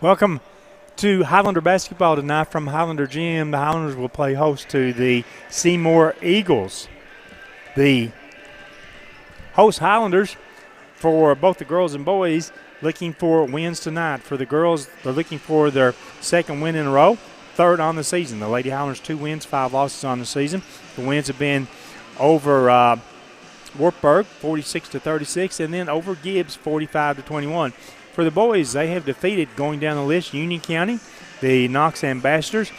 Welcome to Highlander basketball tonight from Highlander Gym. The Highlanders will play host to the Seymour Eagles. The host Highlanders, for both the girls and boys, looking for wins tonight. For the girls, they're looking for their second win in a row, third on the season. The Lady Highlanders 2 wins, 5 losses on the season. The wins have been over Wartburg 46-36, and then over Gibbs 45-21. For the boys, they have defeated, going down the list, Union County, the Knox Ambassadors,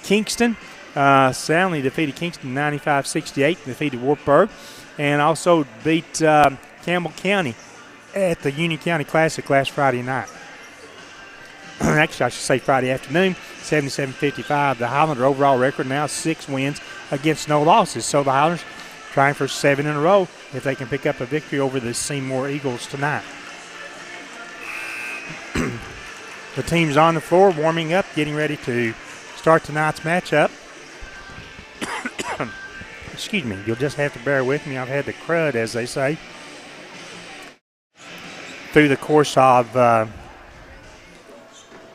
Kingston, soundly defeated Kingston 95-68, defeated Wartburg, and also beat Campbell County at the Union County Classic last Friday night. Actually, I should say Friday afternoon, 77-55. The Highlander overall record now 6 wins against no losses. So the Highlanders trying for 7 in a row if they can pick up a victory over the Seymour Eagles tonight. The team's on the floor warming up, getting ready to start tonight's matchup. Excuse me, you'll just have to bear with me. I've had the crud, as they say, through the course of the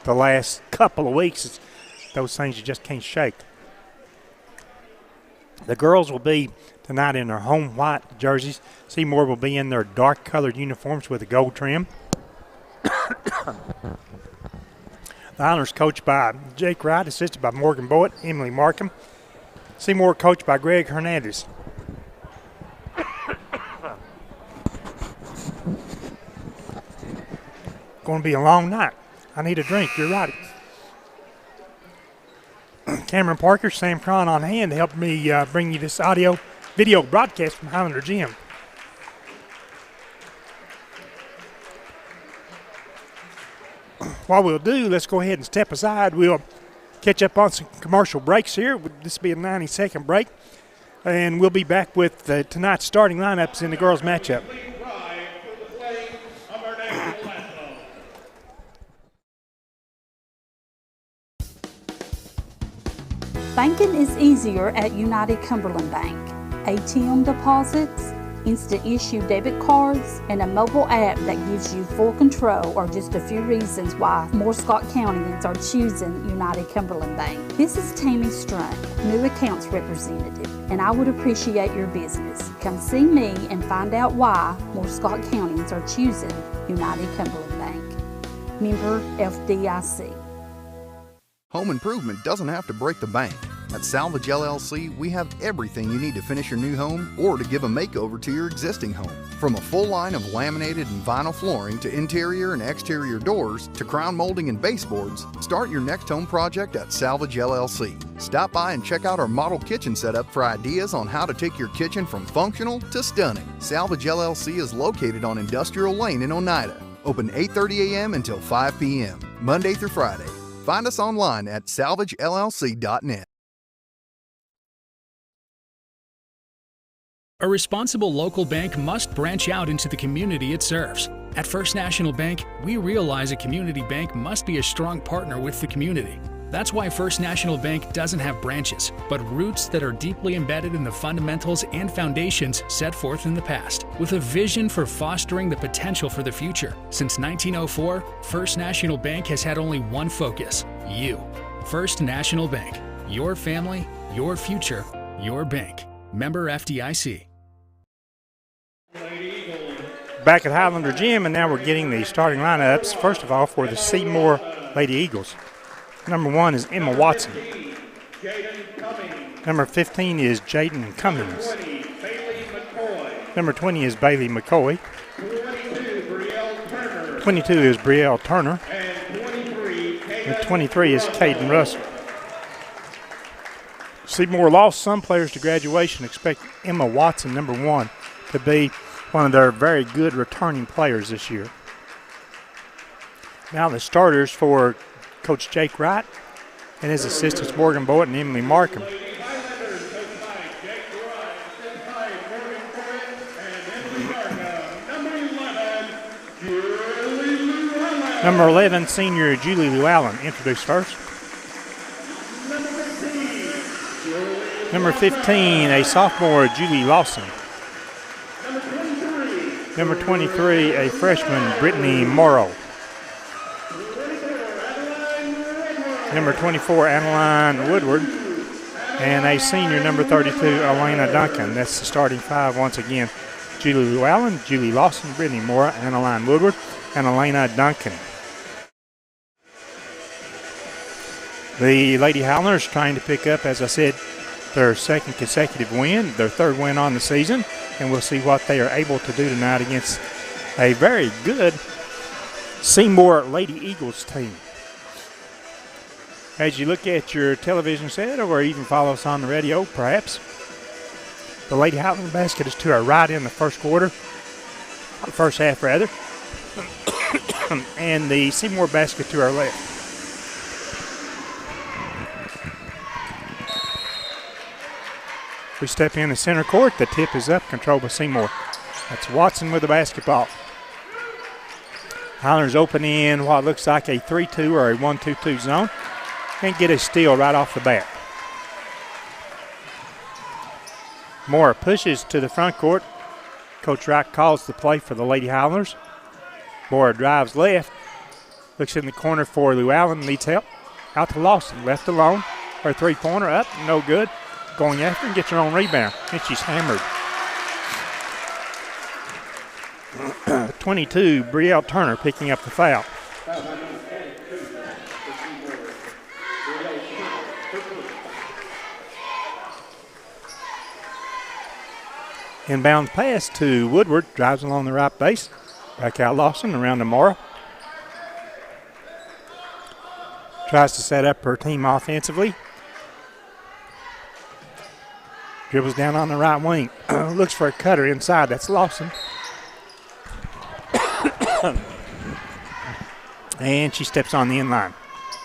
last couple of weeks. Those things you just can't shake. The girls will be tonight in their home white jerseys. Seymour will be in their dark colored uniforms with a gold trim. The Highlanders coached by Jake Wright, assisted by Morgan Boyd, Emily Markham. Seymour coached by Greg Hernandez. Going to be a long night. I need a drink. You're right. Cameron Parker, Sam Cron on hand to help me bring you this video broadcast from Highlander Gym. What we'll do, let's go ahead and step aside. We'll catch up on some commercial breaks here. This will be a 90-second break. And we'll be back with tonight's starting lineups in the girls' matchup. Banking is easier at United Cumberland Bank. ATM deposits, instant issue debit cards, and a mobile app that gives you full control are just a few reasons why more Scott Countyans are choosing United Cumberland Bank. This is Tammy Strunk, new accounts representative, and I would appreciate your business. Come see me and find out why more Scott Countyans are choosing United Cumberland Bank. Member FDIC. Home improvement doesn't have to break the bank. At Salvage LLC, we have everything you need to finish your new home or to give a makeover to your existing home. From a full line of laminated and vinyl flooring to interior and exterior doors to crown molding and baseboards, start your next home project at Salvage LLC. Stop by and check out our model kitchen setup for ideas on how to take your kitchen from functional to stunning. Salvage LLC is located on Industrial Lane in Oneida. Open 8:30 a.m. until 5 p.m., Monday through Friday. Find us online at salvagellc.net. A responsible local bank must branch out into the community it serves. At First National Bank, we realize a community bank must be a strong partner with the community. That's why First National Bank doesn't have branches, but roots that are deeply embedded in the fundamentals and foundations set forth in the past, with a vision for fostering the potential for the future. Since 1904, First National Bank has had only one focus: you. First National Bank. Your family, your future, your bank. Member FDIC. Back at Highlander Gym, and now we're getting the starting lineups. First of all, for the Seymour Lady Eagles. Number 1 is Emma Watson. Number 15 is Jaden Cummings. Number 20 is Bailey McCoy. 22 is Brielle Turner. And 23 is Caden Russell. Seymour lost some players to graduation. Expect Emma Watson, number 1, to be one of their very good returning players this year. Now the starters for Coach Jake Wright and his assistants Morgan Boyd and Emily Markham. Number 11, senior Julie Llewellyn, introduced first. Number 15, a sophomore, Julie Lawson. Number 23, a freshman, Brittany Morrow. Number 24, Adeline Woodward. And a senior, number 32, Elena Duncan. That's the starting five once again. Julie Llewellyn, Julie Lawson, Brittany Morrow, Adeline Woodward, and Elena Duncan. The Lady Highlanders trying to pick up, as I said, their second consecutive win, their third win on the season, and we'll see what they are able to do tonight against a very good Seymour Lady Eagles team. As you look at your television set or even follow us on the radio, perhaps, the Lady Highlander basket is to our right in the first quarter, first half rather, and the Seymour basket to our left. We step in the center court. The tip is up, controlled by Seymour. That's Watson with the basketball. Highlanders open in what looks like a 3-2 or a 1-2-2 zone and get a steal right off the bat. Moore pushes to the front court. Coach Wright calls the play for the Lady Highlanders. Moore drives left. Looks in the corner for Llewellyn, needs help. Out to Lawson, left alone. Her three-pointer up, no good. Going after and gets her own rebound, and she's hammered. 22, Brielle Turner picking up the foul. Inbound pass to Woodward, drives along the right base. Back out Lawson, around to Morrow. Tries to set up her team offensively. Dribbles down on the right wing. Looks for a cutter inside. That's Lawson. And she steps on the inline.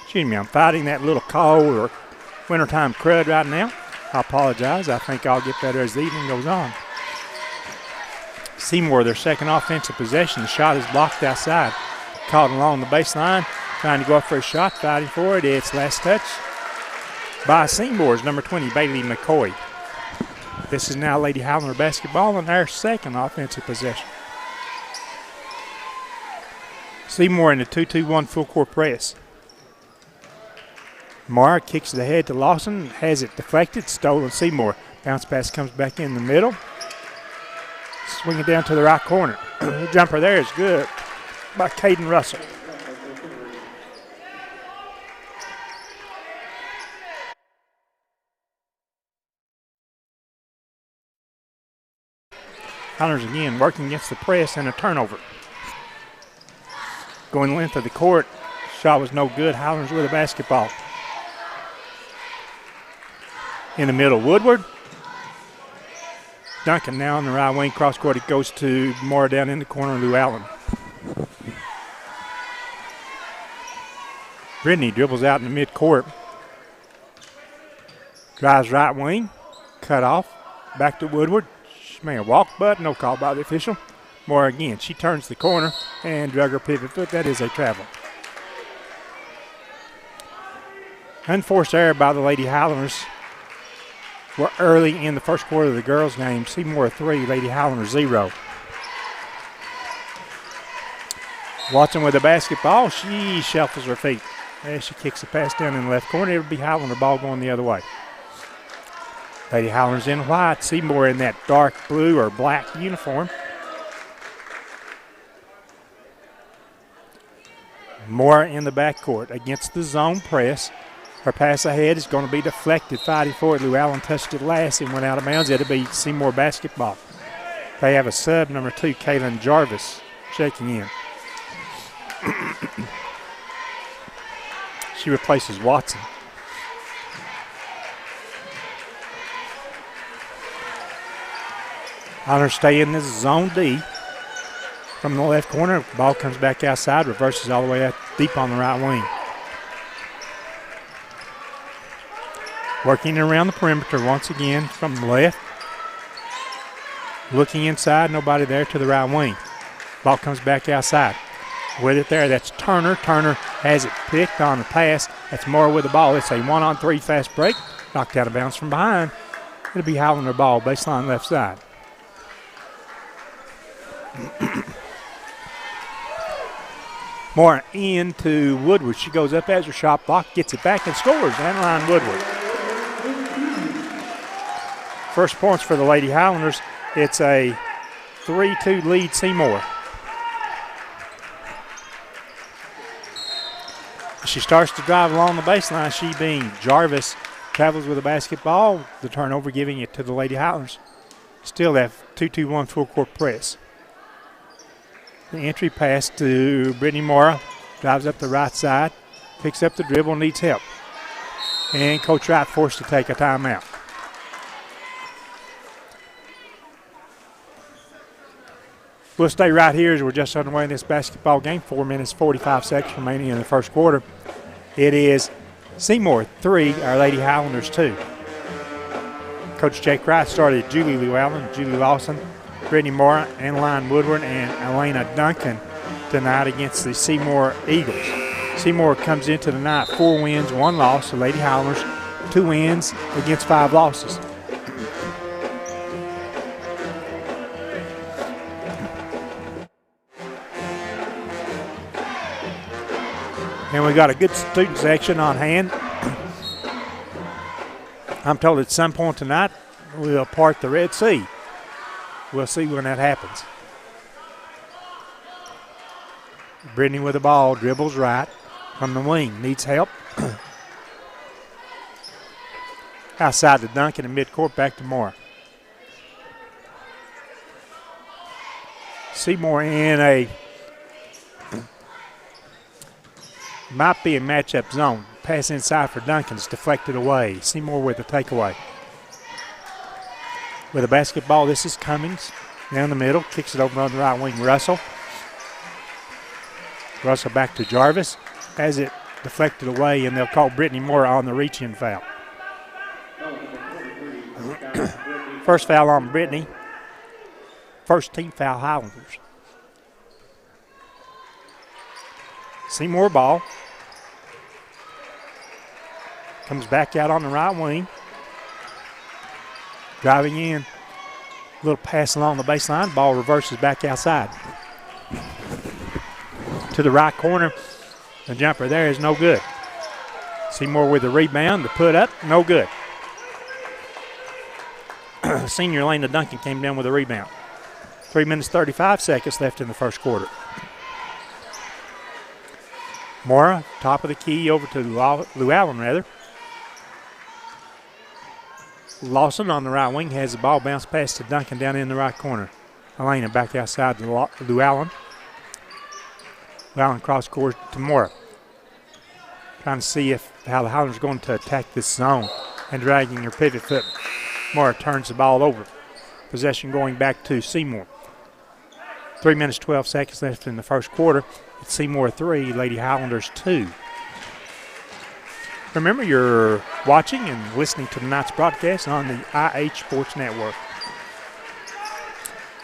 Excuse me, I'm fighting that little cold or wintertime crud right now. I apologize. I think I'll get better as the evening goes on. Seymour, their second offensive possession. The shot is blocked outside. Caught along the baseline. Trying to go up for a shot. Fighting for it. It's last touch by Seymour's number 20, Bailey McCoy. This is now Lady Highlander basketball on their second offensive possession. Seymour in the 2-2-1 full court press. Mara kicks it ahead to Lawson, has it deflected, stolen Seymour. Bounce pass comes back in the middle. Swing it down to the right corner. The jumper there is good by Caden Russell. Highlanders again working against the press and a turnover. Going length of the court. Shot was no good. Highlanders with a basketball. In the middle, Woodward. Duncan now on the right wing. Cross court. It goes to Moore down in the corner. Llewellyn. Brittany dribbles out in the mid-court. Drives right wing. Cut off. Back to Woodward. She may have walked, but no call by the official. Moore again. She turns the corner and drug her pivot foot. That is a travel. Unforced error by the Lady Highlanders. We're early in the first quarter of the girls' game. Seymour 3, Lady Highlanders 0. Watson with the basketball. She shuffles her feet as she kicks the pass down in the left corner. It'll be Highlander ball going the other way. Lady Highlanders in white. Seymour in that dark blue or black uniform. Moore in the backcourt against the zone press. Her pass ahead is going to be deflected. Fighting for it. Llewellyn touched it last and went out of bounds. It'll be Seymour basketball. They have a sub, number 2, Kaylin Jarvis, checking in. She replaces Watson. Highlanders stay in this zone D. From the left corner, ball comes back outside, reverses all the way out deep on the right wing. Working around the perimeter once again from the left. Looking inside, nobody there to the right wing. Ball comes back outside. With it there, that's Turner. Turner has it picked on the pass. That's Moore with the ball. It's a 1-on-3 fast break. Knocked out of bounds from behind. It'll be Highlander ball, baseline left side. More into Woodward. She goes up as her shot block, gets it back and scores. Adeline Woodward. First points for the Lady Highlanders. It's a 3-2 lead Seymour. She starts to drive along the baseline. She being Jarvis travels with the basketball. The turnover giving it to the Lady Highlanders. Still that 2-2-1 full court press. The entry pass to Brittany Mora. Drives up the right side. Picks up the dribble, needs help. And Coach Wright forced to take a timeout. We'll stay right here as we're just underway in this basketball game. 4 minutes, 45 seconds remaining in the first quarter. It is Seymour 3, Our Lady Highlanders 2. Coach Jake Wright started Julie Llewellyn, Julie Lawson, Brittany Mora, Adeline Woodward, and Elena Duncan tonight against the Seymour Eagles. Seymour comes into the night 4 wins, 1 loss. The Lady Highlanders 2 wins against 5 losses. And we got a good student section on hand. I'm told at some point tonight we'll part the Red Sea. We'll see when that happens. Brittany with the ball, dribbles right from the wing, needs help. Outside the Duncan in midcourt, back to Moore. Seymour in a might be a matchup zone. Pass inside for Duncan. It's deflected away. Seymour with the takeaway. With a basketball, this is Cummings. Down the middle. Kicks it over on the right wing. Russell. Russell back to Jarvis. Has it deflected away, and they'll call Brittany Moore on the reach-in foul. First foul on Brittany. First team foul Highlanders. Seymour ball. Comes back out on the right wing. Driving in. Little pass along the baseline. Ball reverses back outside. To the right corner. The jumper there is no good. Seymour with the rebound. The put up, no good. Senior Elena Duncan came down with a rebound. 3 minutes, 35 seconds left in the first quarter. Mora, top of the key, over to Llewellyn, rather. Lawson on the right wing has the ball bounce pass to Duncan down in the right corner. Elena back outside to Llewellyn. Llewellyn cross court to Mora. Trying to see how the Highlanders are going to attack this zone and dragging her pivot foot. Mora turns the ball over. Possession going back to Seymour. 3 minutes, 12 seconds left in the first quarter. It's Seymour 3, Lady Highlanders 2. Remember, you're watching and listening to tonight's broadcast on the IH Sports Network.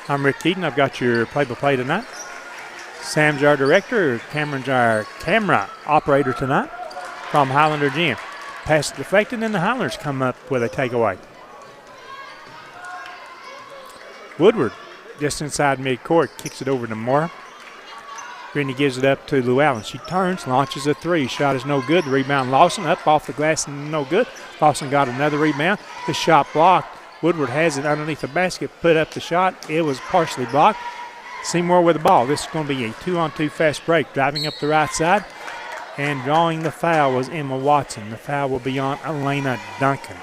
I'm Rick Keaton. I've got your play-by-play tonight. Sam's our director. Cameron's our camera operator tonight from Highlander Gym. Pass deflected, and the Highlanders come up with a takeaway. Woodward, just inside midcourt, kicks it over to Moore. Brittany gives it up to Llewellyn. She turns, launches a three. Shot is no good. The rebound, Lawson, up off the glass and no good. Lawson got another rebound. The shot blocked. Woodward has it underneath the basket, put up the shot. It was partially blocked. Seymour with the ball. This is going to be a 2-on-2 fast break. Driving up the right side and drawing the foul was Emma Watson. The foul will be on Elena Duncan.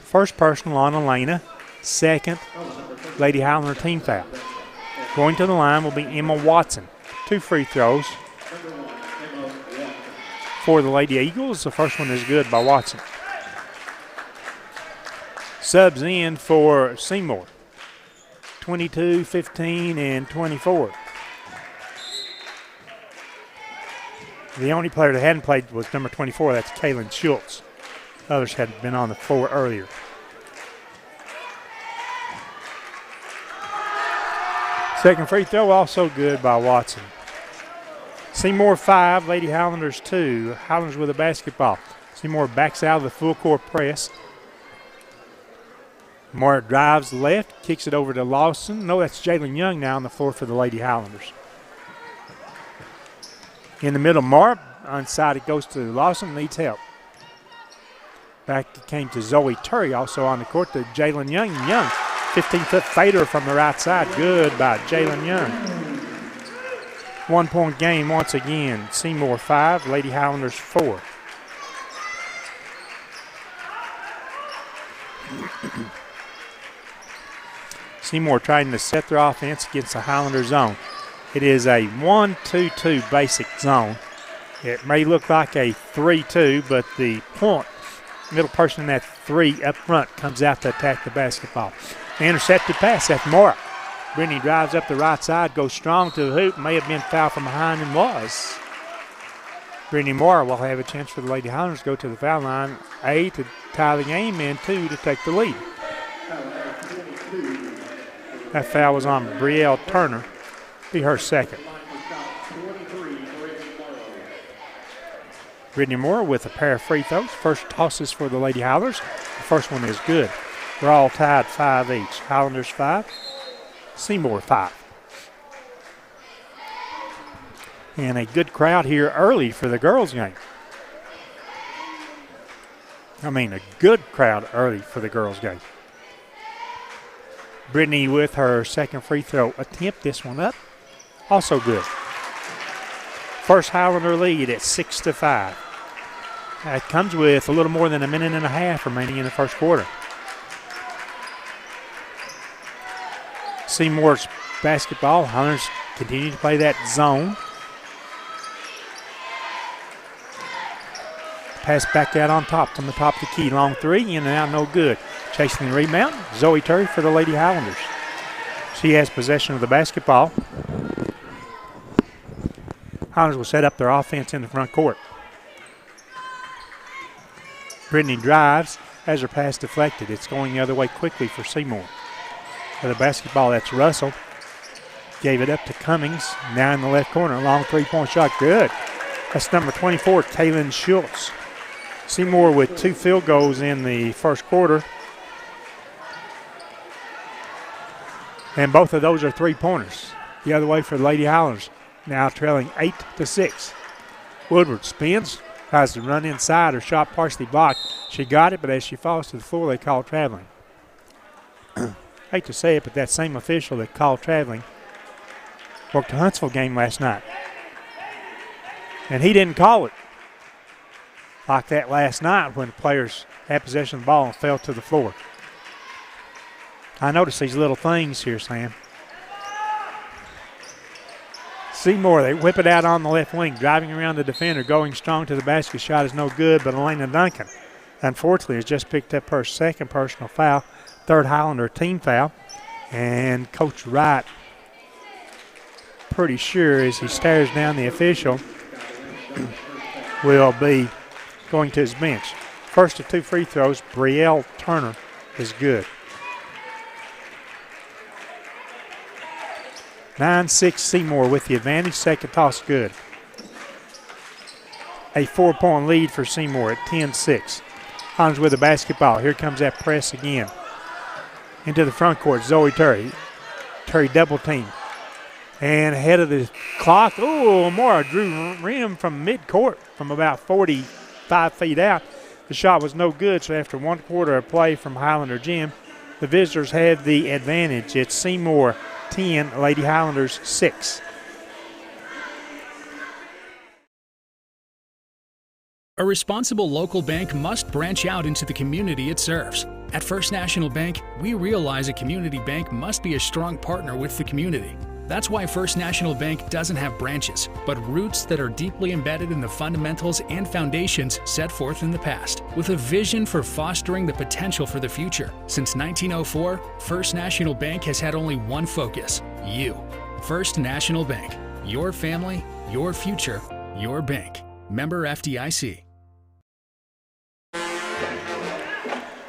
First personal on Elena. Second, Lady Highlander team foul. Going to the line will be Emma Watson. 2 free throws for the Lady Eagles. The first one is good by Watson. Subs in for Seymour. 22, 15, and 24. The only player that hadn't played was number 24. That's Kaylin Schultz. Others had been on the floor earlier. Second free throw also good by Watson. Seymour 5, Lady Highlanders 2. Highlanders with a basketball. Seymour backs out of the full court press. Moore drives left, kicks it over to Lawson. No, that's Jalen Young now on the floor for the Lady Highlanders. In the middle, Moore. Onside it goes to Lawson, needs help. Back it came to Zoe Turry, also on the court to Jalen Young. Young, 15-foot fader from the right side. Good by Jalen Young. 1 point game once again. Seymour 5, Lady Highlanders 4. Seymour trying to set their offense against the Highlander zone. It is a 1-2-2 basic zone. It may look like a 3-2, but the point, middle person in that 3 up front comes out to attack the basketball. The intercepted pass, that's Mora. Brittany drives up the right side, goes strong to the hoop, may have been fouled from behind and was. Brittany Mora will have a chance for the Lady Highlanders to go to the foul line, A, to tie the game, and 2, to take the lead. That foul was on Brielle Turner, be her second. Brittany Moore with a pair of free throws. First tosses for the Lady Highlanders. The first one is good. We're all tied 5 each. Highlanders 5, Seymour 5. And a good crowd here early for the girls' game. I mean, a good crowd early for the girls' game. Brittany with her second free throw attempt. This one up. Also good. First Highlander lead at 6-5. That comes with a little more than a minute and a half remaining in the first quarter. Seymour's basketball. Highlanders continue to play that zone. Pass back out on top, from the top of the key. Long 3, in and out, no good. Chasing the rebound, Zoe Turry for the Lady Highlanders. She has possession of the basketball. Highlanders will set up their offense in the front court. Brittany drives, has her pass deflected. It's going the other way quickly for Seymour. For the basketball, that's Russell. Gave it up to Cummings, now in the left corner. Long 3-point shot, good. That's number 24, Kaylin Schultz. Seymour with 2 field goals in the first quarter. And both of those are 3-pointers. The other way for the Lady Highlanders. Now trailing 8-6. Woodward spins, tries to run inside. Her shot partially blocked. She got it, but as she falls to the floor, they call traveling. Hate to say it, but that same official that called traveling worked the Huntsville game last night. And he didn't call it like that last night when the players had possession of the ball and fell to the floor. I noticed these little things here, Sam. Seymour, they whip it out on the left wing, driving around the defender, going strong to the basket. Shot is no good, but Elena Duncan, unfortunately, has just picked up her second personal foul, third Highlander team foul. And Coach Wright, pretty sure as he stares down the official, will be going to his bench. First of 2 free throws, Brielle Turner is good. 9-6 Seymour with the advantage. Second toss good. A 4-point lead for Seymour at 10-6. Highlanders with the basketball. Here comes that press again. Into the front court, Zoe Turry. Turry double team. And ahead of the clock, Mora drew rim from midcourt from about 45 feet out. The shot was no good, so after 1 quarter of play from Highlander Gym, the visitors have the advantage. It's Seymour 10, Lady Highlanders 6. A responsible local bank must branch out into the community it serves. At First National Bank, we realize a community bank must be a strong partner with the community. That's why First National Bank doesn't have branches, but roots that are deeply embedded in the fundamentals and foundations set forth in the past, with a vision for fostering the potential for the future. Since 1904, First National Bank has had only one focus: you. First National Bank. Your family, your future, your bank. Member FDIC.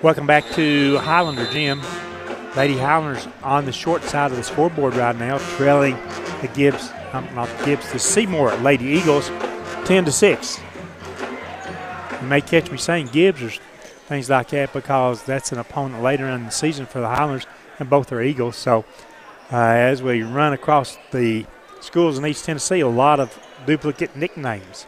Welcome back to Highlander Gym. Lady Highlanders on the short side of the scoreboard right now, trailing the Seymour Lady Eagles 10-6. You may catch me saying Gibbs, or things like that, because that's an opponent later in the season for the Highlanders, and both are Eagles. So as we run across the schools in East Tennessee, a lot of duplicate nicknames.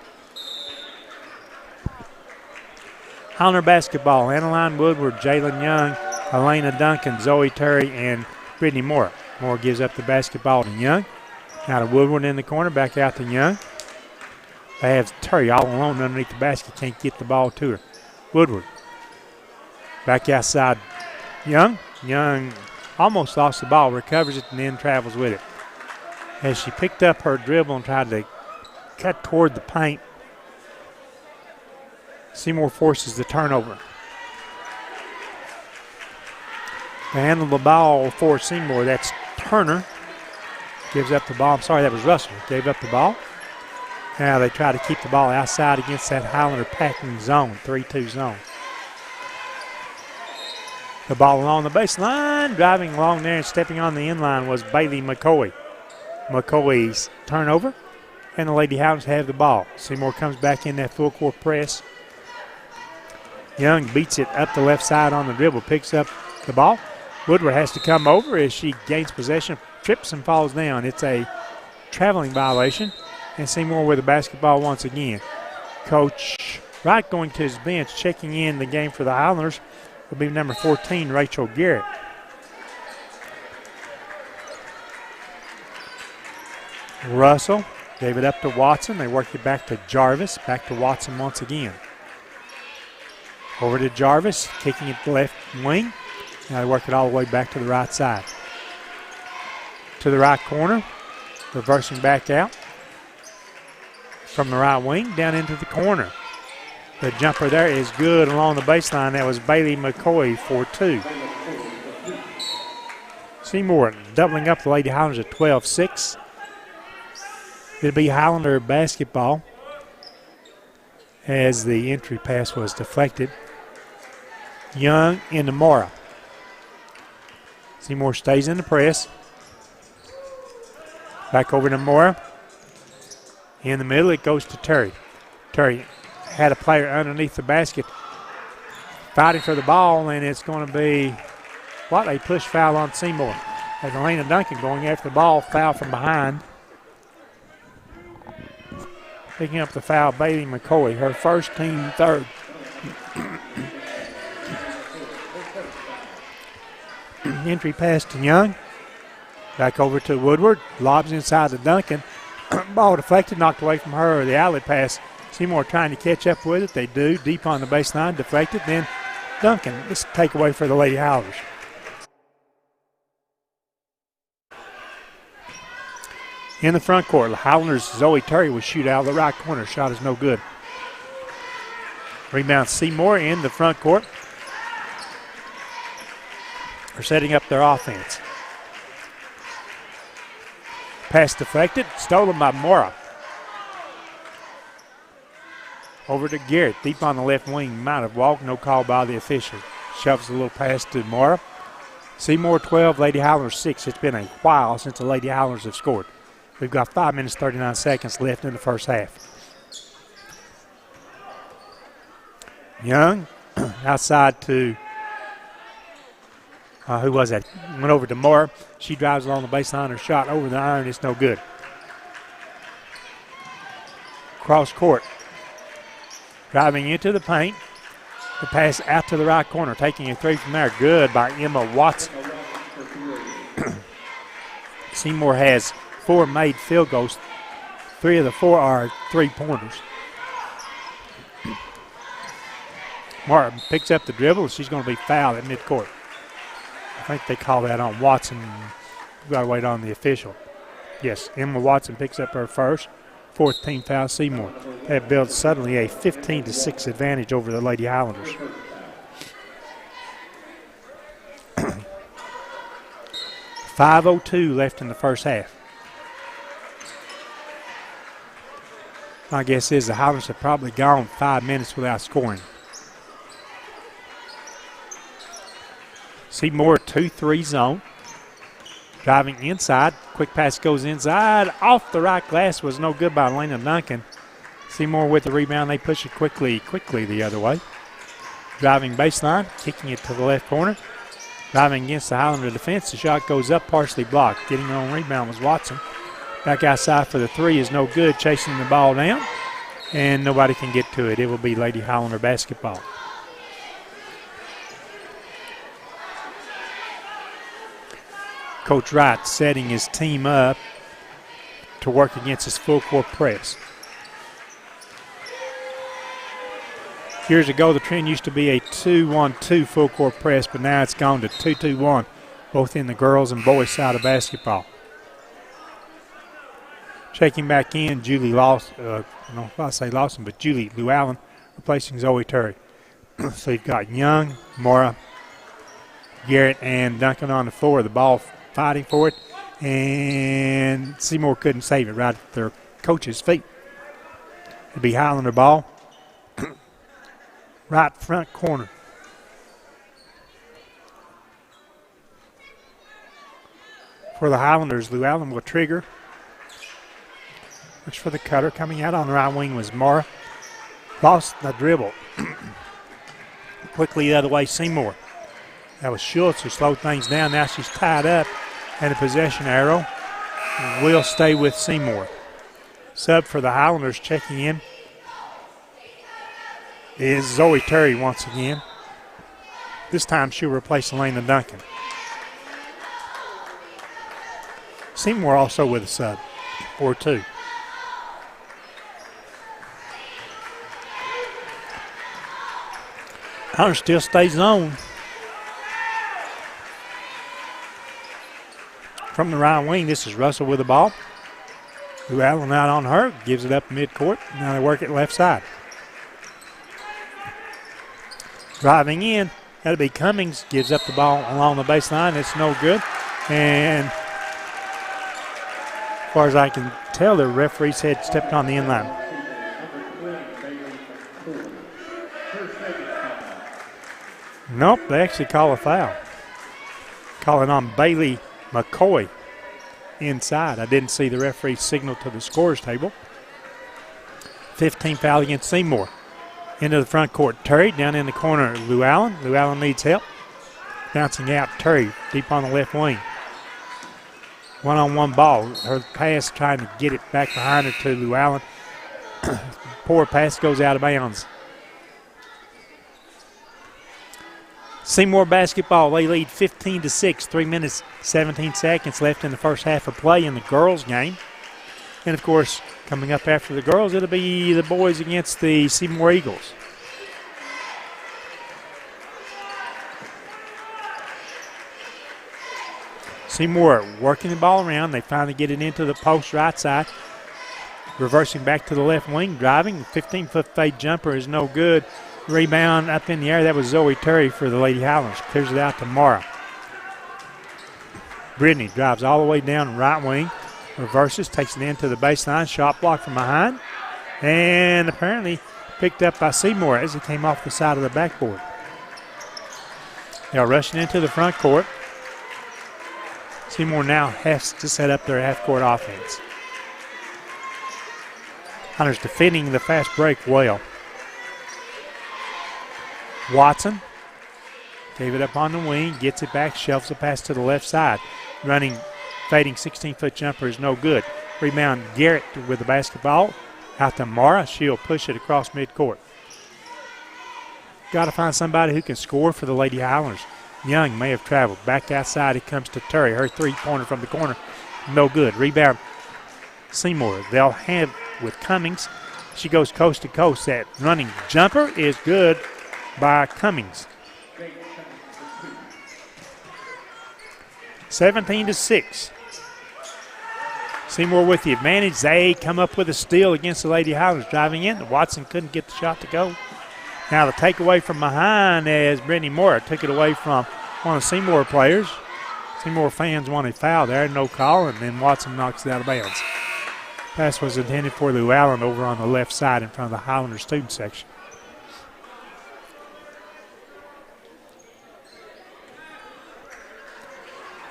Highlander basketball, Annaline Woodward, Jalen Young, Elena Duncan, Zoe Terry, and Brittany Moore. Moore gives up the basketball to Young. Now to Woodward in the corner, back out to Young. They have Terry all alone underneath the basket, can't get the ball to her. Woodward back outside Young. Young almost lost the ball, recovers it, and then travels with it. As she picked up her dribble and tried to cut toward the paint, Seymour forces the turnover. They handle the ball for Seymour. That's Turner. Gives up the ball. I'm sorry, that was Russell. Gave up the ball. Now they try to keep the ball outside against that Highlander packing zone, 3-2 zone. The ball along the baseline, driving along there and stepping on the inline was Bailey McCoy. McCoy's turnover, and the Lady Highlanders have the ball. Seymour comes back in that full court press. Young beats it up the left side on the dribble, picks up the ball. Woodward has to come over as she gains possession, trips and falls down. It's a traveling violation, and Seymour with the basketball once again. Coach Wright going to his bench, checking in the game for the Highlanders will be number 14, Rachel Garrett. Russell gave it up to Watson. They work it back to Jarvis, back to Watson once again. Over to Jarvis, kicking it left wing. Now they work it all the way back to the right side. To the right corner, reversing back out. From the right wing, down into the corner. The jumper there is good along the baseline. That was Bailey McCoy for 2. Seymour doubling up the Lady Highlanders at 12-6. It'll be Highlander basketball as the entry pass was deflected. Young into Mora. Seymour stays in the press. Back over to Mora. In the middle, it goes to Terry. Terry had a player underneath the basket fighting for the ball, and it's going to be a push foul on Seymour. As Elena Duncan going after the ball, foul from behind. Picking up the foul, Bailey McCoy, her first, team third. Entry pass to Young. Back over to Woodward. Lobs inside to Duncan. Ball deflected, knocked away from her. The outlet pass. Seymour trying to catch up with it. They do. Deep on the baseline. Deflected. Then Duncan. This takeaway for the Lady Highlanders. In the front court, the Highlanders' Zoe Terry will shoot out of the right corner. Shot is no good. Rebound Seymour in the front court. They're setting up their offense. Pass deflected, stolen by Mora. Over to Garrett, deep on the left wing. Might have walked, no call by the official. Shoves a little pass to Mora. Seymour 12, Lady Highlanders 6. It's been a while since the Lady Highlanders have scored. We've got 5 minutes, 39 seconds left in the first half. Young outside to, who was that? Went over to Moore. She drives along the baseline. Her shot over the iron. It's no good. Cross court. Driving into the paint. The pass out to the right corner. Taking a three from there. Good by Emma Watson. Seymour has 4 made field goals. 3 of the 4 are three-pointers. Martin picks up the dribble. She's going to be fouled at midcourt. I think they call that on Watson. We've got to wait on the official. Yes, Emma Watson picks up her first. 4th team foul, Seymour. That builds suddenly a 15-6 advantage over the Lady Highlanders. .502 left in the first half. My guess is the Highlanders have probably gone 5 minutes without scoring. Seymour 2-3 zone. Driving inside. Quick pass goes inside. Off the right glass was no good by Elena Duncan. Seymour with the rebound. They push it quickly the other way. driving baseline, kicking it to the left corner. Driving against the Highlander defense. The shot goes up, partially blocked. Getting on rebound was Watson. Back outside for the three is no good. Chasing the ball down, and nobody can get to it. It will be Lady Highlander basketball. Coach Wright setting his team up to work against his full court press. Years ago, the trend used to be a 2-1-2 full court press, but now it's gone to 2-2-1, both in the girls and boys side of basketball. Checking back in, Julie Lawson, Julie Llewellyn replacing Zoe Terry. So you've got Young, Mora, Garrett, and Duncan on the floor. The ball fighting for it, and Seymour couldn't save it right at their coach's feet. It'll be Highlander ball. Right front corner. For the Highlanders, Llewellyn will trigger. Looks for the cutter. Coming out on the right wing was Mara. Lost the dribble. Quickly the other way, Seymour. That was Schultz who slowed things down. Now she's tied up, and the possession arrow will stay with Seymour. Sub for the Highlanders checking in is Zoe Terry once again. This time she'll replace Elena Duncan. Seymour also with a sub, 4-2. Hunter still stays on. From the right wing, this is Russell with the ball. Llewellyn out on her, gives it up midcourt. Now they work it left side. Driving in, that'll be Cummings, gives up the ball along the baseline. It's no good. And as far as I can tell, the referee said stepped on the inline. Nope, they actually call a foul. Calling on Bailey McCoy inside. I didn't see the referee signal to the scorer's table. 15 foul against Seymour. Into the front court, Terry down in the corner, Llewellyn. Llewellyn needs help. Bouncing out, Terry deep on the left wing. One-on-one ball. Her pass trying to get it back behind her to Llewellyn. Poor pass goes out of bounds. Seymour basketball, they lead 15-6. 3 minutes, 17 seconds left in the first half of play in the girls' game. And, of course, coming up after the girls, it'll be the boys against the Seymour Eagles. Seymour working the ball around. They finally get it into the post right side. Reversing back to the left wing, driving. 15-foot fade jumper is no good. Rebound up in the air. That was Zoe Terry for the Lady Highlanders. Clears it out to Mara. Brittany drives all the way down right wing. Reverses, takes it into the baseline. Shot block from behind. And apparently picked up by Seymour as it came off the side of the backboard. They're rushing into the front court. Seymour now has to set up their half-court offense. Hunters defending the fast break well. Watson gave it up on the wing, gets it back, shelves the pass to the left side. Running, fading 16-foot jumper is no good. Rebound Garrett with the basketball. Out to Mara. She'll push it across midcourt. Got to find somebody who can score for the Lady Highlanders. Young may have traveled. Back outside it comes to Terry. Her three-pointer from the corner, no good. Rebound Seymour. They'll have with Cummings. She goes coast to coast. That running jumper is good by Cummings. 17-6. Seymour with the advantage. They come up with a steal against the Lady Highlanders. Driving in. Watson couldn't get the shot to go. Now the takeaway from behind as Brittany Moore took it away from one of the Seymour players. Seymour fans want a foul there. No call, and then Watson knocks it out of bounds. Pass was intended for Llewellyn over on the left side in front of the Highlander student section.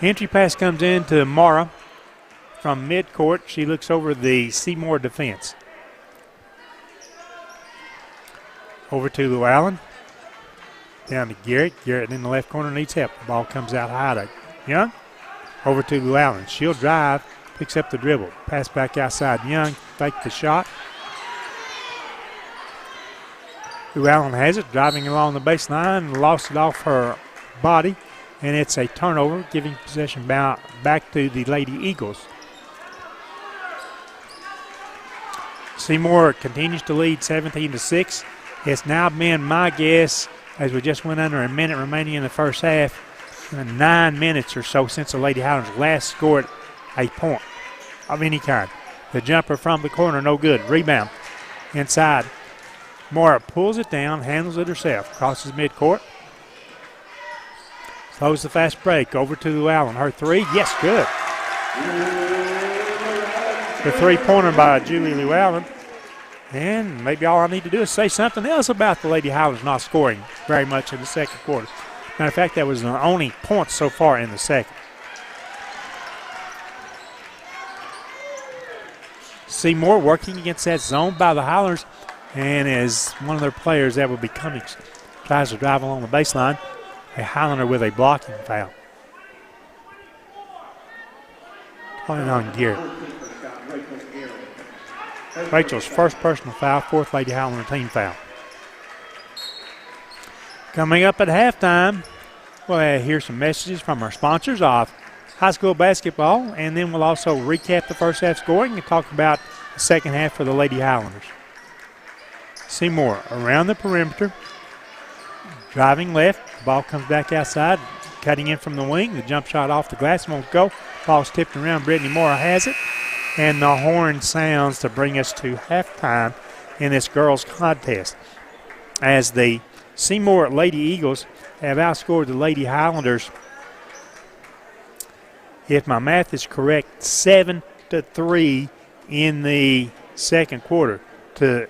Entry pass comes in to Mara from midcourt. She looks over the Seymour defense. Over to Llewellyn. Down to Garrett. Garrett in the left corner needs help. The ball comes out high to Young. Over to Llewellyn. She'll drive. Picks up the dribble. Pass back outside. Young fake the shot. Llewellyn has it. Driving along the baseline. Lost it off her body. And it's a turnover, giving possession back to the Lady Eagles. Seymour continues to lead 17-6. It's now been my guess, as we just went under a minute remaining in the first half, 9 minutes or so since the Lady Highlanders last scored a point of any kind. The jumper from the corner, no good. Rebound inside. Mora pulls it down, handles it herself, crosses midcourt. Throws the fast break over to Llewellyn. Her three, yes, good. The three-pointer by Julie Llewellyn. And maybe all I need to do is say something else about the Lady Highlanders not scoring very much in the second quarter. Matter of fact, that was the only point so far in the second. Seymour working against that zone by the Highlanders. And as one of their players that will be coming, tries to drive along the baseline, a Highlander with a blocking foul. Calling on Garrett. Rachel's first personal foul, fourth Lady Highlander team foul. Coming up at halftime, we'll hear some messages from our sponsors of high school basketball, and then we'll also recap the first half scoring and talk about the second half for the Lady Highlanders. Seymour around the perimeter, driving left. The ball comes back outside, cutting in from the wing. The jump shot off the glass won't go. Ball's tipped around. Brittany Mora has it. And the horn sounds to bring us to halftime in this girls' contest, as the Seymour Lady Eagles have outscored the Lady Highlanders, if my math is correct, 7-3 in the second quarter. To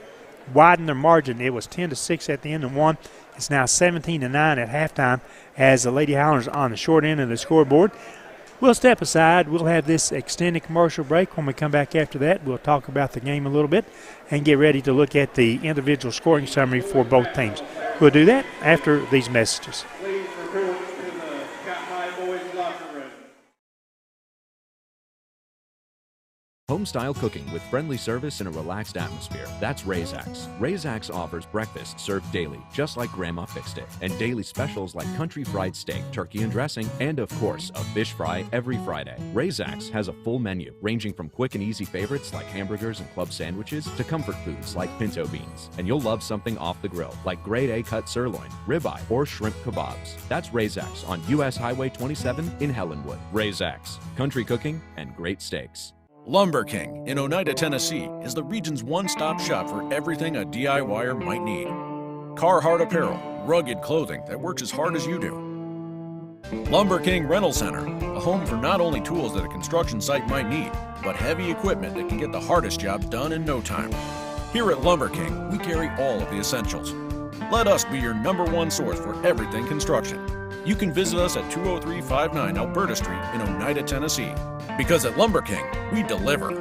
widen their margin, it was 10-6 at the end of one. It's now 17-9 at halftime, as the Lady Highlanders on the short end of the scoreboard. We'll step aside. We'll have this extended commercial break. When we come back after that, we'll talk about the game a little bit and get ready to look at the individual scoring summary for both teams. We'll do that after these messages. Please report to the Scott High boys locker room. Home-style cooking with friendly service and a relaxed atmosphere. That's Razak's. Razak's offers breakfast served daily, just like Grandma fixed it. And daily specials like country fried steak, turkey and dressing, and of course, a fish fry every Friday. Razak's has a full menu, ranging from quick and easy favorites like hamburgers and club sandwiches to comfort foods like pinto beans. And you'll love something off the grill, like grade A cut sirloin, ribeye, or shrimp kebabs. That's Razak's on US Highway 27 in Helenwood. Razak's. Country cooking and great steaks. Lumber King in Oneida, Tennessee is the region's one-stop shop for everything a DIYer might need. Carhartt apparel, rugged clothing that works as hard as you do. Lumber King Rental Center, a home for not only tools that a construction site might need, but heavy equipment that can get the hardest jobs done in no time. Here at Lumber King, we carry all of the essentials. Let us be your #1 source for everything construction. You can visit us at 20359 Alberta Street in Oneida, Tennessee. Because at Lumber King, we deliver.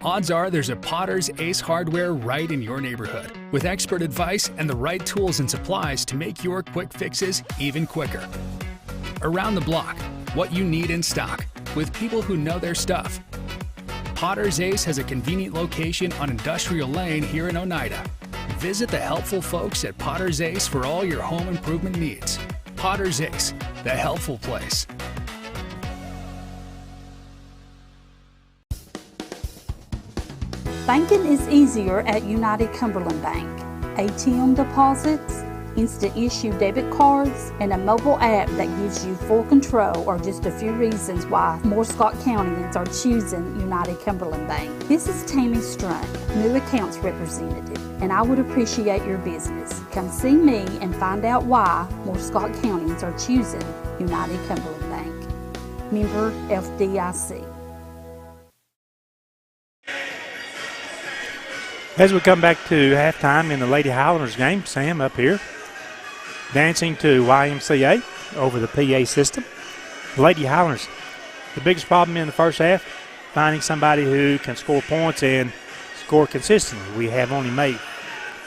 Odds are there's a Potter's Ace Hardware right in your neighborhood, with expert advice and the right tools and supplies to make your quick fixes even quicker. Around the block, what you need in stock, with people who know their stuff. Potter's Ace has a convenient location on Industrial Lane here in Oneida. Visit the helpful folks at Potter's Ace for all your home improvement needs. Potter's Ace, the helpful place. Banking is easier at United Cumberland Bank. ATM deposits, instant issue debit cards, and a mobile app that gives you full control are just a few reasons why more Scott Countyans are choosing United Cumberland Bank. This is Tammy Strunk, new accounts representative, and I would appreciate your business. Come see me and find out why more Scott Countyans are choosing United Cumberland Bank. Member FDIC. As we come back to halftime in the Lady Highlanders game, Sam up here dancing to YMCA over the PA system. The Lady Highlanders, the biggest problem in the first half, finding somebody who can score points and score consistently. We have only made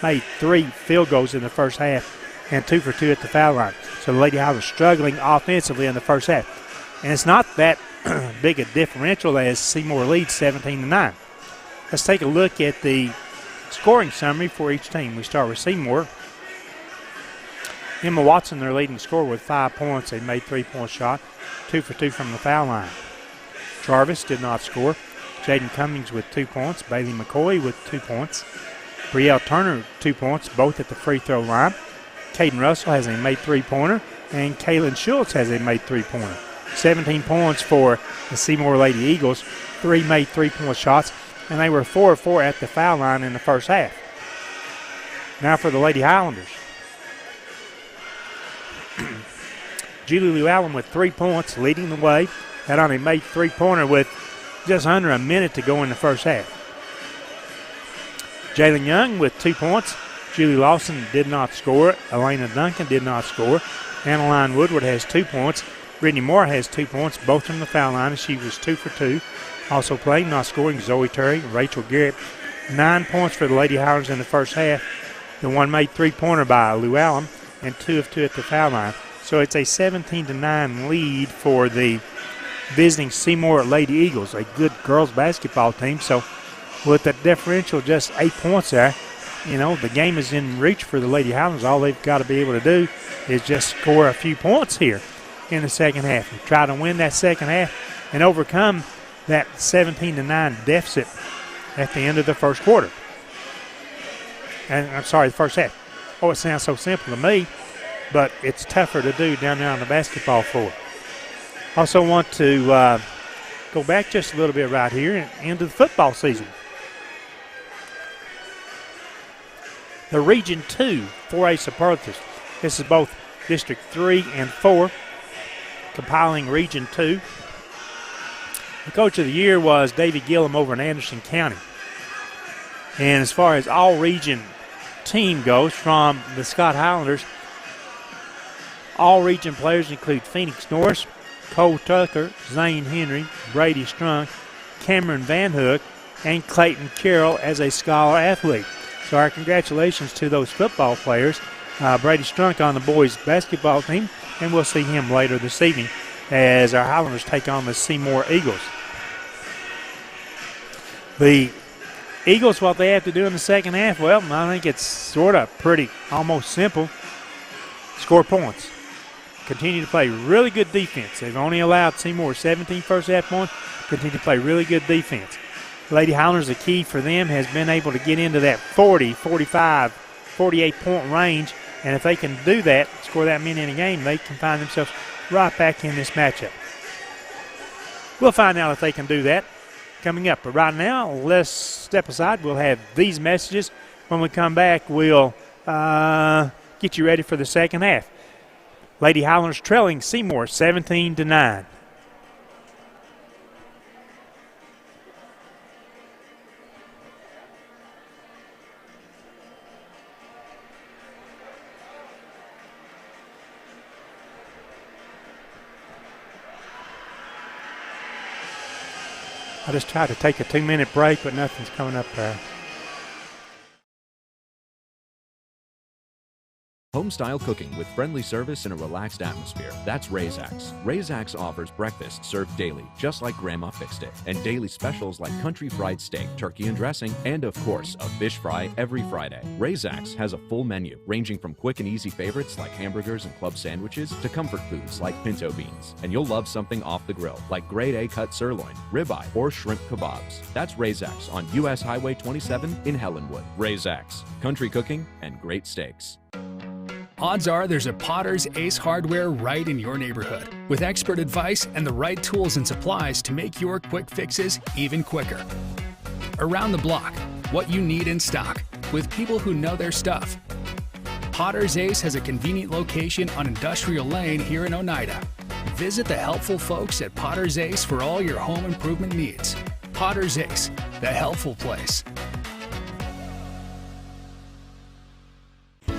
made 3 field goals in the first half and 2 for 2 at the foul line. So the Lady Highlanders struggling offensively in the first half. And it's not that big a differential as Seymour leads 17-9. Let's take a look at the scoring summary for each team. We start with Seymour. Emma Watson, their leading scorer, with 5 points. They made 3-point shot, 2 for 2 from the foul line. Jarvis did not score. Jaden Cummings with 2 points. Bailey McCoy with 2 points. Brielle Turner, 2 points, both at the free throw line. Caden Russell has a made 3-pointer, and Kaylin Schultz has a made 3-pointer. 17 points for the Seymour Lady Eagles, 3 made 3-point shots, and they were 4 of 4 at the foul line in the first half. Now for the Lady Highlanders. Julie Llewellyn with 3 points, leading the way. Had on a made 3-pointer with just under a minute to go in the first half. Jalen Young with 2 points. Julie Lawson did not score. Elena Duncan did not score. Annaline Woodward has 2 points. Brittany Moore has 2 points, both from the foul line, and she was 2 for 2. Also playing, not scoring, Zoe Terry, Rachel Garrett. 9 points for the Lady Highlanders in the first half. The one made 3-pointer by Llewellyn, and 2 of 2 at the foul line. So it's a 17-9 lead for the visiting Seymour Lady Eagles, a good girls basketball team. So with that differential just 8 points there, you know, the game is in reach for the Lady Highlanders. All they've got to be able to do is just score a few points here in the second half and try to win that second half and overcome that 17-9 deficit at the end of the first quarter. And I'm sorry, the first half. Oh, it sounds so simple to me, but it's tougher to do down there on the basketball floor. Also want to go back just a little bit right here and into the football season. The Region 2 4A Superlatives. This is both District 3 and 4, compiling Region 2. The Coach of the Year was David Gillum over in Anderson County. And as far as all-region team goes from the Scott Highlanders, all-region players include Phoenix Norris, Cole Tucker, Zane Henry, Brady Strunk, Cameron Van Hook, and Clayton Carroll as a scholar athlete. So our congratulations to those football players. Brady Strunk on the boys basketball team, and we'll see him later this evening as our Highlanders take on the Seymour Eagles. The Eagles, what they have to do in the second half, well, I think it's sort of pretty, almost simple. Score points. Continue to play really good defense. They've only allowed Seymour 17 first half points. Continue to play really good defense. Lady Highlanders, the key for them has been able to get into that 40, 45, 48-point range. And if they can do that, score that many in a game, they can find themselves right back in this matchup. We'll find out if they can do that coming up. But right now, let's step aside. We'll have these messages. When we come back, we'll get you ready for the second half. Lady Highlanders trailing Seymour 17-9. I just tried to take a 2-minute break, but nothing's coming up there. Home-style cooking with friendly service and a relaxed atmosphere. That's Razak's. Razak's offers breakfast served daily, just like Grandma fixed it, and daily specials like country fried steak, turkey and dressing, and of course, a fish fry every Friday. Razak's has a full menu, ranging from quick and easy favorites like hamburgers and club sandwiches to comfort foods like pinto beans. And you'll love something off the grill, like grade A cut sirloin, ribeye, or shrimp kebabs. That's Razak's on U.S. Highway 27 in Helenwood. Razak's, country cooking and great steaks. Odds are there's a Potter's Ace Hardware right in your neighborhood, with expert advice and the right tools and supplies to make your quick fixes even quicker. Around the block, what you need in stock, with people who know their stuff. Potter's Ace has a convenient location on Industrial Lane here in Oneida. Visit the helpful folks at Potter's Ace for all your home improvement needs. Potter's Ace, the helpful place.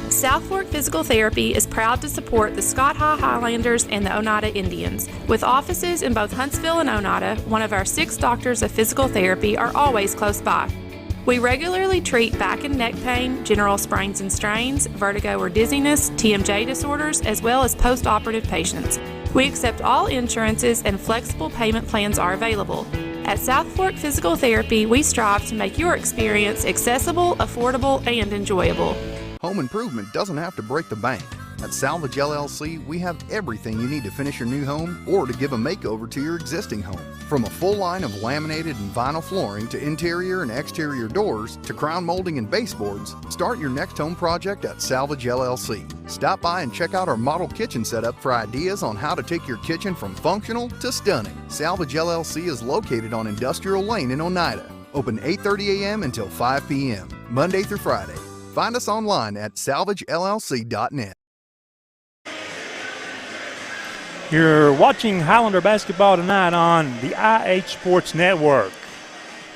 South Fork Physical Therapy is proud to support the Scott Highlanders and the Oneida Indians. With offices in both Huntsville and Oneida, one of our 6 doctors of physical therapy are always close by. We regularly treat back and neck pain, general sprains and strains, vertigo or dizziness, TMJ disorders, as well as post-operative patients. We accept all insurances and flexible payment plans are available. At South Fork Physical Therapy, we strive to make your experience accessible, affordable, and enjoyable. Home improvement doesn't have to break the bank. At Salvage LLC, we have everything you need to finish your new home or to give a makeover to your existing home. From a full line of laminated and vinyl flooring to interior and exterior doors to crown molding and baseboards, start your next home project at Salvage LLC. Stop by and check out our model kitchen setup for ideas on how to take your kitchen from functional to stunning. Salvage LLC is located on Industrial Lane in Oneida. Open 8:30 a.m. until 5 p.m., Monday through Friday. Find us online at salvagellc.net. You're watching Highlander basketball tonight on the IH Sports Network.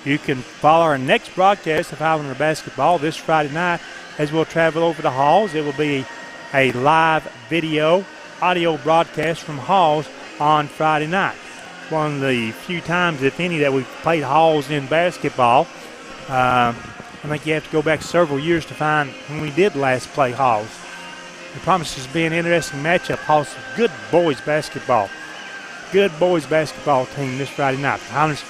You can follow our next broadcast of Highlander basketball this Friday night as we'll travel over to Halls. It will be a live video, audio broadcast from Halls on Friday night. One of the few times, if any, that we've played Halls in basketball. I think you have to go back several years to find when we did last play Halls. It promises to be an interesting matchup. Halls, good boys basketball. Good boys basketball team this Friday night. The Highlanders,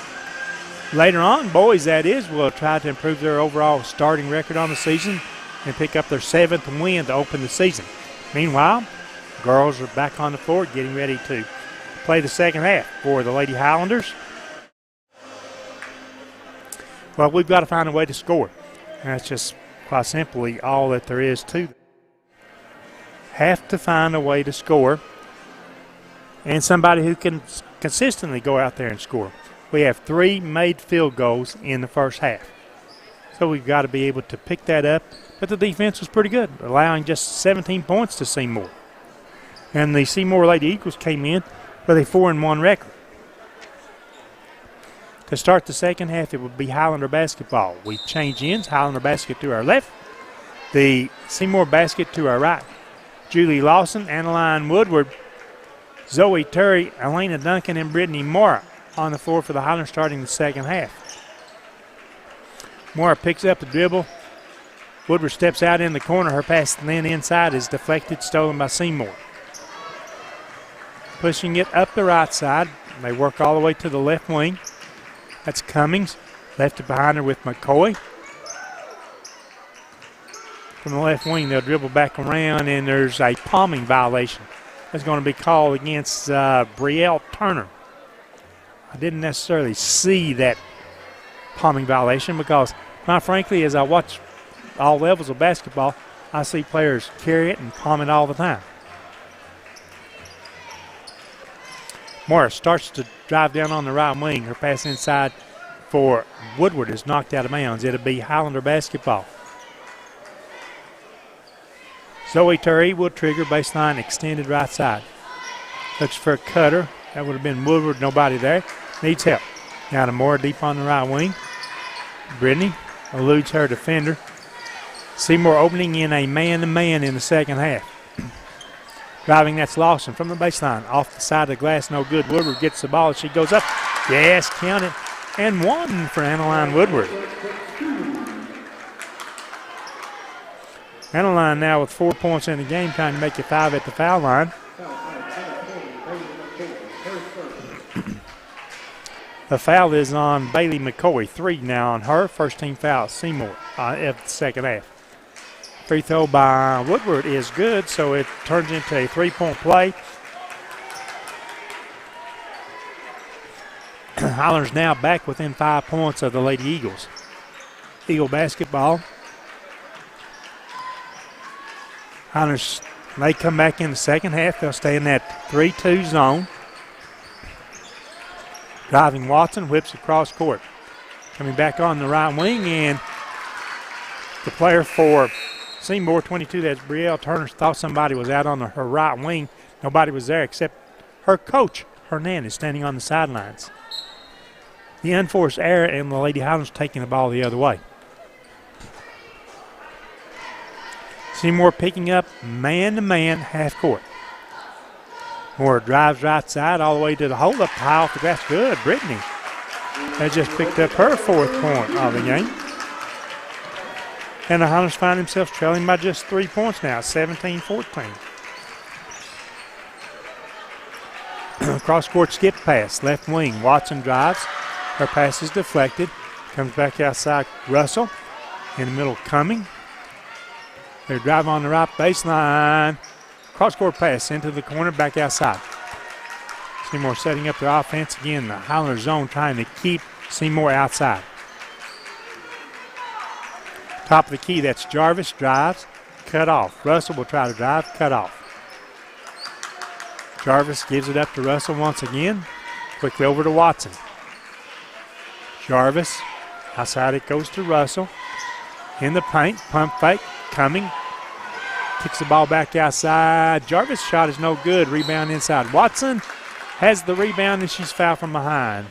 later on, boys that is, will try to improve their overall starting record on the season and pick up their 7th win to open the season. Meanwhile, girls are back on the floor getting ready to play the second half for the Lady Highlanders. Well, we've got to find a way to score. And that's just quite simply all that there is to it. Have to find a way to score and somebody who can consistently go out there and score. We have 3 made field goals in the first half. So we've got to be able to pick that up. But the defense was pretty good, allowing just 17 points to Seymour. And the Seymour Lady Eagles came in with a 4-1 record. To start the second half, it would be Highlander basketball. We change ends, Highlander basket to our left, the Seymour basket to our right. Julie Lawson, Annaline Woodward, Zoe Terry, Elena Duncan, and Brittany Mora on the floor for the Highlanders starting the second half. Mora picks up the dribble. Woodward steps out in the corner. Her pass then inside is deflected, stolen by Seymour. Pushing it up the right side. They work all the way to the left wing. That's Cummings. Left it behind her with McCoy. From the left wing, they'll dribble back around, and there's a palming violation that's going to be called against Brielle Turner. I didn't necessarily see that palming violation because, quite frankly, as I watch all levels of basketball, I see players carry it and palm it all the time. Morris starts to drive down on the right wing. Her pass inside for Woodward is knocked out of bounds. It'll be Highlander basketball. Zoe Terry will trigger baseline extended right side. Looks for a cutter. That would have been Woodward. Nobody there. Needs help. Now to Moore deep on the right wing. Brittany eludes her defender. Seymour opening in a man-to-man in the second half. Driving, that's Lawson from the baseline. Off the side of the glass, no good. Woodward gets the ball. She goes up. Yes, count it. And 1 for Annaline Woodward. Annaline now with 4 points in the game, trying to make it 5 at the foul line. The foul is on Bailey McCoy. 3 now on her. First team foul, Seymour, at the second half. Free throw by Woodward is good, so it turns into a 3-point play. Highlanders now back within 5 points of the Lady Eagles. Eagle basketball. Highlanders, they come back in the second half. They'll stay in that 3-2 zone. Driving Watson, whips across court. Coming back on the right wing, and the player for Seymour, 22, that's Brielle Turner, thought somebody was out on her right wing. Nobody was there except her coach, Hernandez, standing on the sidelines. The unforced error, and the Lady Highlanders taking the ball the other way. Seymour picking up man-to-man half court. Moore drives right side all the way to the hole, up high off the glass. Good, Brittany has just picked up her 4th point of the game. And the Highlanders find themselves trailing by just 3 points now, 17-14. Cross-court skip pass, left wing. Watson drives. Her pass is deflected. Comes back outside Russell. In the middle, Cumming. They drive on the right baseline. Cross-court pass into the corner, back outside. Seymour setting up the offense again. The Highlander zone trying to keep Seymour outside. Top of the key, that's Jarvis. Drives, cut off. Russell will try to drive, cut off. Jarvis gives it up to Russell once again. Quickly over to Watson. Jarvis, outside it goes to Russell. In the paint, pump fake, Cumming. Kicks the ball back outside. Jarvis' shot is no good. Rebound inside. Watson has the rebound and she's fouled from behind.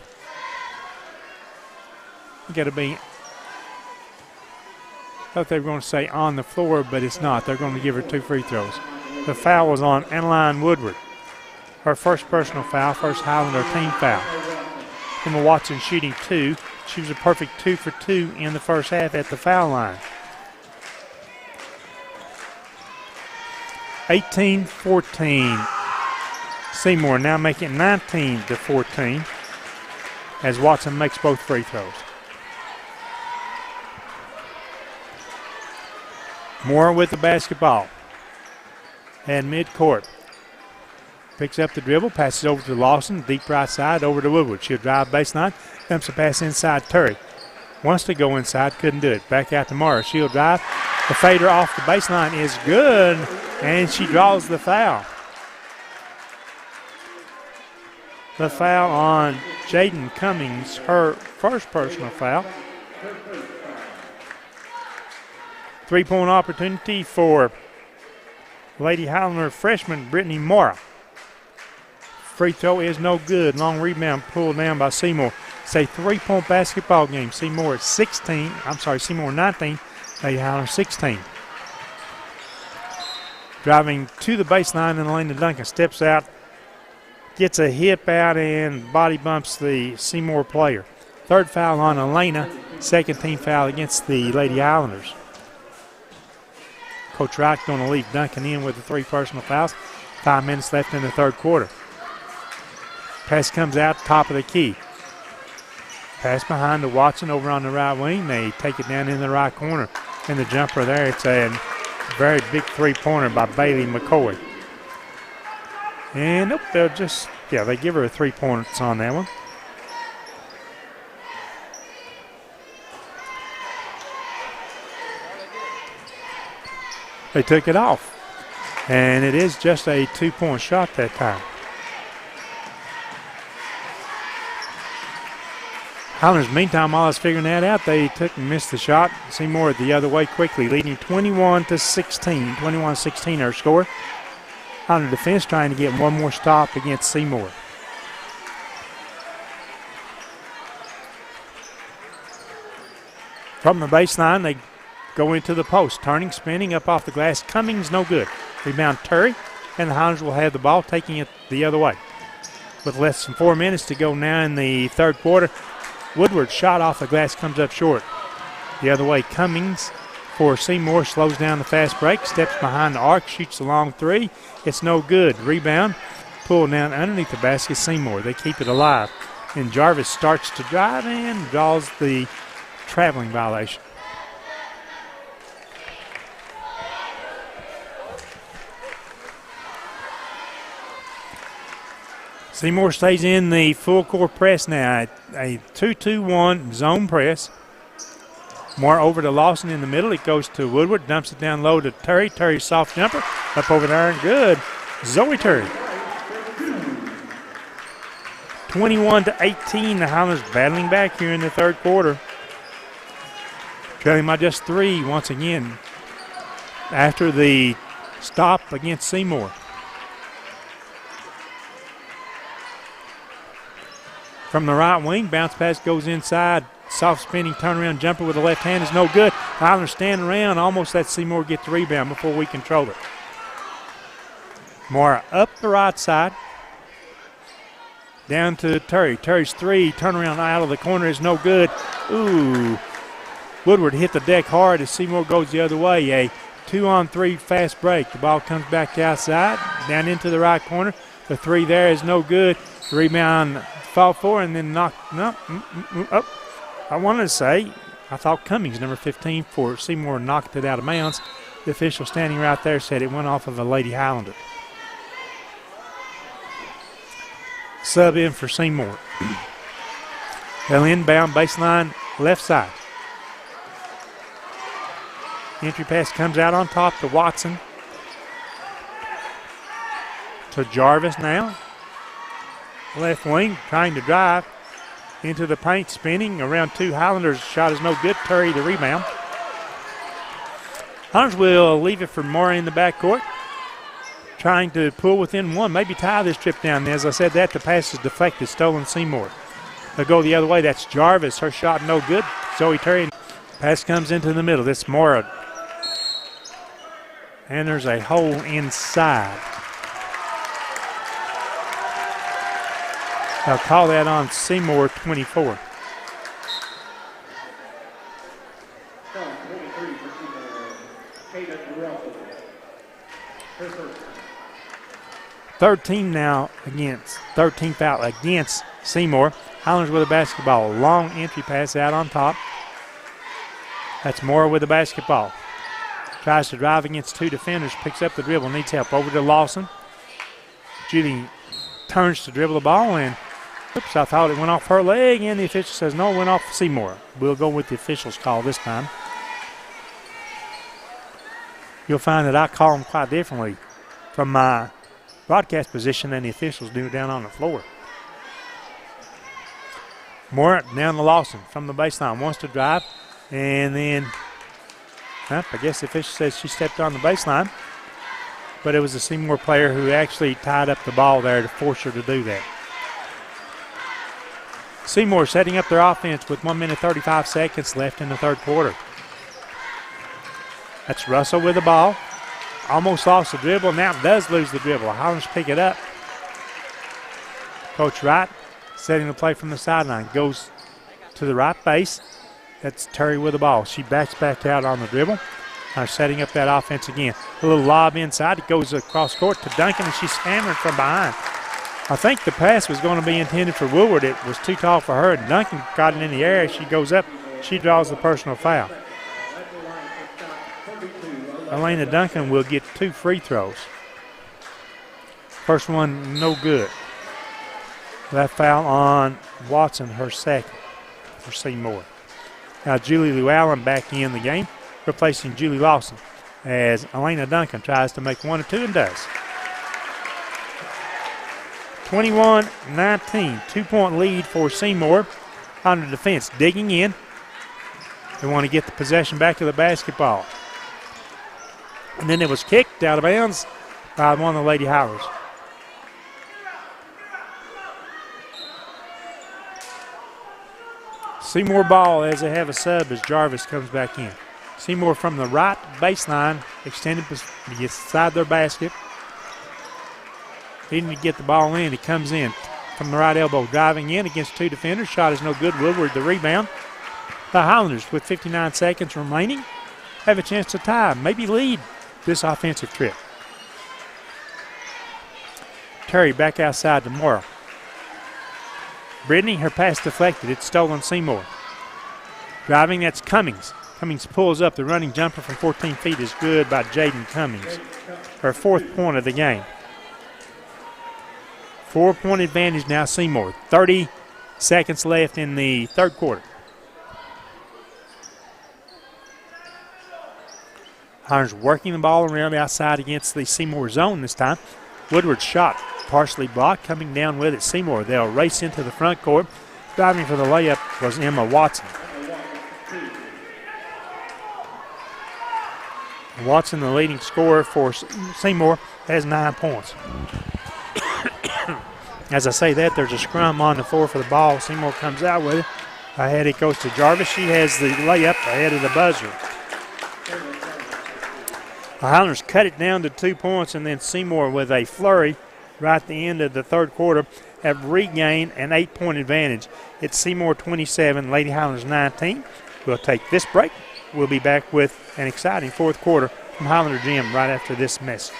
You got to be. I thought they were going to say on the floor, but it's not. They're going to give her 2 free throws. The foul was on Adeline Woodward. Her first personal foul, first Highlander team foul. Emma Watson shooting 2. She was a perfect 2 for 2 in the first half at the foul line. 18-14. Seymour now making 19-14 as Watson makes both free throws. Moore with the basketball at midcourt. Picks up the dribble, passes over to Lawson, deep right side, over to Woodward. She'll drive baseline, dumps a pass inside Turry. Wants to go inside, couldn't do it. Back out to Mara. She'll drive. The fader off the baseline is good, and she draws the foul. The foul on Jaden Cummings, her first personal foul. 3-point opportunity for Lady Highlander freshman Brittany Mora. Free throw is no good. Long rebound pulled down by Seymour. It's a 3-point basketball game. Seymour 19, Lady Highlander 16. Driving to the baseline and Elena Duncan steps out, gets a hip out and body bumps the Seymour player. Third foul on Elena, second team foul against the Lady Highlanders. Coach Wright going to leave Duncan in with the 3 personal fouls. 5 minutes left in the third quarter. Pass comes out, top of the key. Pass behind to Watson over on the right wing. They take it down in the right corner. And the jumper there, it's a very big 3-pointer by Bailey McCoy. And nope, they'll just, they give her a 3 points on that one. They took it off. And it is just a 2-point shot that time. Highlanders, meantime, while I was figuring that out, they took and missed the shot. Seymour the other way quickly, leading 21-16. 21-16 our score. Highlander defense trying to get one more stop against Seymour. From the baseline, they go into the post. Turning, spinning, up off the glass. Cummings, no good. Rebound Turry, and the Highlanders will have the ball, taking it the other way. With less than 4 minutes to go now in the third quarter, Woodward's shot off the glass comes up short. The other way, Cummings for Seymour slows down the fast break, steps behind the arc, shoots a long 3. It's no good. Rebound, pulled down underneath the basket, Seymour. They keep it alive. And Jarvis starts to drive and draws the traveling violation. Seymour stays in the full court press now. A 2-2-1 zone press. More over to Lawson in the middle. It goes to Woodward. Dumps it down low to Terry. Terry's soft jumper. Up over there and good. Zoe Terry. 21-18. The Highlanders battling back here in the third quarter. Trailing by just 3 once again after the stop against Seymour. From the right wing, bounce pass goes inside. Soft spinning turnaround jumper with the left hand is no good. Highlanders stand around, almost let Seymour get the rebound before we control it. Mora up the right side. Down to Terry. Terry's 3, turnaround out of the corner is no good. Ooh. Woodward hit the deck hard as Seymour goes the other way. A 2-on-3 fast break. The ball comes back outside, down into the right corner. The three there is no good. The rebound fought for and then knocked up. I wanted to say, I thought Cummings, number 15 for Seymour, knocked it out of bounds. The official standing right there said it went off of a Lady Highlander. Sub in for Seymour. They'll inbound baseline left side. Entry pass comes out on top to Watson. To Jarvis now. Left wing trying to drive into the paint, spinning around two Highlanders. Shot is no good. Terry the rebound. Highlanders will leave it for Mora in the backcourt. Trying to pull within one, maybe tie this trip down. As I said that, the pass is deflected, stolen Seymour. They'll go the other way. That's Jarvis. Her shot no good. Zoe Terry. Pass comes into the middle. That's Mora. And there's a hole inside. They'll call that on Seymour, 24. Third team now against 13th foul against Seymour. Highlanders with a basketball. Long entry pass out on top. That's Mora with the basketball. Tries to drive against two defenders. Picks up the dribble. Needs help. Over to Lawson. Judy turns to dribble the ball and oops, I thought it went off her leg, and the official says no, it went off Seymour. We'll go with the official's call this time. You'll find that I call them quite differently from my broadcast position than the officials do down on the floor. Moore down to Lawson from the baseline. Wants to drive, and then I guess the official says she stepped on the baseline, but it was a Seymour player who actually tied up the ball there to force her to do that. Seymour setting up their offense with 1 minute 35 seconds left in the third quarter. That's Russell with the ball. Almost lost the dribble. Now does lose the dribble. Highlanders pick it up. Coach Wright setting the play from the sideline. Goes to the right base. That's Terry with the ball. She backs back out on the dribble. Setting up that offense again. A little lob inside. It goes across court to Duncan, and she's hammering from behind. I think the pass was going to be intended for Woodward. It was too tall for her. Duncan got it in the air. She goes up. She draws the personal foul. Elena Duncan will get 2 free throws. First one, no good. That foul on Watson, her second for Seymour. Now Julie Llewellyn back in the game, replacing Julie Lawson as Elena Duncan tries to make 1 or 2 and does. 21-19, 2-point lead for Seymour. On the defense, digging in. They want to get the possession back to the basketball. And then it was kicked out of bounds by one of the Lady Highlanders. Seymour ball as they have a sub as Jarvis comes back in. Seymour from the right baseline, extended beside their basket. Needing to get the ball in. He comes in from the right elbow, driving in against 2 defenders. Shot is no good. Woodward the rebound. The Highlanders, with 59 seconds remaining, have a chance to tie, maybe lead this offensive trip. Terry back outside to Mora. Brittany, her pass deflected. It's stolen Seymour. Driving, that's Cummings. Cummings pulls up. The running jumper from 14 feet is good by Jaden Cummings. Her 4th point of the game. 4-point advantage now, Seymour. 30 seconds left in the third quarter. Highlanders working the ball around the outside against the Seymour zone this time. Woodward's shot partially blocked, coming down with it. Seymour, they'll race into the front court. Driving for the layup was Emma Watson. Watson, the leading scorer for Seymour, has 9 points. As I say that, there's a scrum on the floor for the ball. Seymour comes out with it. Ahead it goes to Jarvis. She has the layup ahead of the buzzer. The Highlanders cut it down to 2 points, and then Seymour with a flurry right at the end of the third quarter have regained an 8-point advantage. It's Seymour 27, Lady Highlanders 19. We'll take this break. We'll be back with an exciting fourth quarter from Highlander Gym right after this message.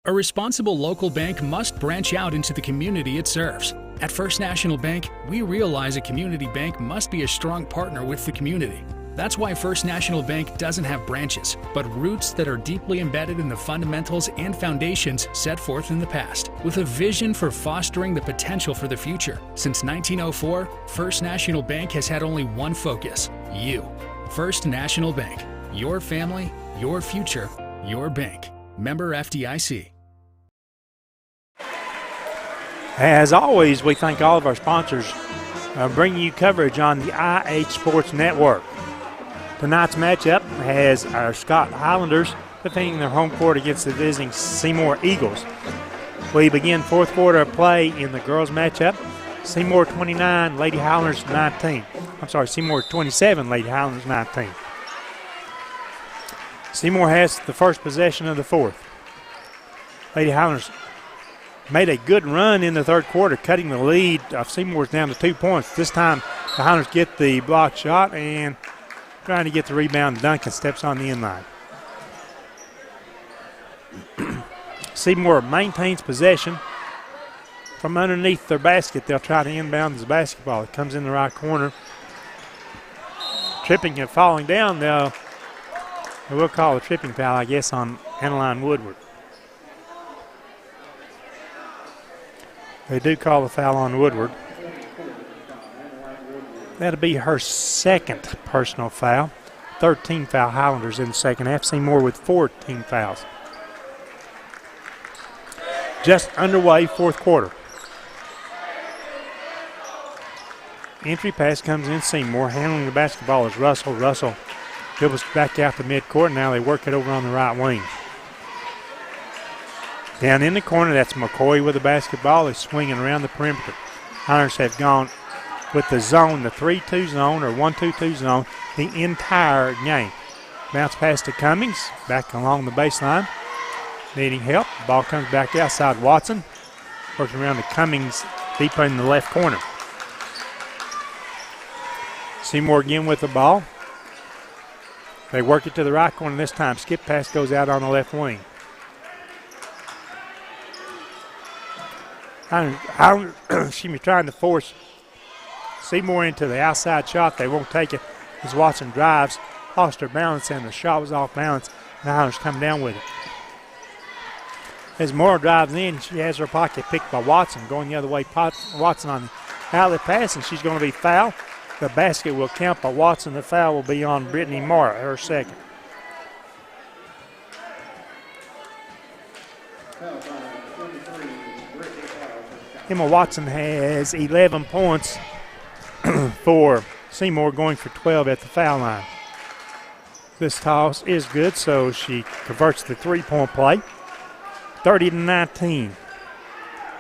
A responsible local bank must branch out into the community it serves. At First National Bank, we realize a community bank must be a strong partner with the community. That's why First National Bank doesn't have branches, but roots that are deeply embedded in the fundamentals and foundations set forth in the past, with a vision for fostering the potential for the future. Since 1904, First National Bank has had only one focus: you. First National Bank. Your family, your future, your bank. Member FDIC. As always, we thank all of our sponsors bringing you coverage on the IH Sports Network. Tonight's matchup has our Scott Highlanders defending their home court against the visiting Seymour Eagles. We begin fourth quarter of play in the girls' matchup. Seymour 29, Lady Highlanders 19. Seymour 27, Lady Highlanders 19. Seymour has the first possession of the fourth. Lady Highlanders made a good run in the third quarter, cutting the lead of Seymour's down to 2 points. This time the Highlanders get the block shot and trying to get the rebound. Duncan steps on the inline. Seymour maintains possession. From underneath their basket, they'll try to inbound the basketball. It comes in the right corner. Tripping and falling down, they will call a tripping foul, I guess, on Annaline Woodward. They do call a foul on Woodward. That'll be her second personal foul. 13 foul Highlanders in the second half. Seymour with 14 fouls. Just underway, fourth quarter. Entry pass comes in Seymour. Handling the basketball is Russell. Russell dribbles back out to midcourt. Now they work it over on the right wing. Down in the corner, that's McCoy with the basketball. He's swinging around the perimeter. Highlanders have gone with the zone, the 3-2 zone or 1-2-2 zone, the entire game. Bounce pass to Cummings, back along the baseline. Needing help. The ball comes back outside Watson. Working around to Cummings deep in the left corner. Seymour again with the ball. They work it to the right corner this time. Skip pass goes out on the left wing. Trying to force Seymour into the outside shot. They won't take it as Watson drives, lost her balance, and the shot was off balance. The Highlanders come down with it. As Moore drives in, she has her pocket picked by Watson. Going the other way, Watson on the outlet pass, and she's going to be fouled. The basket will count by Watson. The foul will be on Brittany Mara, her second. Emma Watson has 11 points for Seymour, going for 12 at the foul line. This toss is good, so she converts the three-point play. 30-19.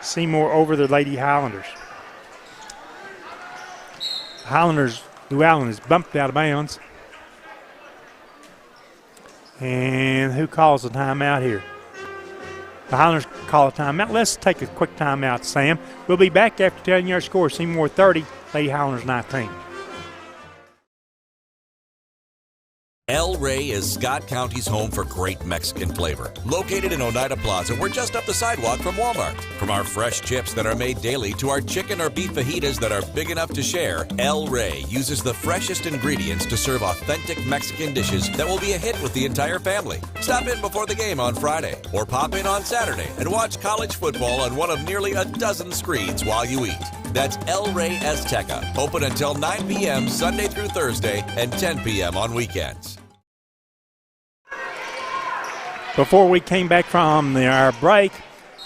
Seymour over the Lady Highlanders. Highlanders, Lou Allen is bumped out of bounds. And who calls the timeout here? The Highlanders call a timeout. Let's take a quick timeout, Sam. We'll be back after telling you our score. Seymour 30, Lady Highlanders 19. El Rey is Scott County's home for great Mexican flavor. Located in Oneida Plaza, we're just up the sidewalk from Walmart. From our fresh chips that are made daily to our chicken or beef fajitas that are big enough to share, El Rey uses the freshest ingredients to serve authentic Mexican dishes that will be a hit with the entire family. Stop in before the game on Friday or pop in on Saturday and watch college football on one of nearly a dozen screens while you eat. That's El Rey Azteca, open until 9 p.m. Sunday through Thursday and 10 p.m. on weekends. Before we came back from our break,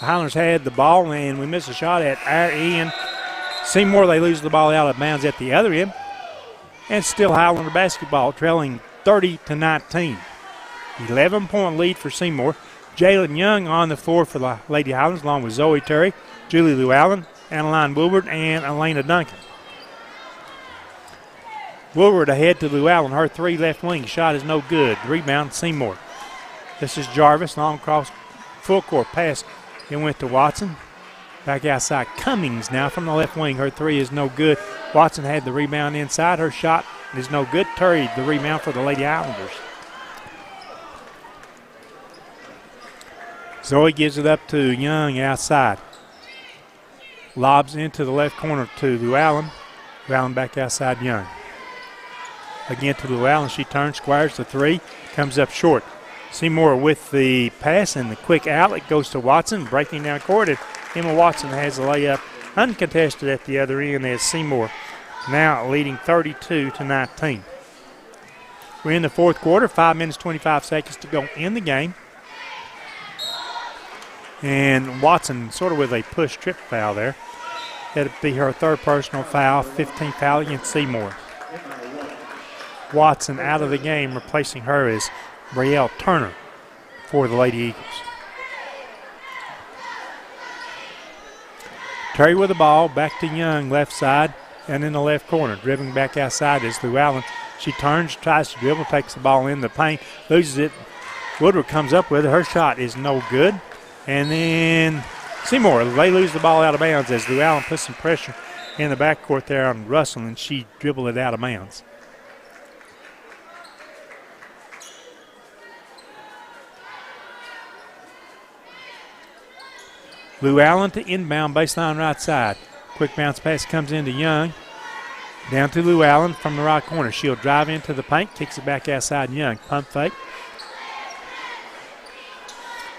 the Highlanders had the ball, and we missed a shot at our end. Seymour, they lose the ball out of bounds at the other end. And still Highlander basketball, trailing 30-19. 11-point lead for Seymour. Jalen Young on the floor for the Lady Highlanders, along with Zoe Terry, Julie Lou Allen, Annaline Woodward, and Elena Duncan. Woodward ahead to Lou Allen. Her three left wing shot is no good. Rebound, Seymour. This is Jarvis, long cross, full court pass. It went to Watson. Back outside, Cummings now from the left wing. Her three is no good. Watson had the rebound inside. Her shot is no good. Terry, the rebound for the Lady Highlanders. Zoe gives it up to Young outside. Lobs into the left corner to Llewellyn. Llewellyn back outside Young. Again to Llewellyn. She turns, squares the three, comes up short. Seymour with the pass and the quick outlet goes to Watson, breaking down court. And Emma Watson has the layup uncontested at the other end as Seymour now leading 32-19. We're in the fourth quarter, 5 minutes, 25 seconds to go in the game. And Watson sort of with a push trip foul there. That'd be her third personal foul, 15th foul against Seymour. Watson out of the game, replacing her is Brielle Turner for the Lady Eagles. Terry with the ball, back to Young, left side, and in the left corner. Dribbling back outside is Llewellyn. She turns, tries to dribble, takes the ball in the paint, loses it. Woodward comes up with it. Her shot is no good. And then Seymour, they lose the ball out of bounds as Llewellyn puts some pressure in the backcourt there on Russell, and she dribbled it out of bounds. Llewellyn to inbound, baseline right side. Quick bounce pass comes into Young. Down to Llewellyn from the right corner. She'll drive into the paint, kicks it back outside Young. Pump fake.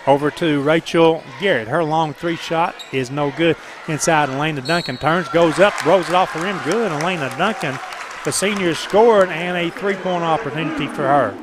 Over to Rachel Garrett. Her long three shot is no good. Inside, Elena Duncan turns, goes up, rolls it off the rim. Good. Elena Duncan, the senior, scored, and a three-point opportunity for her.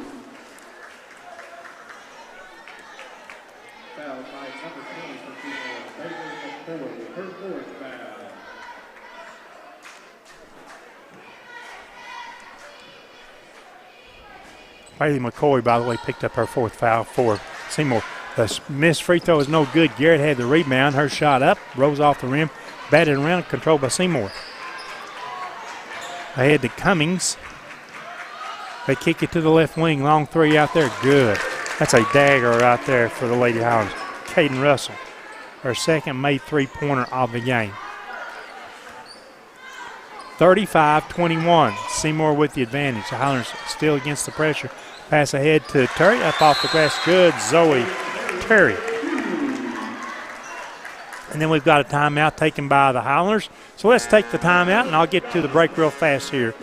Bailey McCoy, by the way, picked up her fourth foul for Seymour. The missed free throw is no good. Garrett had the rebound. Her shot up, rose off the rim, batted around, controlled by Seymour. Ahead to Cummings. They kick it to the left wing. Long three out there. Good. That's a dagger right there for the Lady Highlanders. Caden Russell, her second made three-pointer of the game. 35-21. Seymour with the advantage. The Highlanders still against the pressure. Pass ahead to Terry. Up off the glass. Good. Zoe Terry. And then we've got a timeout taken by the Highlanders. So let's take the timeout, and I'll get to the break real fast here.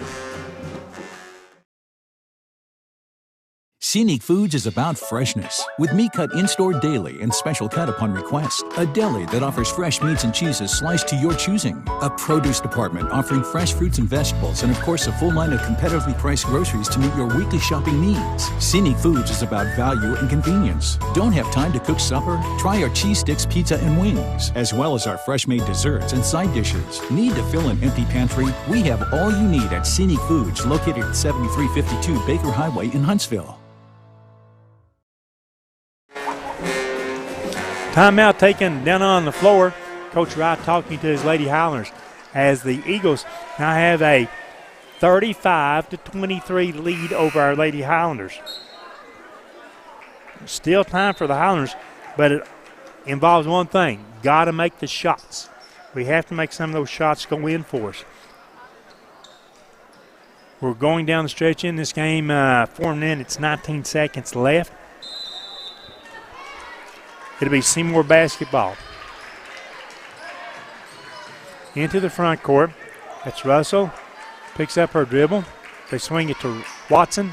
Scenic Foods is about freshness, with meat cut in-store daily and special cut upon request. A deli that offers fresh meats and cheeses sliced to your choosing. A produce department offering fresh fruits and vegetables, and of course a full line of competitively priced groceries to meet your weekly shopping needs. Scenic Foods is about value and convenience. Don't have time to cook supper? Try our cheese sticks, pizza, and wings, as well as our fresh-made desserts and side dishes. Need to fill an empty pantry? We have all you need at Scenic Foods, located at 7352 Baker Highway in Huntsville. Timeout taken down on the floor. Coach Wright talking to his Lady Highlanders as the Eagles now have a 35-23 lead over our Lady Highlanders. Still time for the Highlanders, but it involves one thing. Got to make the shots. We have to make some of those shots go in for us. We're going down the stretch in this game. 4 minutes, 19 seconds left. It'll be Seymour basketball. Into the front court. That's Russell. Picks up her dribble. They swing it to Watson,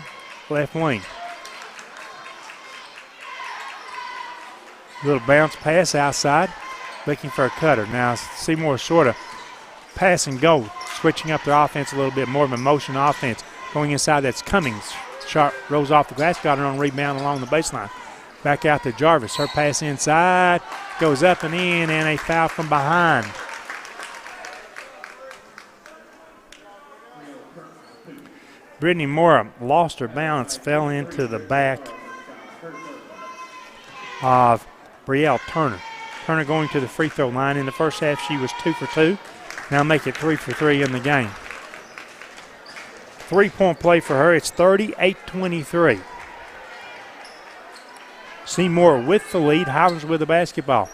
left wing. Little bounce pass outside. Looking for a cutter. Now Seymour sort of pass and go. Switching up their offense a little bit more of a motion offense. Going inside, that's Cummings. Shot rolls off the glass. Got her on rebound along the baseline. Back out to Jarvis. Her pass inside. Goes up and in, and a foul from behind. Brittany Mora lost her balance, fell into the back of Brielle Turner. Turner going to the free throw line. In the first half, she was 2 for 2. Now make it 3 for 3 in the game. 3-point play for her. It's 38-23. Seymour with the lead. Highlanders with the basketball.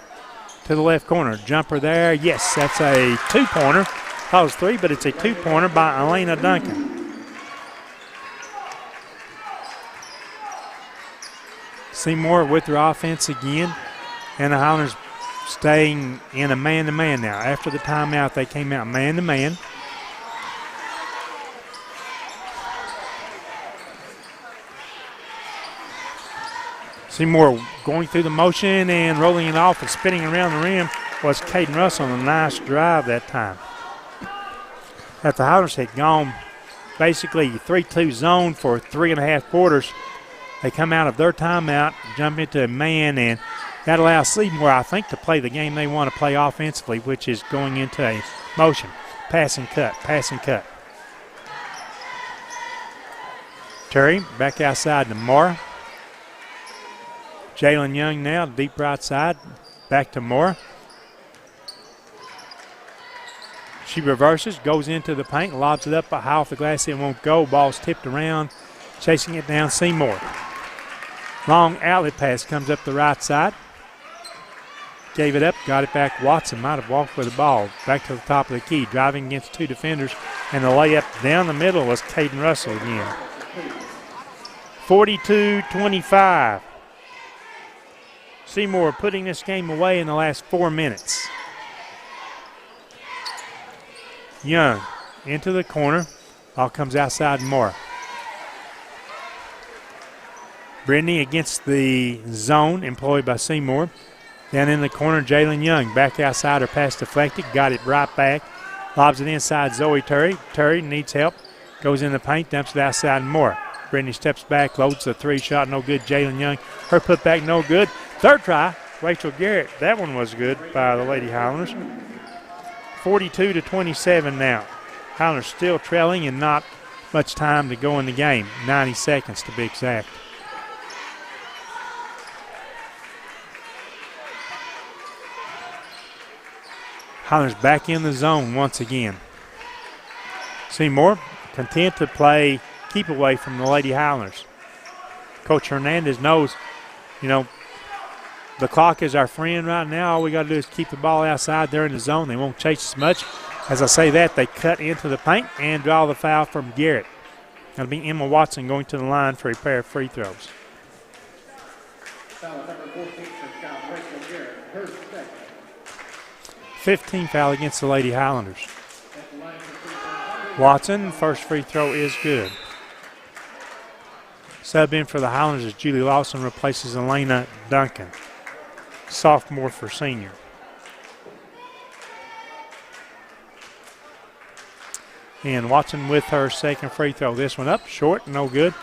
to the left corner. Jumper there. Yes, that's a 2-pointer. Thought it was 3, but it's a 2-pointer by Elena Duncan. Seymour with their offense again. And the Highlanders staying in a man-to-man now. After the timeout, they came out man-to-man. Seymour going through the motion and rolling it off and spinning around the rim was Caden Russell on a nice drive that time. After the Highlanders had gone basically 3-2 zone for 3.5 quarters, they come out of their timeout, jump into a man, and that allows Seymour, I think, to play the game they want to play offensively, which is going into a motion. Pass and cut, pass and cut. Terry back outside to Moore. Jalen Young now, deep right side, back to Moore. She reverses, goes into the paint, lobs it up high off the glass. It won't go. Ball's tipped around, chasing it down Seymour. Long outlet pass comes up the right side. Gave it up, got it back. Watson might have walked with the ball. Back to the top of the key, driving against 2 defenders. And the layup down the middle was Caden Russell again. 42-25. Seymour putting this game away in the last 4 minutes. Young into the corner. Ball comes outside more. Brittany against the zone employed by Seymour. Down in the corner, Jalen Young. Back outside, her pass deflected. Got it right back. Lobs it inside Zoe Terry. Terry needs help. Goes in the paint, dumps it outside more. Brittany steps back, loads the 3 shot, no good. Jalen Young, her putback, no good. Third try, Rachel Garrett. That one was good by the Lady Highlanders. 42-27 now. Highlanders still trailing and not much time to go in the game. 90 seconds to be exact. Highlanders back in the zone once again. Seymour content to play keep away from the Lady Highlanders. Coach Hernandez knows, the clock is our friend right now. All we got to do is keep the ball outside there in the zone. They won't chase as much. As I say that, they cut into the paint and draw the foul from Garrett. That'll be Emma Watson going to the line for a pair of free throws. Foul number 14 for Scott Rachel Garrett. Her second. 15 foul against the Lady Highlanders. Watson, first free throw is good. Sub in for the Highlanders as Julie Lawson replaces Elena Duncan. Sophomore for senior. And Watson with her second free throw. This one up, short, no good.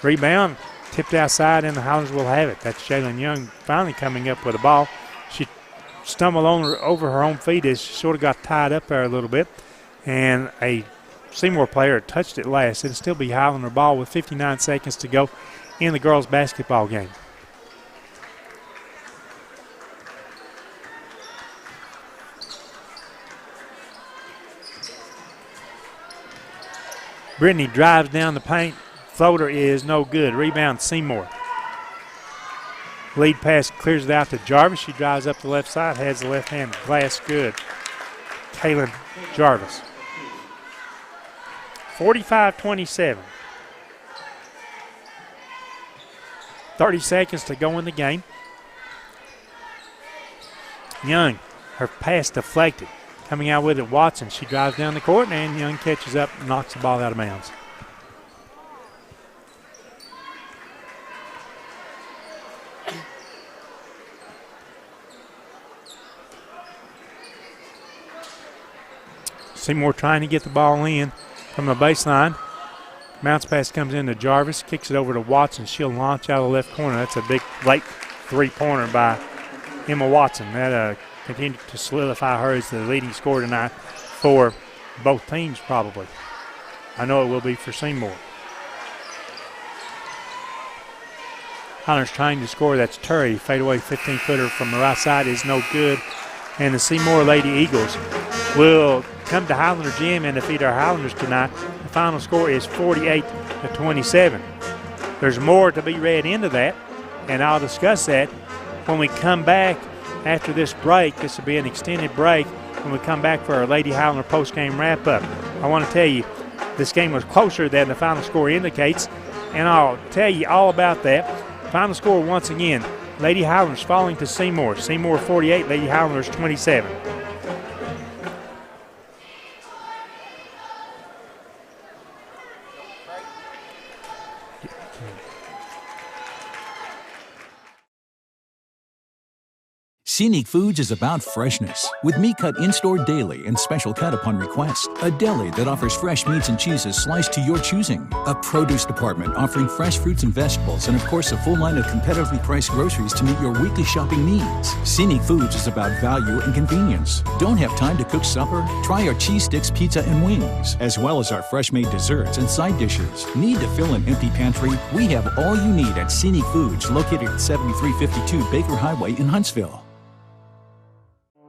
Rebound, tipped outside, and the Highlanders will have it. That's Jalen Young finally coming up with a ball. She stumbled over her own feet as she sort of got tied up there a little bit. And a Seymour player touched it last. It'll still be Highlander ball with 59 seconds to go in the girls' basketball game. Brittany drives down the paint. Floater is no good. Rebound Seymour. Lead pass clears it out to Jarvis. She drives up the left side, has the left hand glass good. Kaylin Jarvis. 45-27. 30 seconds to go in the game. Young, her pass deflected. Coming out with it, Watson. She drives down the court, and Young catches up and knocks the ball out of bounds. Seymour trying to get the ball in from the baseline. Bounce pass comes into Jarvis, kicks it over to Watson. She'll launch out of the left corner. That's a big late three-pointer by Emma Watson. That continued to solidify her as the leading scorer tonight for both teams probably. I know it will be for Seymour. Highlanders trying to score. That's Terry. Fadeaway 15-footer from the right side is no good. And the Seymour Lady Eagles will come to Highlander Gym and defeat our Highlanders tonight. The final score is 48-27. There's more to be read into that, and I'll discuss that when we come back after this break. This will be an extended break when we come back for our Lady Highlander post-game wrap-up. I want to tell you, this game was closer than the final score indicates, and I'll tell you all about that. Final score once again, Lady Highlanders falling to Seymour. Seymour 48, Lady Highlanders 27. Scenic Foods is about freshness, with meat cut in-store daily and special cut upon request. A deli that offers fresh meats and cheeses sliced to your choosing. A produce department offering fresh fruits and vegetables, and of course a full line of competitively priced groceries to meet your weekly shopping needs. Scenic Foods is about value and convenience. Don't have time to cook supper? Try our cheese sticks, pizza, and wings, as well as our fresh-made desserts and side dishes. Need to fill an empty pantry? We have all you need at Scenic Foods, located at 7352 Baker Highway in Huntsville.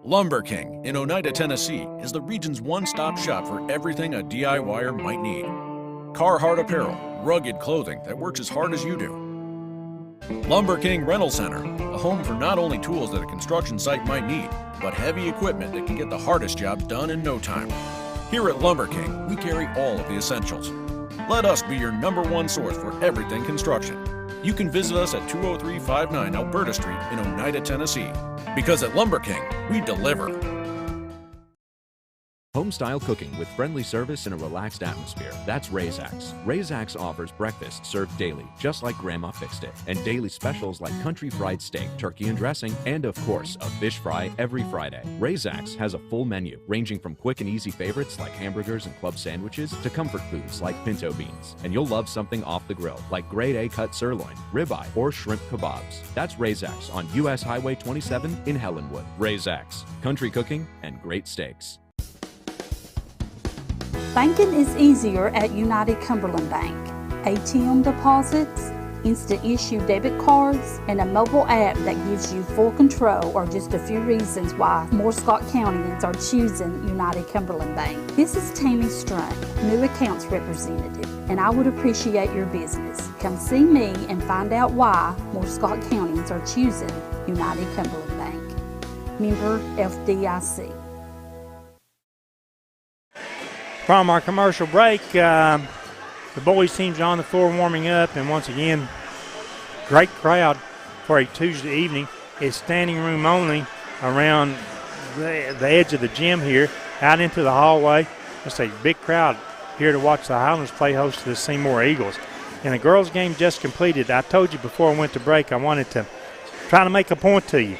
Lumber King in Oneida, Tennessee is the region's one-stop shop for everything a DIYer might need. Carhartt apparel, rugged clothing that works as hard as you do. Lumber King Rental Center, a home for not only tools that a construction site might need, but heavy equipment that can get the hardest jobs done in no time. Here at Lumber King, we carry all of the essentials. Let us be your #1 source for everything construction. You can visit us at 20359 Alberta Street in Oneida, Tennessee. Because at Lumber King, we deliver. Home-style cooking with friendly service and a relaxed atmosphere. That's Razax. Razax offers breakfast served daily, just like Grandma fixed it, and daily specials like country fried steak, turkey and dressing, and of course, a fish fry every Friday. Razax has a full menu, ranging from quick and easy favorites like hamburgers and club sandwiches to comfort foods like pinto beans. And you'll love something off the grill, like grade A cut sirloin, ribeye, or shrimp kebabs. That's Razax on US Highway 27 in Helenwood. Razax, country cooking and great steaks. Banking is easier at United Cumberland Bank. ATM deposits, instant issue debit cards, and a mobile app that gives you full control are just a few reasons why more Scott Countyans are choosing United Cumberland Bank. This is Tammy Strunk, new accounts representative, and I would appreciate your business. Come see me and find out why more Scott Countyans are choosing United Cumberland Bank. Member FDIC. From our commercial break, the boys teams are on the floor warming up, and once again, great crowd for a Tuesday evening. It's standing room only around the edge of the gym here, out into the hallway. It's a big crowd here to watch the Highlanders play host to the Seymour Eagles. And the girls' game just completed. I told you before I went to break I wanted to try to make a point to you.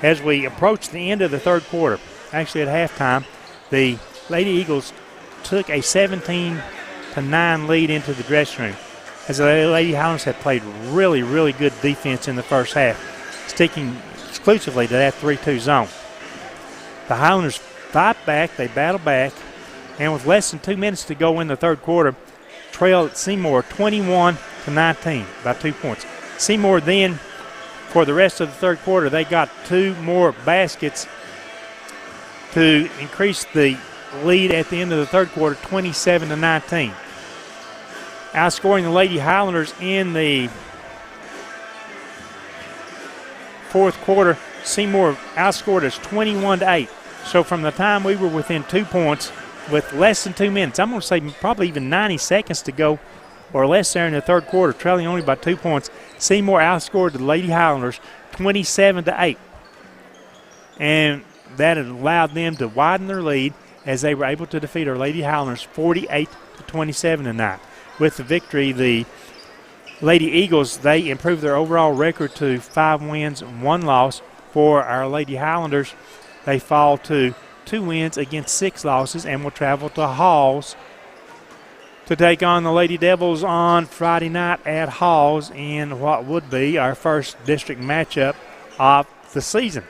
As we approach the end of the third quarter, actually at halftime, the Lady Eagles took a 17-9 lead into the dressing room, as the Lady Highlanders had played really, really good defense in the first half, sticking exclusively to that 3-2 zone. The Highlanders fight back, they battle back, and with less than 2 minutes to go in the third quarter, trailed Seymour 21-19 by 2 points. Seymour then, for the rest of the third quarter, they got 2 more baskets to increase the lead at the end of the third quarter, 27-19. Outscoring the Lady Highlanders in the fourth quarter, Seymour outscored us 21-8. So from the time we were within 2 points with less than 2 minutes, I'm going to say probably even 90 seconds to go or less there in the third quarter, trailing only by 2 points, Seymour outscored the Lady Highlanders 27-8. And that allowed them to widen their lead as they were able to defeat our Lady Highlanders 48-27 tonight. With the victory, the Lady Eagles, they improved their overall record to 5 wins and 1 loss. For our Lady Highlanders, they fall to 2 wins against 6 losses and will travel to Halls to take on the Lady Devils on Friday night at Halls in what would be our first district matchup of the season.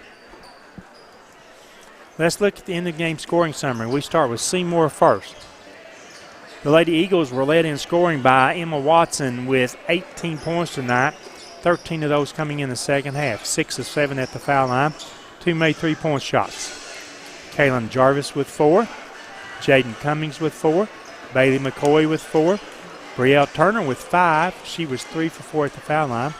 Let's look at the end of the game scoring summary. We start with Seymour first. The Lady Eagles were led in scoring by Emma Watson with 18 points tonight, 13 of those coming in the second half, 6 of 7 at the foul line, 2 made 3-point shots. Kaylin Jarvis with 4, Jaden Cummings with 4, Bailey McCoy with 4, Brielle Turner with 5. She was 3 for 4 at the foul line.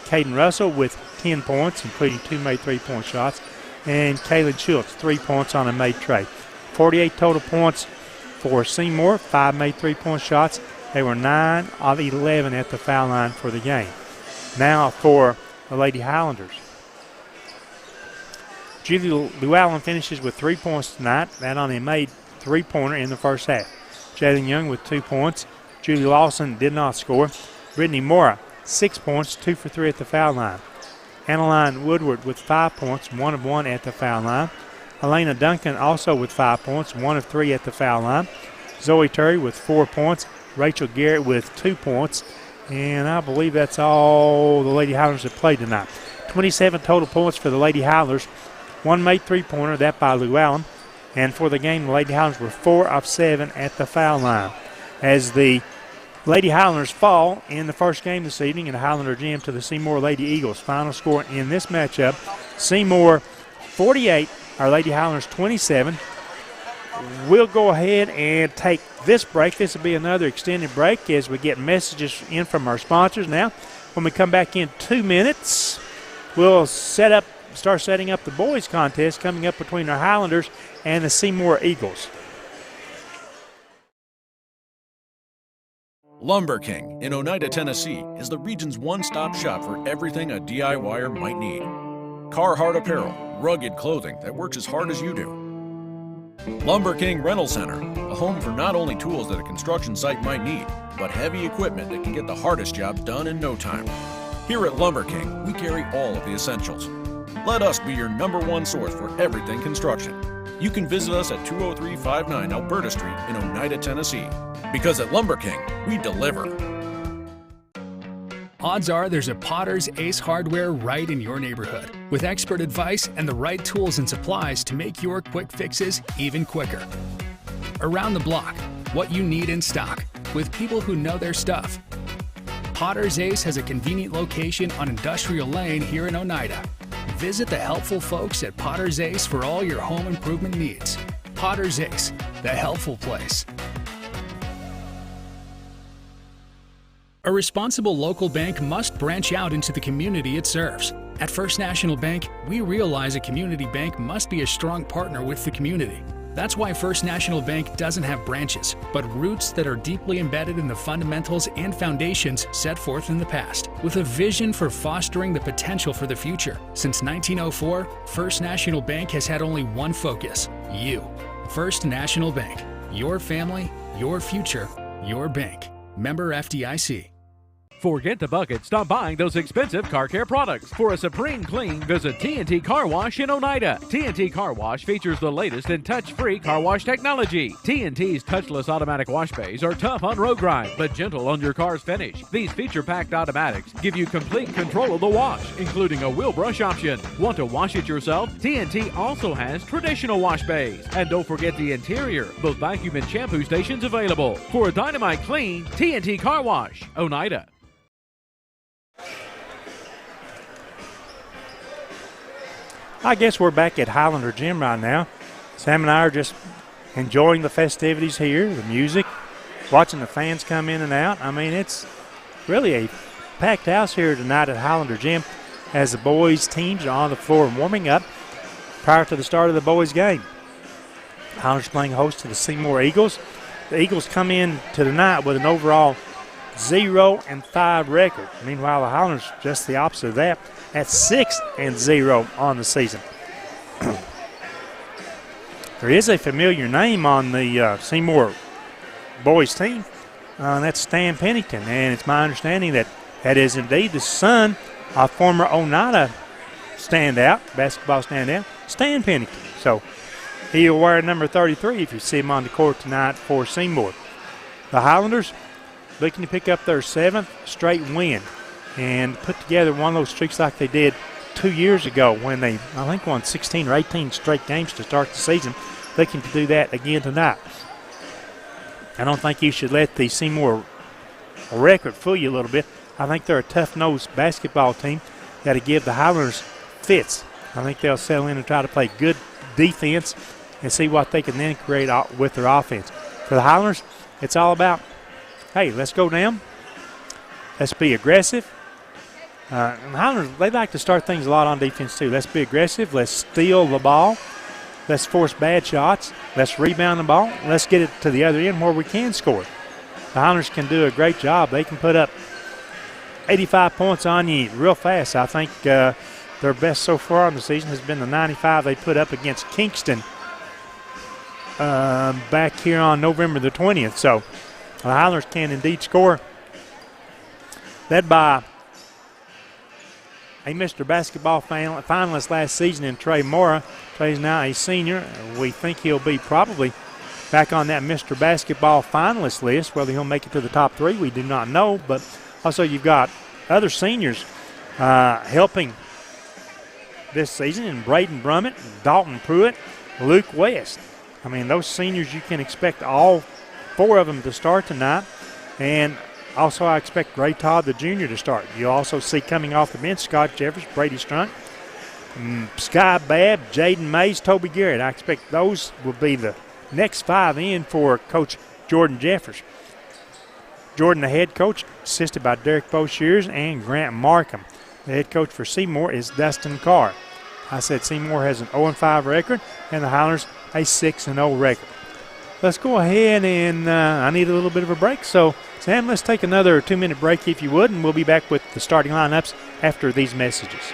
Caden Russell with 10 points, including 2 made 3-point shots, and Kaylin Schultz, 3 points on a made tray. 48 total points for Seymour, 5 made 3-point shots. They were 9 of 11 at the foul line for the game. Now for the Lady Highlanders. Julie Llewellyn finishes with 3 points tonight. That on a made 3-pointer in the first half. Jalen Young with 2 points. Julie Lawson did not score. Brittany Mora, 6 points, 2 for 3 at the foul line. Annaline Woodward with 5 points, 1 of 1 at the foul line. Elena Duncan also with 5 points, 1 of 3 at the foul line. Zoe Terry with 4 points. Rachel Garrett with 2 points. And I believe that's all the Lady Highlanders have played tonight. 27 total points for the Lady Highlanders. 1 made 3-pointer, that by Llewellyn. And for the game, the Lady Highlanders were 4 of 7 at the foul line. As the Lady Highlanders fall in the first game this evening in the Highlander Gym to the Seymour Lady Eagles. Final score in this matchup, Seymour 48, our Lady Highlanders 27. We'll go ahead and take this break. This will be another extended break as we get messages in from our sponsors now. When we come back in 2 minutes, we'll start setting up the boys contest coming up between our Highlanders and the Seymour Eagles. Lumber King in Oneida, Tennessee is the region's one-stop shop for everything a DIYer might need. Carhartt apparel, rugged clothing that works as hard as you do. Lumber King Rental Center, a home for not only tools that a construction site might need, but heavy equipment that can get the hardest jobs done in no time. Here at Lumber King, we carry all of the essentials. Let us be your #1 source for everything construction. You can visit us at 20359 Alberta Street in Oneida, Tennessee. Because at Lumber King, we deliver. Odds are there's a Potter's Ace Hardware right in your neighborhood, with expert advice and the right tools and supplies to make your quick fixes even quicker. Around the block, what you need in stock, with people who know their stuff. Potter's Ace has a convenient location on Industrial Lane here in Oneida. Visit the helpful folks at Potter's Ace for all your home improvement needs. Potter's Ace, the helpful place. A responsible local bank must branch out into the community it serves. At First National Bank, we realize a community bank must be a strong partner with the community. That's why First National Bank doesn't have branches, but roots that are deeply embedded in the fundamentals and foundations set forth in the past, with a vision for fostering the potential for the future. Since 1904, First National Bank has had only one focus: you. First National Bank. Your family, your future, your bank. Member FDIC. Forget the bucket. Stop buying those expensive car care products. For a supreme clean, visit TNT Car Wash in Oneida. TNT Car Wash features the latest in touch-free car wash technology. TNT's touchless automatic wash bays are tough on road grime, but gentle on your car's finish. These feature-packed automatics give you complete control of the wash, including a wheel brush option. Want to wash it yourself? TNT also has traditional wash bays. And don't forget the interior, both vacuum and shampoo stations available. For a dynamite clean, TNT Car Wash, Oneida. I guess we're back at Highlander Gym right now. Sam and I are just enjoying the festivities here, the music, watching the fans come in and out. I mean, it's really a packed house here tonight at Highlander Gym as the boys' teams are on the floor and warming up prior to the start of the boys' game. Highlanders playing host to the Seymour Eagles. The Eagles come in to tonight with an overall 0-5 record. Meanwhile, the Highlanders just the opposite of that, at 6-0 on the season. There is a familiar name on the Seymour boys team, and that's Stan Pennington. And it's my understanding that that is indeed the son of former Oneida basketball standout, Stan Pennington. So he'll wear number 33 if you see him on the court tonight for Seymour. The Highlanders looking to pick up their 7th straight win and put together one of those streaks like they did 2 years ago when they, I think, won 16 or 18 straight games to start the season. Looking to do that again tonight. I don't think you should let the Seymour record fool you a little bit. I think they're a tough-nosed basketball team. Got to give the Highlanders fits. I think they'll settle in and try to play good defense and see what they can then create with their offense. For the Highlanders, it's all about, hey, let's go down. Let's be aggressive. And Highlanders, they like to start things a lot on defense too. Let's be aggressive. Let's steal the ball. Let's force bad shots. Let's rebound the ball. Let's get it to the other end where we can score. The Highlanders can do a great job. They can put up 85 points on you real fast. I think their best so far in the season has been the 95 they put up against Kingston back here on November the 20th. So the Highlanders can indeed score. Led by a Mr. Basketball finalist last season in Trey Mora. Trey's now a senior. We think he'll be probably back on that Mr. Basketball finalist list. Whether he'll make it to the top 3, we do not know. But also you've got other seniors helping this season in Braden Brummett, Dalton Pruitt, Luke West. I mean, those seniors, you can expect all 4 of them to start tonight. And also, I expect Gray Todd, the junior, to start. You'll also see coming off the bench Scott Jeffers, Brady Strunk, Sky Babb, Jaden Mays, Toby Garrett. I expect those will be the next 5 in for Coach Jordan Jeffers. Jordan, the head coach, assisted by Derek Boshears and Grant Markham. The head coach for Seymour is Dustin Carr. I said Seymour has an 0-5 record and the Highlanders a 6-0 record. Let's go ahead and I need a little bit of a break. So, Sam, let's take another 2-minute break if you would, and we'll be back with the starting lineups after these messages.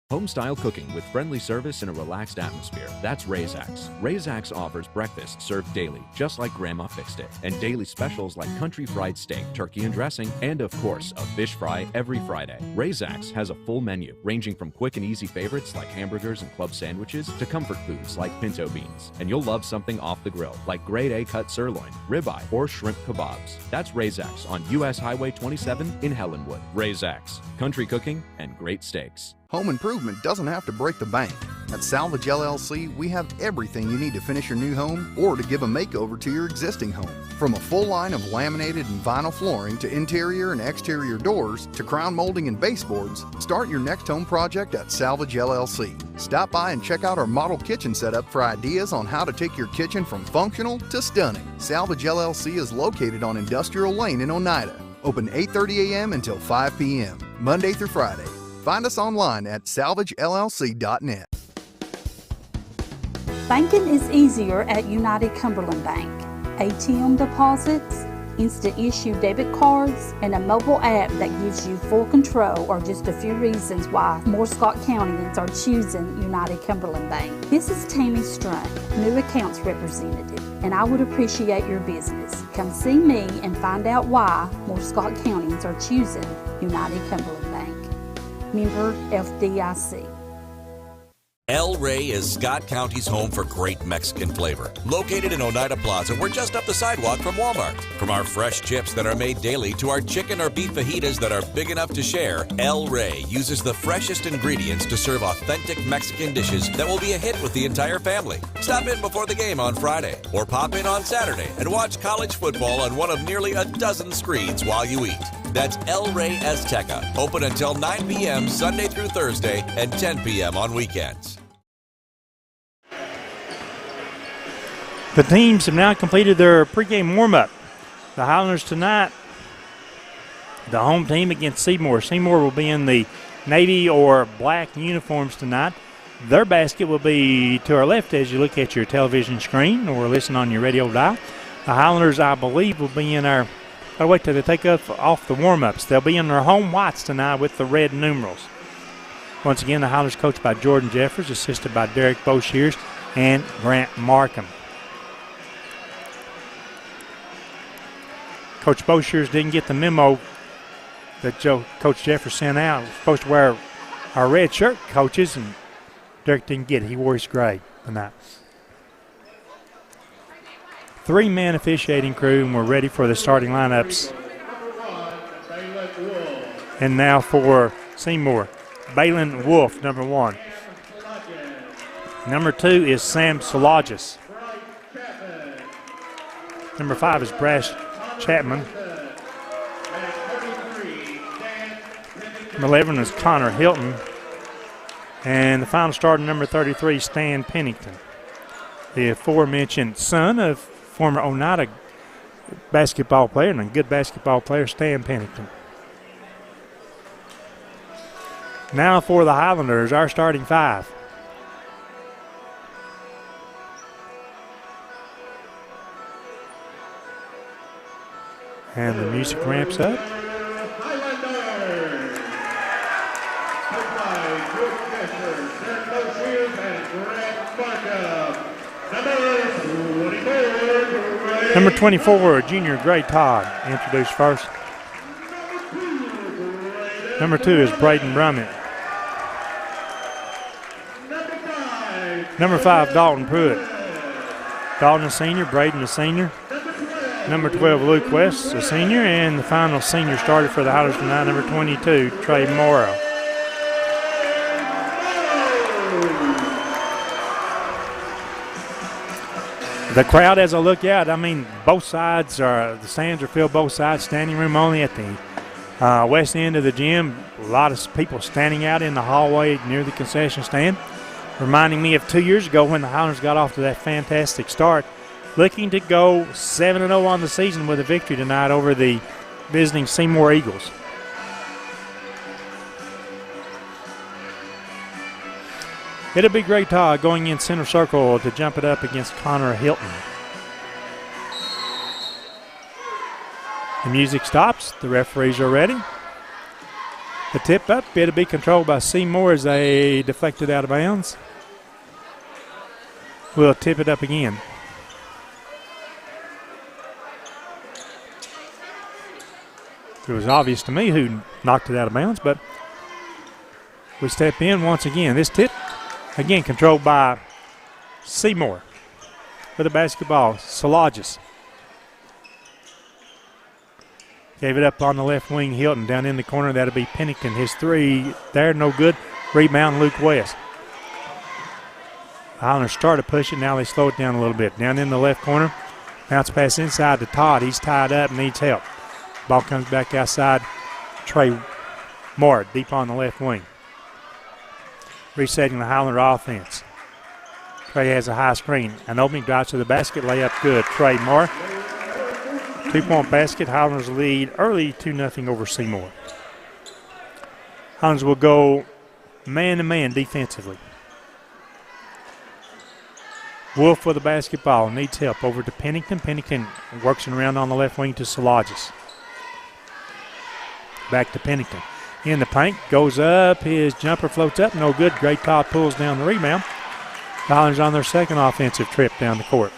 Home-style cooking with friendly service and a relaxed atmosphere. That's Razak's. Razak's offers breakfast served daily, just like Grandma fixed it, and daily specials like country fried steak, turkey and dressing, and of course, a fish fry every Friday. Razak's has a full menu, ranging from quick and easy favorites like hamburgers and club sandwiches to comfort foods like pinto beans. And you'll love something off the grill, like grade A cut sirloin, ribeye, or shrimp kebabs. That's Razak's on U.S. Highway 27 in Helenwood. Razak's, country cooking and great steaks. Home improvement doesn't have to break the bank. At Salvage LLC, we have everything you need to finish your new home or to give a makeover to your existing home. From a full line of laminated and vinyl flooring to interior and exterior doors to crown molding and baseboards, start your next home project at Salvage LLC. Stop by and check out our model kitchen setup for ideas on how to take your kitchen from functional to stunning. Salvage LLC is located on Industrial Lane in Oneida. Open 8:30 a.m. until 5 p.m., Monday through Friday. Find us online at salvagellc.net. Banking is easier at United Cumberland Bank. ATM deposits, instant issue debit cards, and a mobile app that gives you full control are just a few reasons why more Scott Countyans are choosing United Cumberland Bank. This is Tammy Strunk, new accounts representative, and I would appreciate your business. Come see me and find out why more Scott Countyans are choosing United Cumberland Bank. Member FDIC. El Rey is Scott County's home for great Mexican flavor. Located in Oneida Plaza, we're just up the sidewalk from Walmart. From our fresh chips that are made daily to our chicken or beef fajitas that are big enough to share, El Rey uses the freshest ingredients to serve authentic Mexican dishes that will be a hit with the entire family. Stop in before the game on Friday or pop in on Saturday and watch college football on one of nearly a dozen screens while you eat. That's El Rey Azteca, open until 9 p.m. Sunday through Thursday and 10 p.m. on weekends. The teams have now completed their pregame warm-up. The Highlanders tonight, the home team against Seymour. Seymour will be in the navy or black uniforms tonight. Their basket will be to our left as you look at your television screen or listen on your radio dial. The Highlanders, I believe, will be in our – I'll wait till they take off the warm-ups. They'll be in their home whites tonight with the red numerals. Once again, the Highlanders coached by Jordan Jeffers, assisted by Derek Boshears and Grant Markham. Coach Boshears didn't get the memo that Coach Jeffers sent out. We're supposed to wear our red shirt, coaches, and Derek didn't get it. He wore his gray tonight. 3-man officiating crew, and we're ready for the starting lineups. And now for Seymour, Balin Wolf, number 1. Number 2 is Sam Solagis. Number 5 is Brash Chapman. Number 11 is Connor Hilton. And the final starter, number 33, Stan Pennington. The aforementioned son of former Oneida basketball player and a good basketball player, Stan Pennington. Now for the Highlanders, our starting five. And the music ramps up. Highlanders. Coached by George Kessler, Derek Moshears, and Grant Barka. Number 24, junior Gray Todd, introduced first. Number 2 is Braden Brummett. Number 5, Dalton Pruitt. Dalton a senior, Braden a senior. Number 12, Luke West a senior. And the final senior started for the Highlanders tonight, number 22, Trey Morrow. The crowd, as I look out, I mean, both sides the stands are filled both sides, standing room only at the west end of the gym. A lot of people standing out in the hallway near the concession stand, reminding me of 2 years ago when the Highlanders got off to that fantastic start, looking to go 7-0 on the season with a victory tonight over the visiting Seymour Eagles. It'll be Gray Todd going in center circle to jump it up against Connor Hilton. The music stops. The referees are ready. The tip up, it'll be controlled by Seymour as they deflected out of bounds. We'll tip it up again. It was obvious to me who knocked it out of bounds, but we step in once again. This tip, again, controlled by Seymour. For the basketball, Solagis. Gave it up on the left wing, Hilton. Down in the corner, that'll be Pennington. His three there, no good. Rebound, Luke West. Highlanders started pushing, now they slow it down a little bit. Down in the left corner, bounce pass inside to Todd. He's tied up, needs help. Ball comes back outside. Trey Moore deep on the left wing. Resetting the Highlander offense. Trey has a high screen. An opening drive to the basket. Layup good. Trey Moore. 2-point basket. Highlanders lead early 2-0 over Seymour. Highlanders will go man-to-man defensively. Wolf for the basketball. Needs help. Over to Pennington. Pennington works it around on the left wing to Solagis. Back to Pennington. In the paint, goes up, his jumper floats up, no good. Gray Todd pulls down the rebound. Highlanders on their second offensive trip down the court.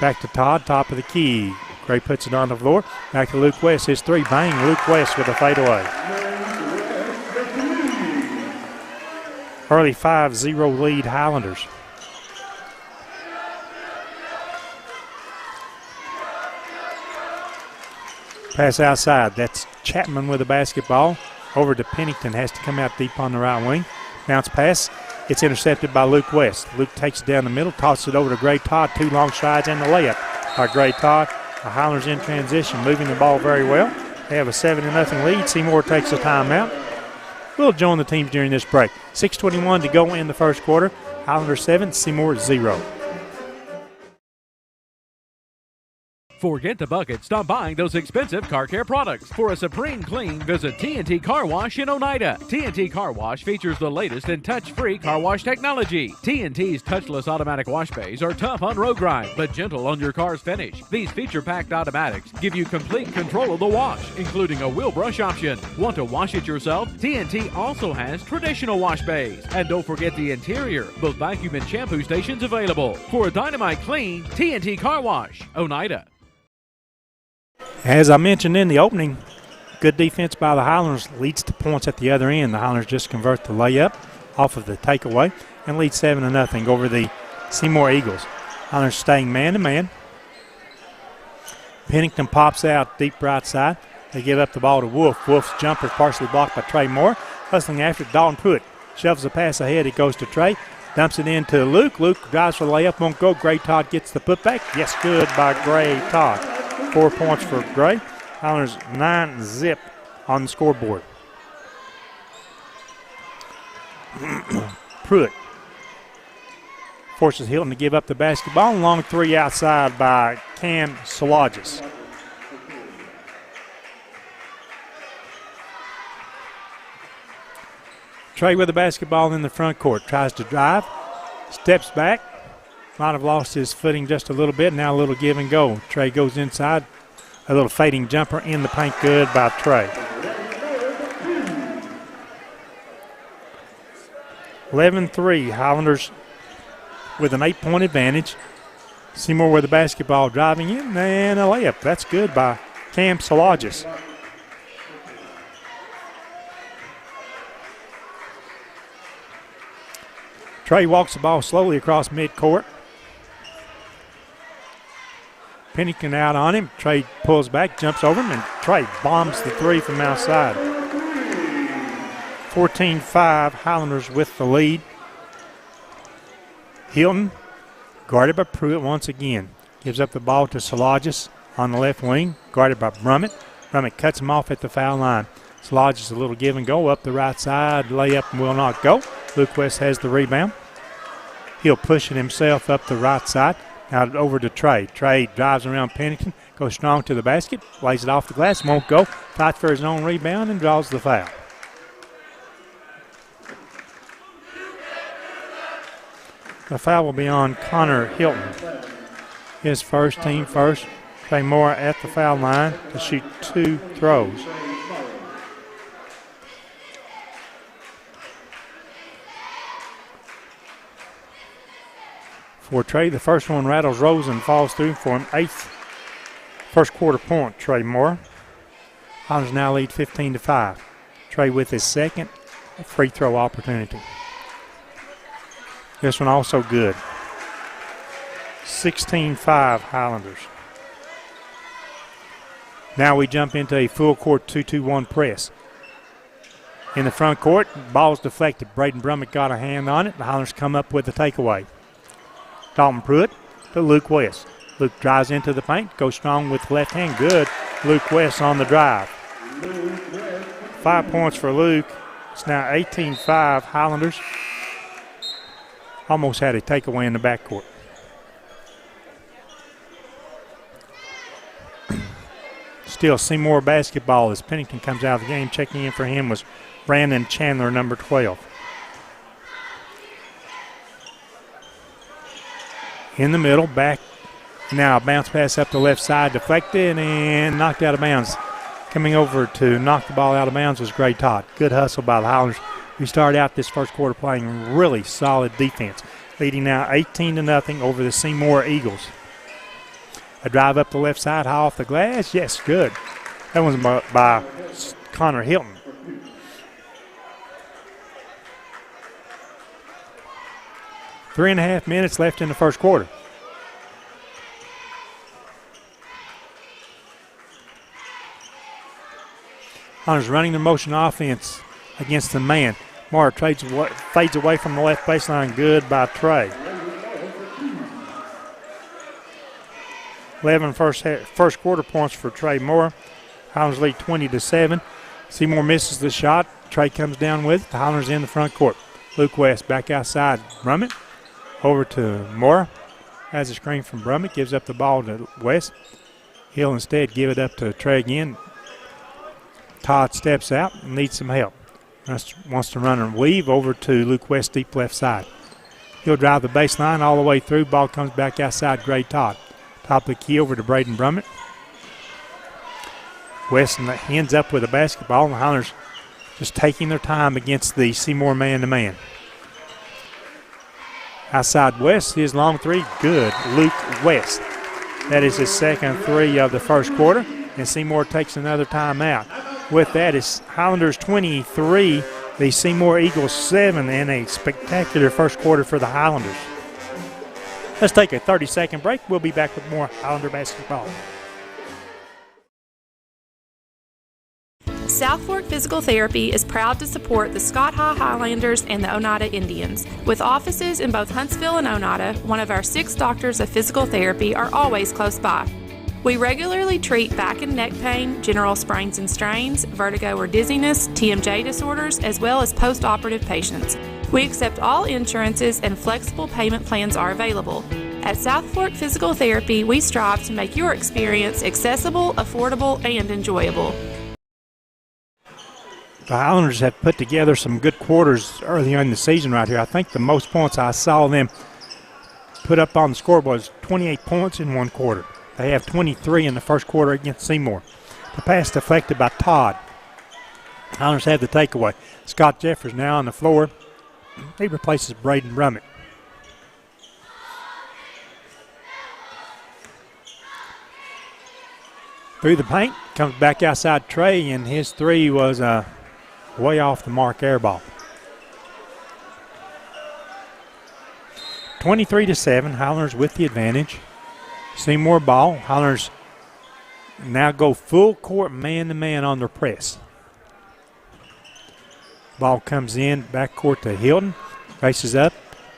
Back to Todd, top of the key. Gray puts it on the floor. Back to Luke West, his three, bang, Luke West with a fadeaway. Early 5-0 lead Highlanders. Pass outside, that's Chapman with the basketball. Over to Pennington, has to come out deep on the right wing. Bounce pass, it's intercepted by Luke West. Luke takes it down the middle, tosses it over to Gray Todd. 2 long strides and the layup by Gray Todd. The Highlanders in transition, moving the ball very well. They have a 7-0 lead. Seymour takes a timeout. We'll join the teams during this break. 6:21 to go in the first quarter. Highlanders 7, Seymour 0. Forget the bucket. Stop buying those expensive car care products. For a supreme clean, visit TNT Car Wash in Oneida. TNT Car Wash features the latest in touch-free car wash technology. TNT's touchless automatic wash bays are tough on road grime, but gentle on your car's finish. These feature-packed automatics give you complete control of the wash, including a wheel brush option. Want to wash it yourself? TNT also has traditional wash bays. And don't forget the interior, both vacuum and shampoo stations available. For a dynamite clean, TNT Car Wash, Oneida. As I mentioned in the opening, good defense by the Highlanders leads to points at the other end. The Highlanders just convert the layup off of the takeaway and lead 7-0 over the Seymour Eagles. Highlanders staying man-to-man. Pennington pops out deep right side. They give up the ball to Wolf. Wolf's jumper is partially blocked by Trey Moore. Hustling after it, Dalton Pruitt shoves the pass ahead. It goes to Trey. Dumps it into Luke. Luke drives for the layup. Won't go. Gray Todd gets the putback. Yes, good by Gray Todd. 4 points for Gray. Highlanders 9-0 on the scoreboard. Pruitt forces Hilton to give up the basketball. Long three outside by Cam Salagis. Trey with the basketball in the front court. Tries to drive. Steps back. Might have lost his footing just a little bit. Now a little give and go. Trey goes inside. A little fading jumper in the paint. Good by Trey. 11-3. Highlanders with an 8-point advantage. Seymour with the basketball driving in and a layup. That's good by Cam Salagis. Trey walks the ball slowly across midcourt. Pennington out on him. Trey pulls back, jumps over him, and Trey bombs the three from outside. 14-5, Highlanders with the lead. Hilton, guarded by Pruitt once again. Gives up the ball to Salagis on the left wing, guarded by Brummett. Brummett cuts him off at the foul line. Salagis a little give and go up the right side. Layup will not go. Luke West has the rebound. He'll push it himself up the right side. Now over to Trey. Trey drives around Pennington, goes strong to the basket, lays it off the glass, won't go. Fights for his own rebound and draws the foul. The foul will be on Connor Hilton. His first, team first. Trey Moore at the foul line to shoot 2 throws. For Trey, the first one rattles Rose and falls through for an 8th first quarter point. Trey Moore. Highlanders now lead 15-5. Trey with his second free throw opportunity. This one also good. 16-5 Highlanders. Now we jump into a full court 2-2-1 press. In the front court, ball's deflected. Braden Brummett got a hand on it. The Highlanders come up with the takeaway. Dalton Pruitt to Luke West. Luke drives into the paint, goes strong with the left hand. Good. Luke West on the drive. 5 points for Luke. It's now 18-5 Highlanders. Almost had a takeaway in the backcourt. Still Seymour basketball as Pennington comes out of the game. Checking in for him was Brandon Chandler, number 12. In the middle, back now, bounce pass up the left side, deflected and knocked out of bounds. Coming over to knock the ball out of bounds was Gray Todd. Good hustle by the Highlanders. We started out this first quarter playing really solid defense, leading now 18-0 over the Seymour Eagles. A drive up the left side, high off the glass. Yes, good. That one's by Connor Hilton. 3.5 minutes left in the first quarter. Highlanders running the motion offense against the man. Mara fades away from the left baseline. Good by Trey. 11 first quarter points for Trey Moore. Highlanders lead 20-7. Seymour misses the shot. Trey comes down with it. The Highlanders in the front court. Luke West back outside. Brummett over to Moore. Has a screen from Brummett. Gives up the ball to West. He'll instead give it up to Trey again. Todd steps out and needs some help. Wants to run and weave over to Luke West, deep left side. He'll drive the baseline all the way through. Ball comes back outside. Gray Todd. Top of the key over to Braden Brummett. West ends up with a basketball. The Highlanders just taking their time against the Seymour man-to-man. Outside West, his long three, good. Luke West. That is his second three of the first quarter, and Seymour takes another timeout. With that, it's Highlanders 23, the Seymour Eagles 7, and a spectacular first quarter for the Highlanders. Let's take a 30-second break. We'll be back with more Highlander basketball. South Fork Physical Therapy is proud to support the Scott Highlanders and the Oneida Indians. With offices in both Huntsville and Oneida, one of our 6 doctors of physical therapy are always close by. We regularly treat back and neck pain, general sprains and strains, vertigo or dizziness, TMJ disorders, as well as post-operative patients. We accept all insurances and flexible payment plans are available. At South Fork Physical Therapy, we strive to make your experience accessible, affordable, and enjoyable. The Highlanders have put together some good quarters early in the season right here. I think the most points I saw them put up on the scoreboard was 28 points in one quarter. They have 23 in the first quarter against Seymour. The pass deflected by Todd. Highlanders have the takeaway. Scott Jeffers now on the floor. He replaces Braden Brummett. Through the paint, comes back outside Trey, and his three was way off the mark air ball. 23-7, Highlanders with the advantage. Seymour ball. Highlanders now go full court man-to-man on their press. Ball comes in, backcourt to Hilton. Races up,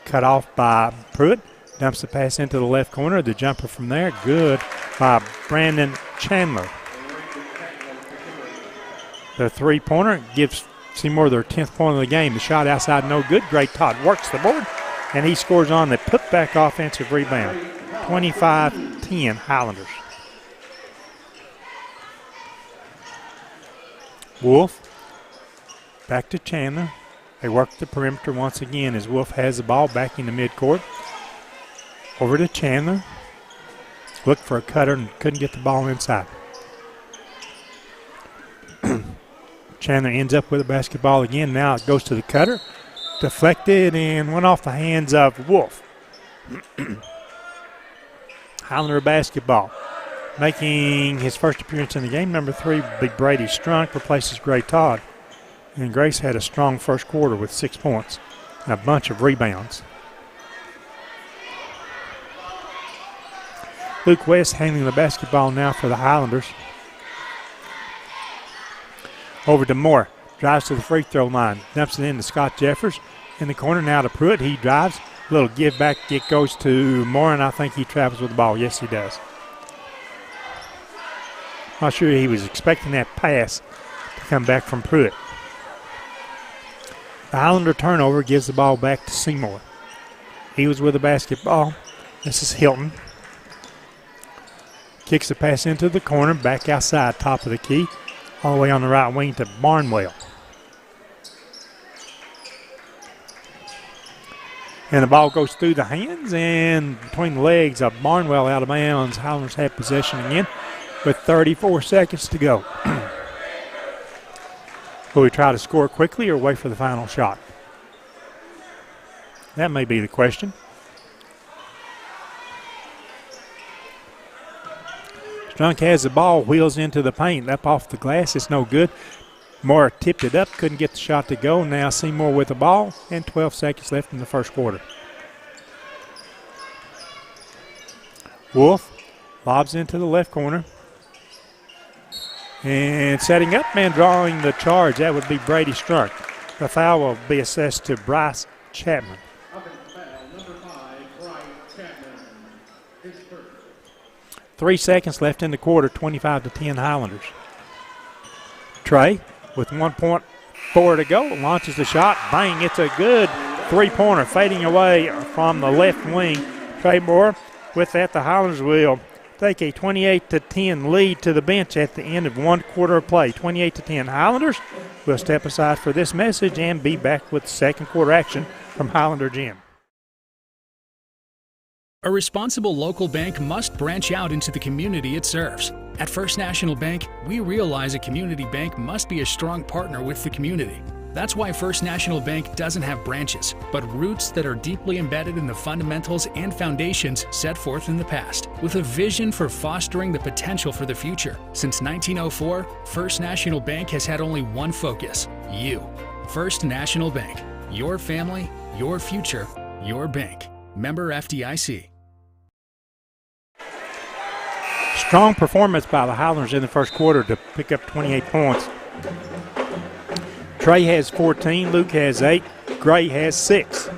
cut off by Pruitt. Dumps the pass into the left corner. The jumper from there, good by Brandon Chandler. The three-pointer gives Seymour their 10th point of the game. The shot outside, no good. Great Todd works the board, and he scores on the putback offensive rebound. 25-10 Highlanders. Wolf back to Chandler. They work the perimeter once again as Wolf has the ball back into midcourt. Over to Chandler. Looked for a cutter and couldn't get the ball inside. Chandler ends up with a basketball again. Now it goes to the cutter. Deflected and went off the hands of Wolf. Highlander basketball. Making his first appearance in the game, number 3, Big Brady Strunk, replaces Gray Todd. And Grace had a strong first quarter with 6 points and a bunch of rebounds. Luke West handling the basketball now for the Highlanders. Over to Moore. Drives to the free throw line. Dumps it in to Scott Jeffers. In the corner now to Pruitt. He drives. A little give back. It goes to Moore, and I think he travels with the ball. Yes, he does. Not sure he was expecting that pass to come back from Pruitt. The Highlander turnover gives the ball back to Seymour. He was with the basketball. This is Hilton. Kicks the pass into the corner, back outside, top of the key, all the way on the right wing to Barnwell. And the ball goes through the hands and between the legs of Barnwell out of bounds. Highlanders have possession again with 34 seconds to go. Will we try to score quickly or wait for the final shot? That may be the question. Strunk has the ball, wheels into the paint, up off the glass. It's no good. Moore tipped it up, couldn't get the shot to go. Now Seymour with the ball, and 12 seconds left in the first quarter. Wolf lobs into the left corner. And setting up and drawing the charge, that would be Brady Strunk. The foul will be assessed to Bryce Chapman. 3 seconds left in the quarter, 25-10 Highlanders. Trey with 1.4 to go, launches the shot, bang, it's a good three-pointer fading away from the left wing. Trey Moore, with that the Highlanders will take a 28-10 lead to the bench at the end of one quarter of play. 28-10 Highlanders. We'll step aside for this message and be back with second quarter action from Highlander Gym. A responsible local bank must branch out into the community it serves. At First National Bank, we realize a community bank must be a strong partner with the community. That's why First National Bank doesn't have branches, but roots that are deeply embedded in the fundamentals and foundations set forth in the past, with a vision for fostering the potential for the future. Since 1904, First National Bank has had only one focus: you. First National Bank. Your family, your future, your bank. Member FDIC. Strong performance by the Highlanders in the first quarter to pick up 28 points. Trey has 14, Luke has 8, Gray has 6.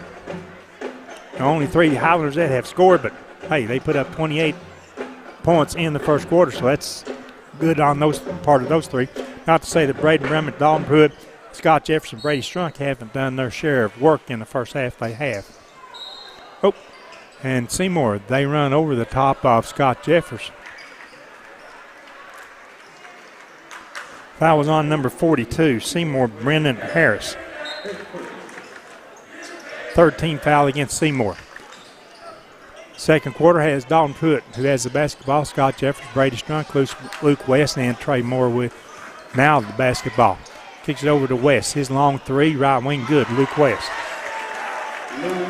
The only 3 Highlanders that have scored, but hey, they put up 28 points in the first quarter, so that's good on those part of those 3. Not to say that Braden Brummett, Dalton Pruitt, Scott Jefferson, Brady Strunk haven't done their share of work in the first half. They have. Oh, And Seymour, they run over the top of Scott Jeffers. Foul was on number 42, Seymour Brendan Harris. Third team foul against Seymour. Second quarter has Dalton Pruitt, who has the basketball. Scott Jeffers, Brady Strunk, Luke West, and Trey Moore with now the basketball. Kicks it over to West. His long three, right wing, good. Luke West.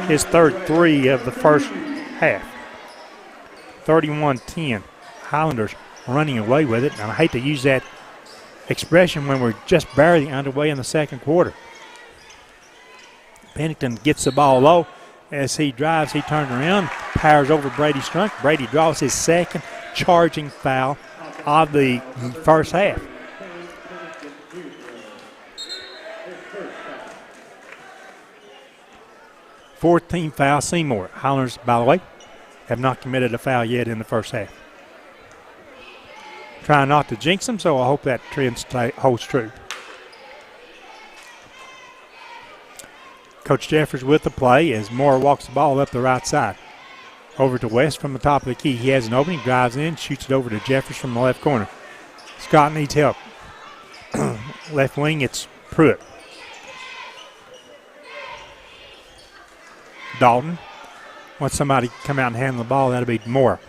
His third three of the first half. 31-10. Highlanders running away with it. And I hate to use that expression when we're just barely underway in the second quarter. Pennington gets the ball low. As he drives, he turns around, powers over Brady Strunk. Brady draws his second charging foul of the first half. Fourth team foul, Seymour. Highlanders, by the way, have not committed a foul yet in the first half. Trying not to jinx them, so I hope that trend holds true. Coach Jeffers with the play as Moore walks the ball up the right side. Over to West from the top of the key. He has an opening, drives in, shoots it over to Jeffers from the left corner. Scott needs help. Left wing, it's Pruitt. Dalton wants somebody to come out and handle the ball. That'll be Moore.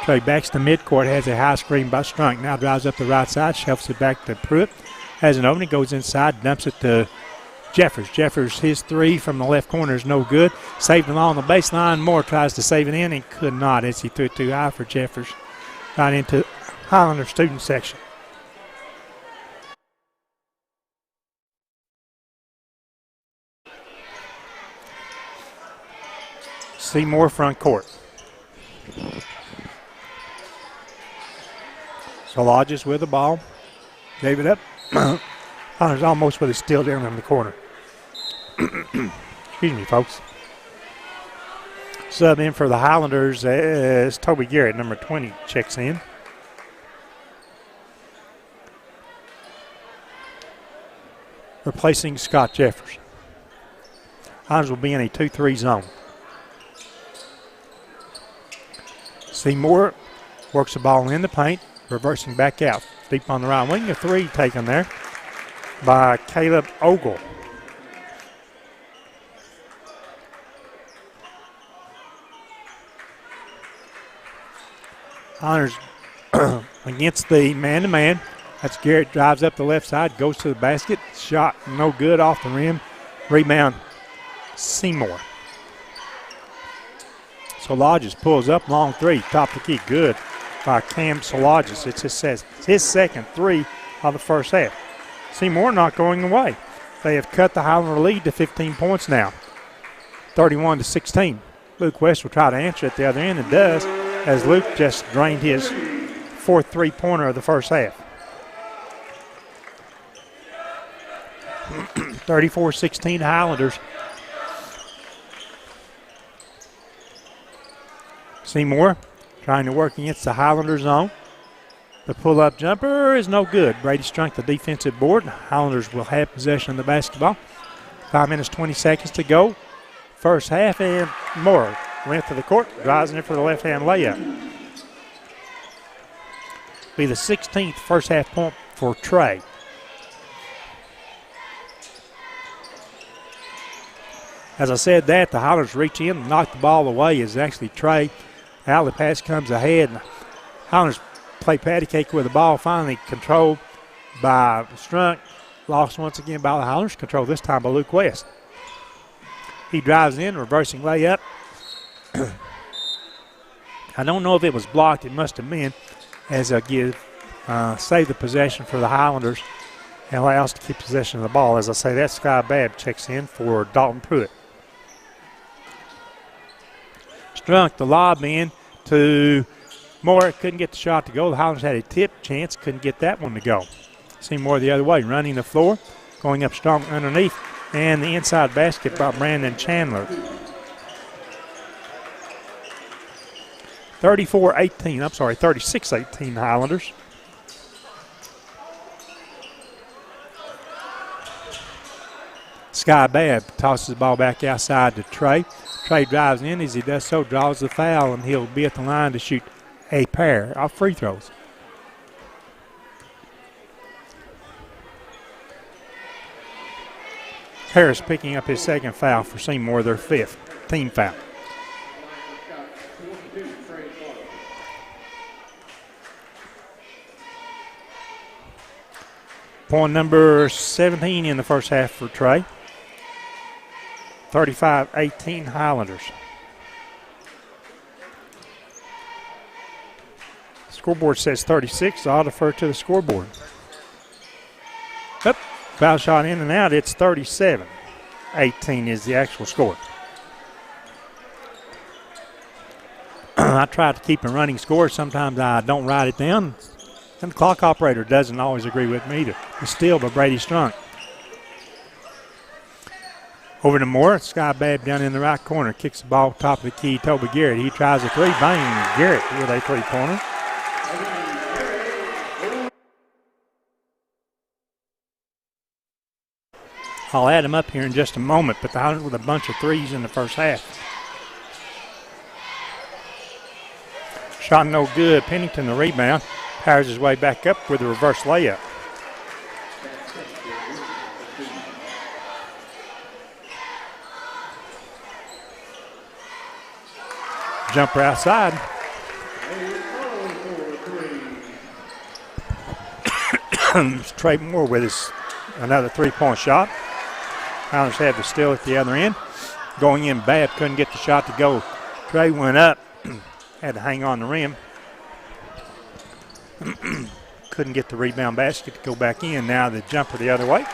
Trey backs to midcourt, has a high screen by Strunk. Now drives up the right side, shuffles it back to Pruitt. Has an opening, goes inside, dumps it to Jeffers. Jeffers, his three from the left corner is no good. Saved along the baseline. Moore tries to save it in and could not as he threw it too high for Jeffers. Right into Highlander student section. Seymour front court. So Lodges with the ball. Gave it up. Highlanders almost with it still down in the corner. Excuse me, folks. Sub in for the Highlanders as Toby Garrett, number 20, checks in. Replacing Scott Jeffers. Highlanders will be in a 2-3 zone. Seymour works the ball in the paint, reversing back out. Deep on the right wing, a three taken there by Caleb Ogle. Highlanders against the man-to-man. That's Garrett, drives up the left side, goes to the basket. Shot no good off the rim. Rebound, Seymour. So Lodges pulls up, long three, top of the key, good by Cam Solodges. It's his second three of the first half. Seymour not going away. They have cut the Highlander lead to 15 points now, 31-16. Luke West will try to answer at the other end and does, as Luke just drained his fourth three-pointer of the first half. 34-16 Highlanders. Seymour trying to work against the Highlander zone. The pull-up jumper is no good. Brady Strunk the defensive board. Highlanders will have possession of the basketball. 5 minutes, 20 seconds to go. First half, and Moore length of the court, drives in for the left-hand layup. Be the 16th first half point for Trey. As I said that, the Highlanders reach in and knock the ball away is actually Trey. Alley pass comes ahead. And Highlanders play patty cake with the ball, finally controlled by Strunk. Lost once again by the Highlanders, controlled this time by Luke West. He drives in, reversing layup. I don't know if it was blocked. It must have been, as they'll save the possession for the Highlanders and allow us to keep possession of the ball. As I say, that Sky Babb checks in for Dalton Pruitt. Strunk the lob in to Moore. Couldn't get the shot to go. The Highlanders had a tip chance. Couldn't get that one to go. Seymour the other way, running the floor, going up strong underneath, and the inside basket by Brandon Chandler. 36-18 Highlanders. Sky Babb tosses the ball back outside to Trey. Trey drives in. As he does so, draws the foul, and he'll be at the line to shoot a pair of free throws. Harris picking up his second foul for Seymour, their fifth team foul. Point number 17 in the first half for Trey. 35-18 Highlanders. Scoreboard says 36, so I'll defer to the scoreboard. Up, foul shot in and out, it's 37. 18 is the actual score. I try to keep a running score. Sometimes I don't write it down. And the clock operator doesn't always agree with me either. It's still by Brady Strunk. Over to Moore. Sky Babb down in the right corner. Kicks the ball top of the key. Toby Garrett. He tries a three. Bang. Garrett with a three-pointer. I'll add them up here in just a moment, but the Highlanders with a bunch of threes in the first half. Shot no good. Pennington the rebound. Powers his way back up with a reverse layup. Jumper outside. Trey Moore with his another three-point shot. Highlanders had the steal at the other end. Going in, Babb couldn't get the shot to go. Trey went up, had to hang on the rim. Couldn't get the rebound basket to go back in. Now the jumper the other way.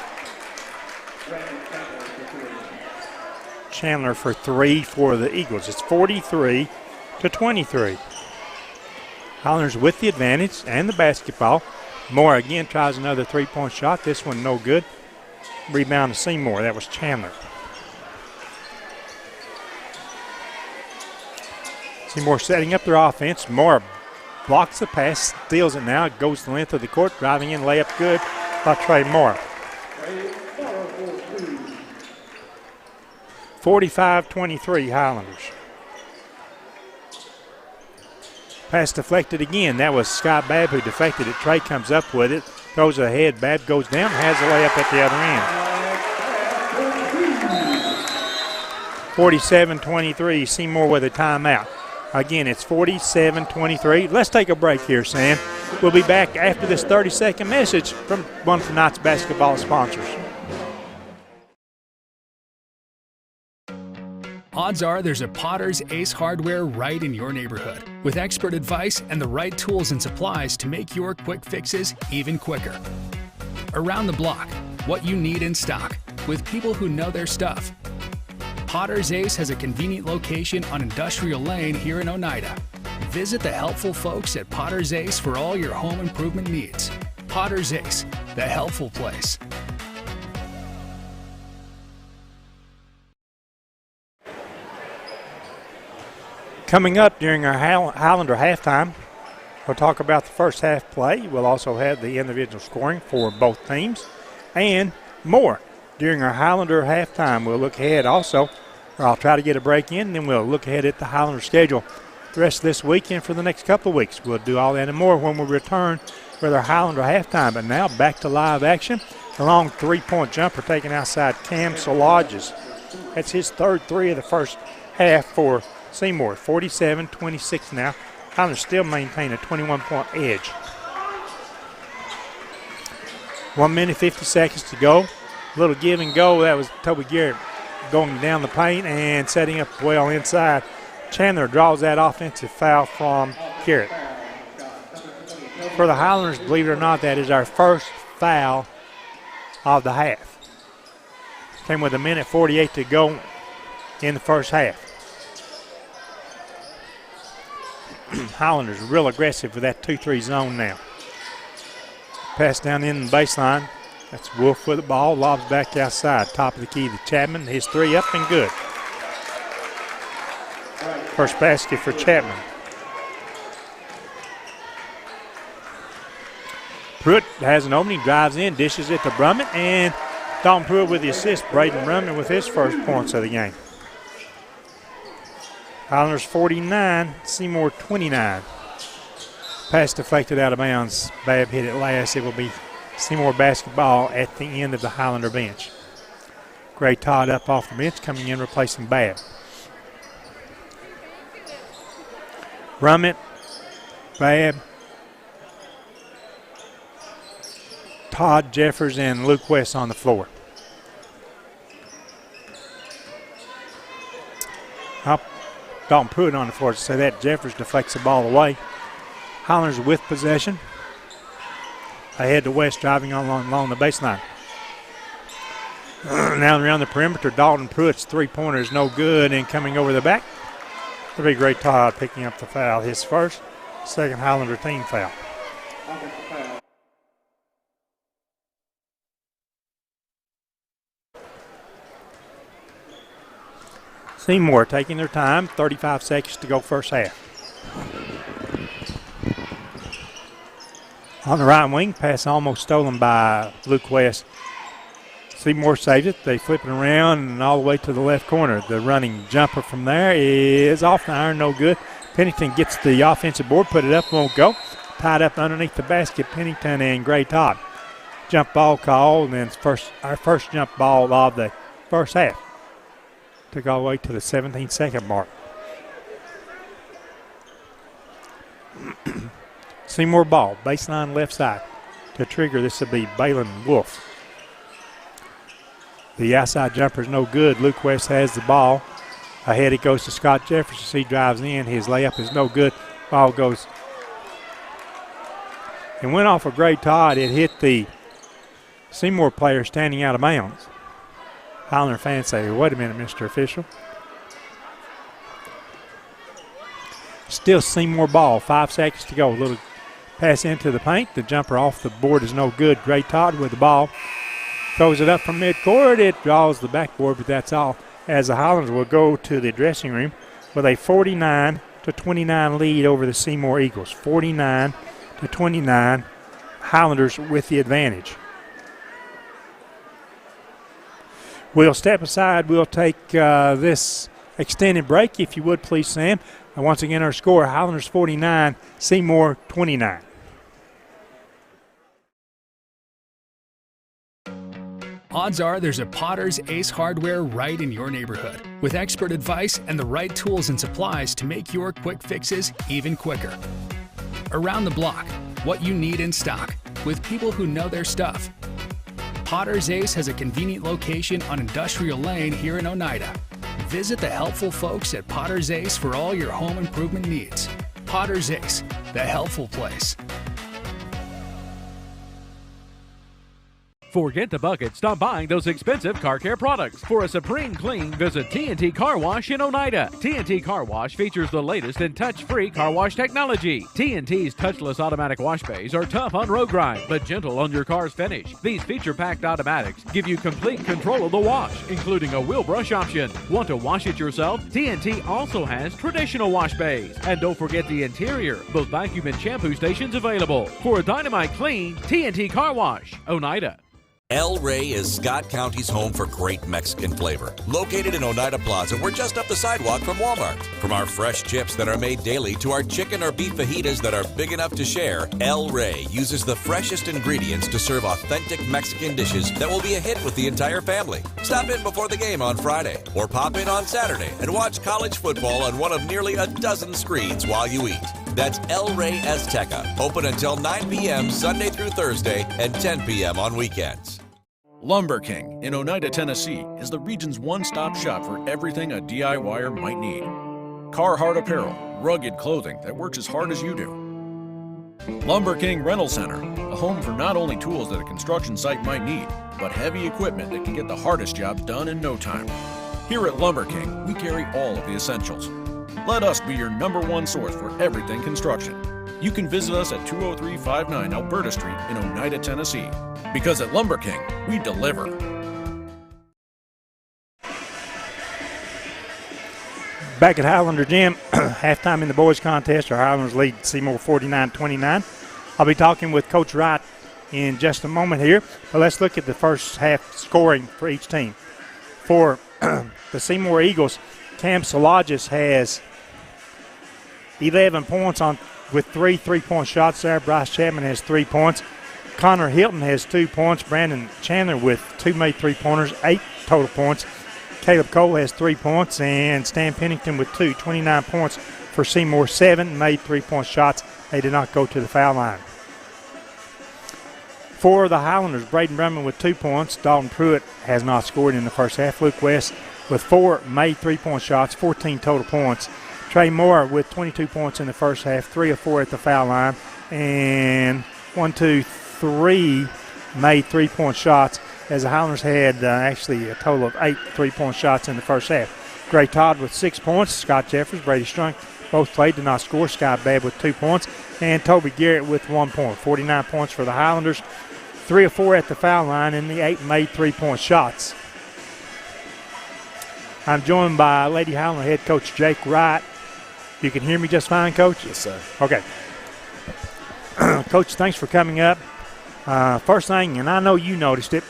Chandler for three for the Eagles. It's 43-23. Highlanders with the advantage and the basketball. Moore again tries another three-point shot. This one no good. Rebound to Seymour. That was Chandler. Seymour setting up their offense. Moore blocks the pass, steals it now. It goes the length of the court. Driving in, layup good by Trey Moore. 45-23 Highlanders. Pass deflected again. That was Scott Babb who deflected it. Trey comes up with it. Throws it ahead. Babb goes down. Has a layup at the other end. 47-23. Seymour with a timeout. Again, it's 47-23. Let's take a break here, Sam. We'll be back after this 30-second message from one of tonight's basketball sponsors. Odds are there's a Potter's Ace Hardware right in your neighborhood, with expert advice and the right tools and supplies to make your quick fixes even quicker. Around the block, what you need in stock, with people who know their stuff. Potter's Ace has a convenient location on Industrial Lane here in Oneida. Visit the helpful folks at Potter's Ace for all your home improvement needs. Potter's Ace, the helpful place. Coming up during our Highlander halftime, we'll talk about the first half play. We'll also have the individual scoring for both teams and more. During our Highlander halftime, we'll look ahead also, or I'll try to get a break in, then we'll look ahead at the Highlander schedule the rest of this weekend for the next couple of weeks. We'll do all that and more when we return with our Highlander halftime. But now back to live action. A long three-point jumper taken outside Cam Solages. That's his third three of the first half for Seymour. 47-26 now. Highlanders still maintain a 21-point edge. 1 minute, 50 seconds to go. A little give and go. That was Toby Garrett going down the paint and setting up well inside. Chandler draws that offensive foul from Garrett. For the Highlanders, believe it or not, that is our first foul of the half. Came with 1:48 to go in the first half. Highlanders real aggressive with that 2-3 zone now. Pass down in the baseline. That's Wolf with the ball. Lobs back outside. Top of the key to Chapman. His three up and good. First basket for Chapman. Pruitt has an opening, drives in, dishes it to Brummett, and Dalton Pruitt with the assist. Braden Rumman with his first points of the game. Highlanders 49, Seymour 29. Pass deflected out of bounds. Babb hit it last. It will be Seymour basketball at the end of the Highlander bench. Gray Todd up off the bench, coming in replacing Babb. Rummet, Babb, Todd, Jeffers, and Luke West on the floor. Dalton Pruitt on the floor to say that. Jeffers deflects the ball away. Highlanders with possession. Ahead to West, driving along the baseline. Now around the perimeter, Dalton Pruitt's three-pointer is no good, and coming over the back, it'll be Gray Todd picking up the foul. His first, second Highlander team foul. Offensive foul. Seymour taking their time, 35 seconds to go first half. On the right wing, pass almost stolen by Luke West. Seymour saves it. They flip it around and all the way to the left corner. The running jumper from there is off the iron, no good. Pennington gets the offensive board, put it up, won't go. Tied up underneath the basket, Pennington and Gray Todd. Jump ball called, and it's our first jump ball of the first half. Took all the way to the 17-second mark. Seymour ball, baseline left side. To trigger, this will be Balin Wolf. The outside jumper is no good. Luke West has the ball. Ahead it goes to Scott Jeffers. He drives in. His layup is no good. Ball goes. It went off of Gray Todd. It hit the Seymour player standing out of bounds. Highlander fans say, wait a minute, Mr. Official. Still Seymour ball. 5 seconds to go. A little pass into the paint. The jumper off the board is no good. Gray Todd with the ball. Throws it up from midcourt. It draws the backboard, but that's all. As the Highlanders will go to the dressing room with a 49-29 lead over the Seymour Eagles. 49-29. Highlanders with the advantage. We'll step aside. We'll take this extended break, if you would, please, Sam. And once again, our score, Highlanders 49, Seymour 29. Odds are there's a Potter's Ace Hardware right in your neighborhood, with expert advice and the right tools and supplies to make your quick fixes even quicker. Around the block, what you need in stock, with people who know their stuff. Potter's Ace has a convenient location on Industrial Lane here in Oneida. Visit the helpful folks at Potter's Ace for all your home improvement needs. Potter's Ace, the helpful place. Forget the bucket. Stop buying those expensive car care products. For a supreme clean, visit T&T Car Wash in Oneida. T&T Car Wash features the latest in touch-free car wash technology. T&T's touchless automatic wash bays are tough on road grime, but gentle on your car's finish. These feature-packed automatics give you complete control of the wash, including a wheel brush option. Want to wash it yourself? T&T also has traditional wash bays. And don't forget the interior, both vacuum and shampoo stations available. For a dynamite clean, T&T Car Wash, Oneida. El Rey is Scott County's home for great Mexican flavor. Located in Oneida Plaza, we're just up the sidewalk from Walmart. From our fresh chips that are made daily to our chicken or beef fajitas that are big enough to share, El Rey uses the freshest ingredients to serve authentic Mexican dishes that will be a hit with the entire family. Stop in before the game on Friday, or pop in on Saturday and watch college football on one of nearly a dozen screens while you eat. That's El Rey Azteca, open until 9 p.m. Sunday through Thursday and 10 p.m. on weekends. Lumber King in Oneida, Tennessee is the region's one-stop shop for everything a DIYer might need. Carhartt apparel, rugged clothing that works as hard as you do. Lumber King Rental Center, a home for not only tools that a construction site might need, but heavy equipment that can get the hardest jobs done in no time. Here at Lumber King, we carry all of the essentials. Let us be your #1 source for everything construction. You can visit us at 20359 Alberta Street in Oneida, Tennessee. Because at Lumber King, we deliver. Back at Highlander Gym, halftime in the boys contest. Our Highlanders lead Seymour 49-29. I'll be talking with Coach Wright in just a moment here. But let's look at the first half scoring for each team. For the Seymour Eagles, Cam Salagis has 11 points with 3 3-point shots there. Bryce Chapman has 3 points. Connor Hilton has 2 points. Brandon Chandler with 2 made 3-pointers, 8 total points. Caleb Cole has 3 points, and Stan Pennington with 2, 29 points for Seymour. 7 made 3-point shots. They did not go to the foul line. For the Highlanders, Braden Brumman with 2 points. Dalton Pruitt has not scored in the first half. Luke West with 4 made 3-point shots, 14 total points. Trey Moore with 22 points in the first half, 3 of 4 at the foul line, and 3 made 3-point shots, as the Highlanders had actually a total of 8 3-point shots in the first half. Gray Todd with 6 points. Scott Jeffers, Brady Strunk both played, did not score. Sky Babb with 2 points, and Toby Garrett with 1 point. 49 points for the Highlanders, 3 of 4 at the foul line, and the 8 made 3-point shots. I'm joined by Lady Highlander head coach Jake Wright. You can hear me just fine, Coach? Yes, sir. Okay. Coach, thanks for coming up. First thing, and I know you noticed it,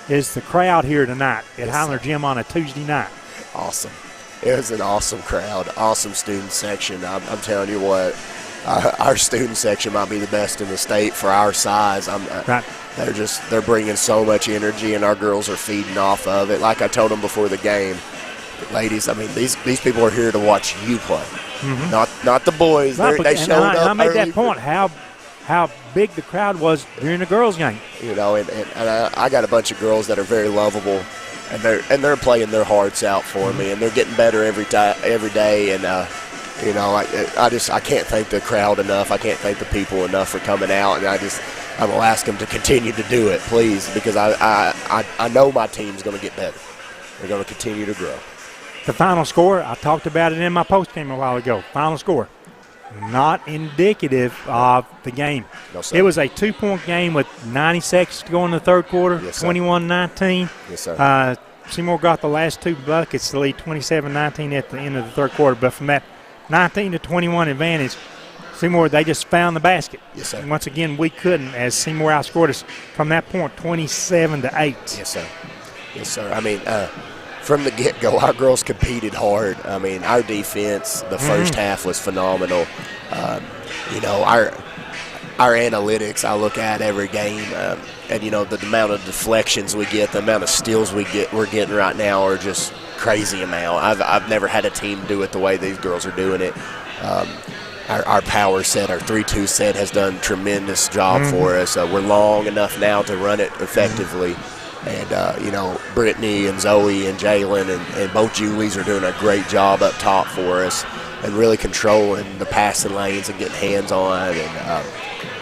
is the crowd here tonight at Highlander Gym on a Tuesday night. Awesome. It was an awesome crowd, awesome student section. I'm telling you what, our student section might be the best in the state for our size. Right. They're bringing so much energy, and our girls are feeding off of it. Like I told them before the game, ladies, I mean, these people are here to watch you play, not the boys. They showed up. And I made that point, how big the crowd was during the girls' game. You know, and I got a bunch of girls that are very lovable, and they're playing their hearts out for me, and they're getting better every day. And you know, I can't thank the crowd enough. I can't thank the people enough for coming out, and I'm gonna ask them to continue to do it, please, because I know my team's gonna get better. They're gonna continue to grow. The final score, I talked about it in my postgame a while ago. Final score, not indicative of the game. No, sir. It was a 2-point game with 90 seconds to go in the third quarter, Yes, sir. 21-19. Yes, sir. Seymour got the last 2 buckets to lead 27-19 at the end of the third quarter. But from that 19-21 advantage, Seymour, they just found the basket. Yes, sir. And once again, we couldn't, as Seymour outscored us from that point, 27-8. Yes, sir. Yes, sir. I mean, from the get-go, our girls competed hard. I mean, our defense, the first half was phenomenal. You know, our analytics, I look at every game, and, you know, the amount of deflections we get, the amount of steals we're getting right now are just crazy amount. I've never had a team do it the way these girls are doing it. Our power set, our 3-2 set has done a tremendous job for us. We're long enough now to run it effectively. And, you know, Brittany and Zoe and Jalen and both Julies are doing a great job up top for us and really controlling the passing lanes and getting hands on. And,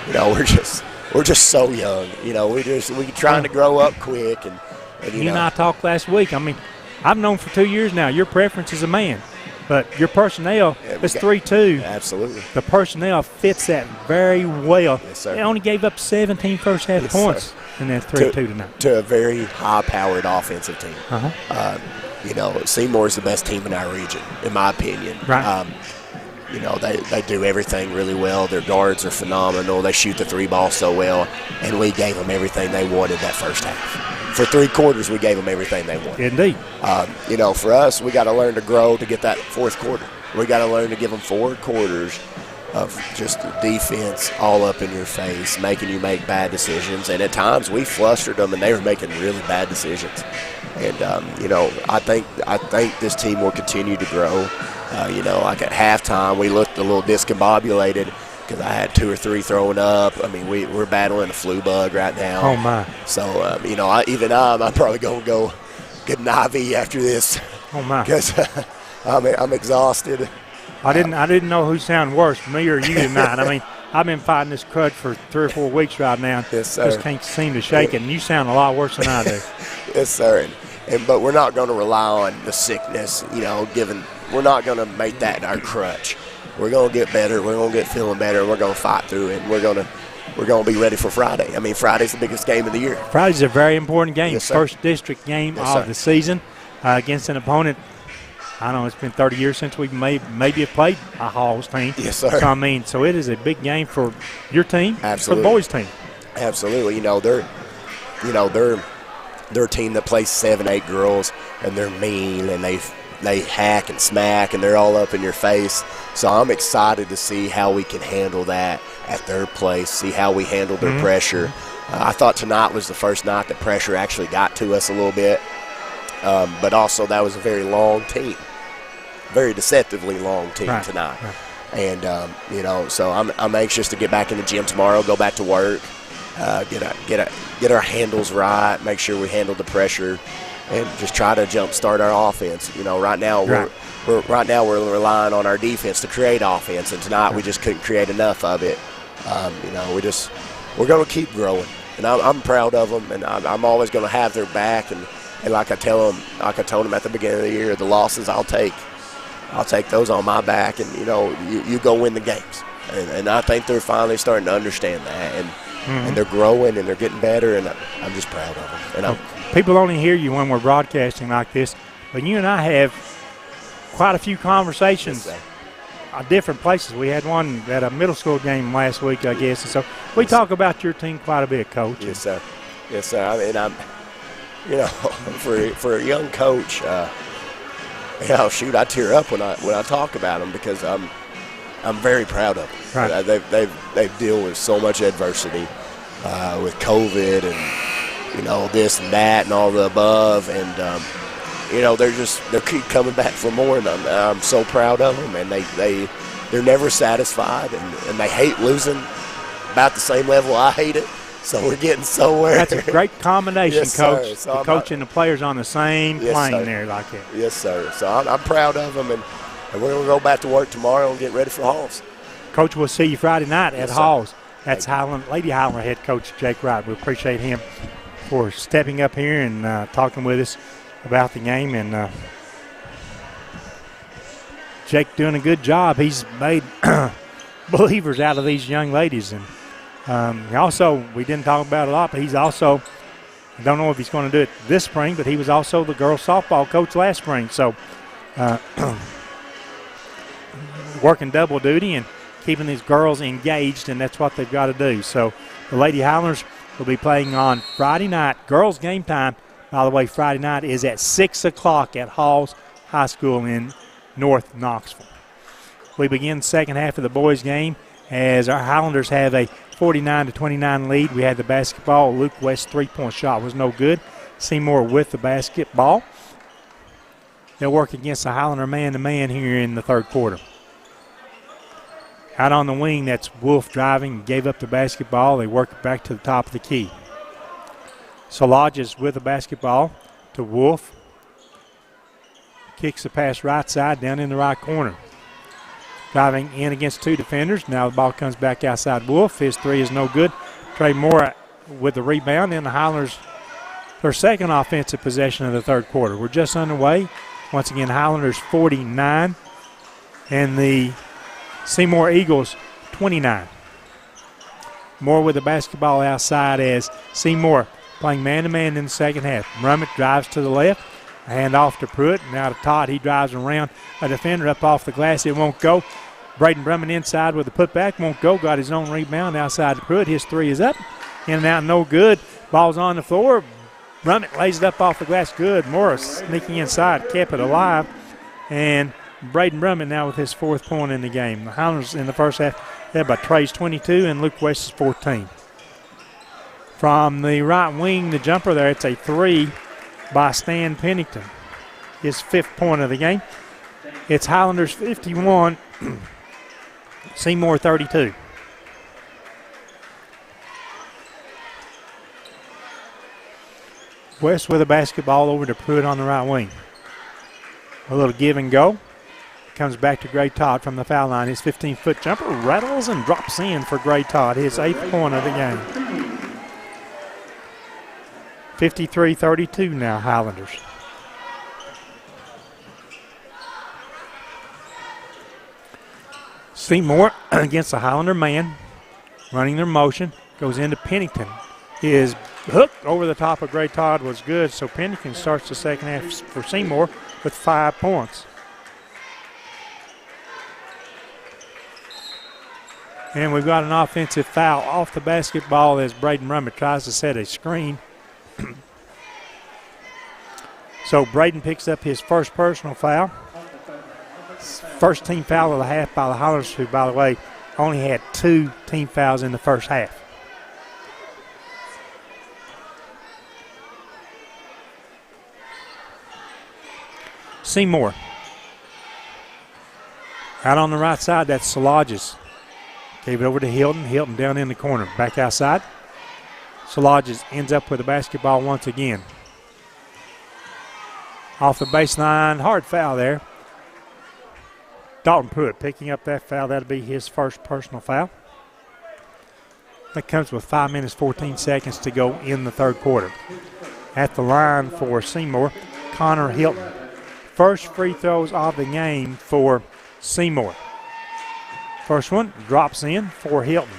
you know, we're just so young. You know, we're trying to grow up quick. And you know. And I talked last week. I mean, I've known for 2 years now your preference is a man. But your personnel is 3-2. Absolutely. The personnel fits that very well. Yes, sir. They only gave up 17 first half points. Sir. And then 3-2 tonight. To a very high-powered offensive team. You know, Seymour's the best team in our region, in my opinion. Right. You know, they do everything really well. Their guards are phenomenal. They shoot the 3 ball so well. And we gave them everything they wanted that first half. For 3 quarters, we gave them everything they wanted. Indeed. You know, for us, we got to learn to grow to get that fourth quarter. We got to learn to give them 4 quarters of just defense all up in your face, making you make bad decisions. And at times we flustered them, and they were making really bad decisions. And, you know, I think this team will continue to grow. You know, like at halftime, we looked a little discombobulated because I had 2 or 3 throwing up. I mean, we're battling a flu bug right now. Oh, my. So, you know, I'm probably going to go get an IV after this. Oh, my. Because I'm exhausted. I didn't know who sounded worse, me or you tonight. I mean, I've been fighting this crud for 3 or 4 weeks right now. Yes, sir. Just can't seem to shake it, and you sound a lot worse than I do. Yes, sir. But we're not going to rely on the sickness, you know, we're not going to make that our crutch. We're going to get better. We're going to get feeling better. We're going to fight through it. We're going to be ready for Friday. I mean, Friday's the biggest game of the year. Friday's a very important game. Yes, sir. First district game of the season against an opponent. I know it's been 30 years since we maybe have played a Halls team. Yes, sir. So, I mean, it is a big game for your team, Absolutely. for the boys' team. Absolutely. They're a team that plays 7-8 girls, and they're mean, and they hack and smack, and they're all up in your face. So I'm excited to see how we can handle that at their place, see how we handle their pressure. I thought tonight was the first night that pressure actually got to us a little bit, but also that was a very long team, very deceptively long team tonight. Right. And, so I'm anxious to get back in the gym tomorrow, go back to work, get our handles right, make sure we handle the pressure, and just try to jumpstart our offense. Right now we're relying on our defense to create offense, and tonight we just couldn't create enough of it. We're going to keep growing, and I'm proud of them, and I'm always going to have their back. And like I told them at the beginning of the year, the losses I'll take those on my back, and you go win the games. And I think they're finally starting to understand that, and they're growing and they're getting better, and I'm just proud of them. And people only hear you when we're broadcasting like this, but you and I have quite a few conversations at different places. We had one at a middle school game last week, I guess, and so we talk about your team quite a bit, Coach. Yes, sir. Yes, sir. I mean, for a young coach, shoot, I tear up when I talk about them, because I'm very proud of them. Right. They've dealt with so much adversity with COVID and this and that and all the above, and they keep coming back for more, and I'm so proud of them, and they're never satisfied, and they hate losing about the same level I hate it. So we're getting somewhere. That's a great combination, yes, Coach. So the coach and the players on the same plane there like that. Yes, sir. So I'm proud of them, and we're going to go back to work tomorrow and get ready for Halls. Coach, we'll see you Friday night at sir. Halls. That's Lady Highlander head coach Jake Wright. We appreciate him for stepping up here and talking with us about the game. And Jake doing a good job. He's made believers out of these young ladies. And we didn't talk about it a lot, but he's also, I don't know if he's going to do it this spring, but he was also the girls softball coach last spring. So working double duty and keeping these girls engaged, and that's what they've got to do. So the Lady Highlanders will be playing on Friday night. Girls game time, by the way, Friday night is at 6 o'clock at Halls High School in North Knoxville. We begin the second half of the boys game as our Highlanders have a 49-29 lead. We had the basketball. Luke West's three-point shot was no good. Seymour with the basketball. They'll work against the Highlander man-to-man here in the third quarter. Out on the wing, that's Wolf driving, gave up the basketball. They work it back to the top of the key. Solodges with the basketball to Wolf. Kicks the pass right side down in the right corner. Driving in against two defenders. Now the ball comes back outside Wolf. His three is no good. Trey Moore with the rebound. Then the Highlanders, their second offensive possession of the third quarter. We're just underway. Once again, Highlanders 49 and the Seymour Eagles 29. Moore with the basketball outside as Seymour playing man-to-man in the second half. Brummett drives to the left. A hand off to Pruitt. Now to Todd. He drives around a defender up off the glass. It won't go. Braden Brummett inside with the putback. Won't go. Got his own rebound outside to Pruitt. His three is up. In and out, no good. Ball's on the floor. Brummett lays it up off the glass. Good. Morris sneaking inside. Kept it alive. And Braden Brummett now with his fourth point in the game. The Highlanders in the first half led by Trey's 22 and Luke West's 14. From the right wing, the jumper there, it's a three by Stan Pennington. His fifth point of the game. It's Highlanders 51, Seymour 32. West with a basketball over to Pruitt on the right wing. A little give and go. Comes back to Gray Todd from the foul line. His 15-foot jumper rattles and drops in for Gray Todd, his eighth point of the game. 53-32 now, Highlanders. Seymour against the Highlander man, running their motion, goes into Pennington. His hook over the top of Gray Todd was good, so Pennington starts the second half for Seymour with 5 points. And we've got an offensive foul off the basketball as Braden Rummet tries to set a screen. So Braden picks up his first personal foul. First team foul of the half by the Highlanders, who, by the way, only had 2 team fouls in the first half. Seymour. Out on the right side, that's Szilagyi. Gave it over to Hilton. Hilton down in the corner. Back outside. Szilagyi ends up with the basketball once again. Off the baseline, hard foul there. Dalton Pruitt picking up that foul. That'll be his first personal foul. That comes with 5 minutes, 14 seconds to go in the third quarter. At the line for Seymour, Connor Hilton. First free throws of the game for Seymour. First one drops in for Hilton.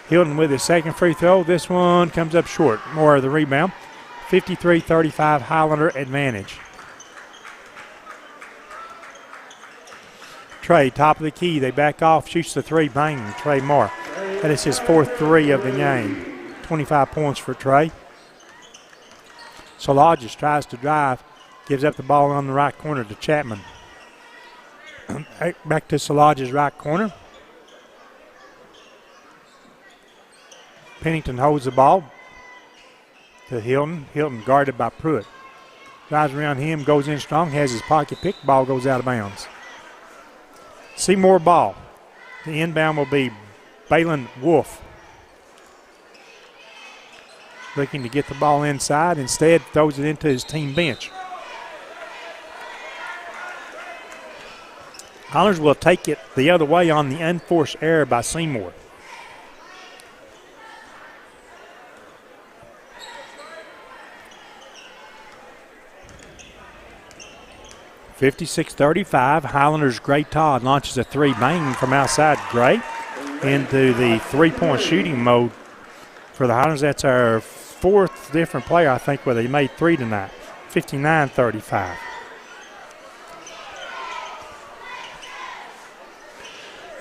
Hilton with his second free throw. This one comes up short. More of the rebound. 53-35 Highlander advantage. Trey, top of the key. They back off, shoots the three, bang, Trey Moore. That is his fourth three of the game. 25 points for Trey. Szilagyi tries to drive, gives up the ball on the right corner to Chapman. Back to Szilagyi's right corner. Pennington holds the ball to Hilton. Hilton guarded by Pruitt. Drives around him, goes in strong, has his pocket pick, ball goes out of bounds. Seymour ball. The inbound will be Balin Wolf. Looking to get the ball inside. Instead, throws it into his team bench. Highlanders will take it the other way on the unforced error by Seymour. (56-35). Highlanders' Gray Todd launches a three, bang from outside. Gray into the three-point shooting mode for the Highlanders. That's our fourth different player, I think, where they made three tonight. 59-35.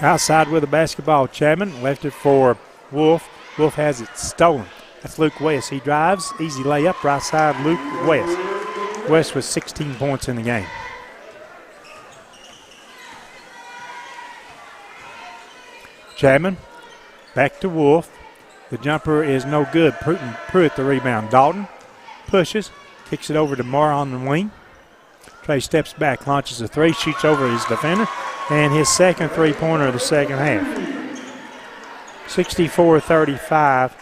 Outside with the basketball, Chapman left it for Wolf. Wolf has it stolen. That's Luke West. He drives, easy layup, right side, Luke West. West with 16 points in the game. Chapman back to Wolf. The jumper is no good. Pruitt the rebound. Dalton pushes, kicks it over to Moore on the wing. Trey steps back, launches a three, shoots over his defender, and his second three-pointer of the second half. 64-35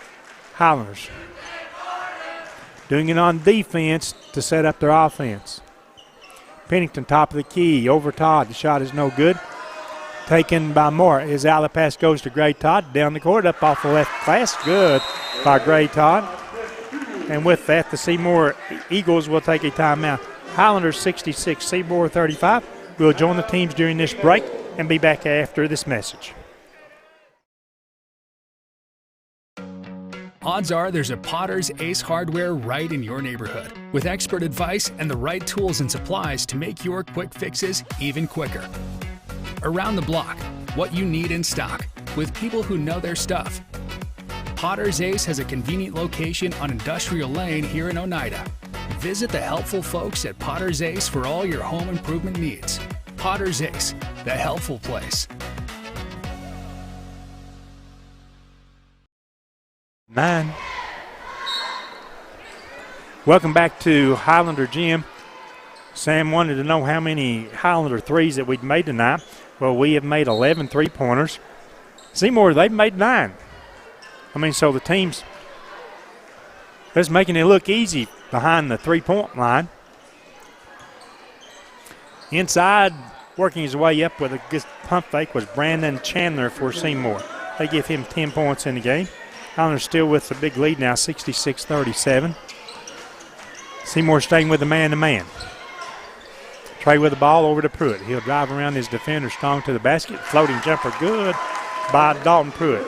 Highlanders. Doing it on defense to set up their offense. Pennington top of the key, over Todd. The shot is no good. Taken by Moore. His outlet pass goes to Gray Todd. Down the court, up off the left glass. Good by Gray Todd. And with that, the Seymour Eagles will take a timeout. Highlanders 66, Seymour 35. We'll join the teams during this break and be back after this message. Odds are there's a Potter's Ace Hardware right in your neighborhood, with expert advice and the right tools and supplies to make your quick fixes even quicker. Around the block, what you need in stock, with people who know their stuff. Potter's Ace has a convenient location on Industrial Lane here in Oneida. Visit the helpful folks at Potter's Ace for all your home improvement needs. Potter's Ace, the helpful place. 9. Welcome back to Highlander Gym. Sam wanted to know how many Highlander threes that we'd made tonight. Well, we have made 11 three-pointers. Seymour, they've made 9. I mean, so the team's just making it look easy behind the three-point line. Inside, working his way up with a good pump fake was Brandon Chandler for Seymour. They give him 10 points in the game. Highlanders still with the big lead now, 66-37. Seymour staying with the man-to-man. Trey with the ball over to Pruitt. He'll drive around his defender, strong to the basket. Floating jumper, good by Dalton Pruitt.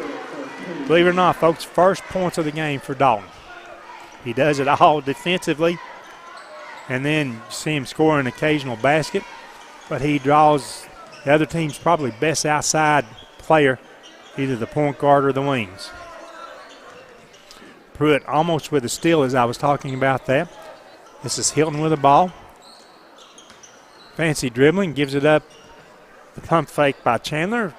Believe it or not, folks, first points of the game for Dalton. He does it all defensively and then you see him score an occasional basket, but he draws the other team's probably best outside player, either the point guard or the wings. Pruitt almost with a steal as I was talking about that. This is Hilton with the ball. Fancy dribbling, gives it up. The pump fake by Chandler.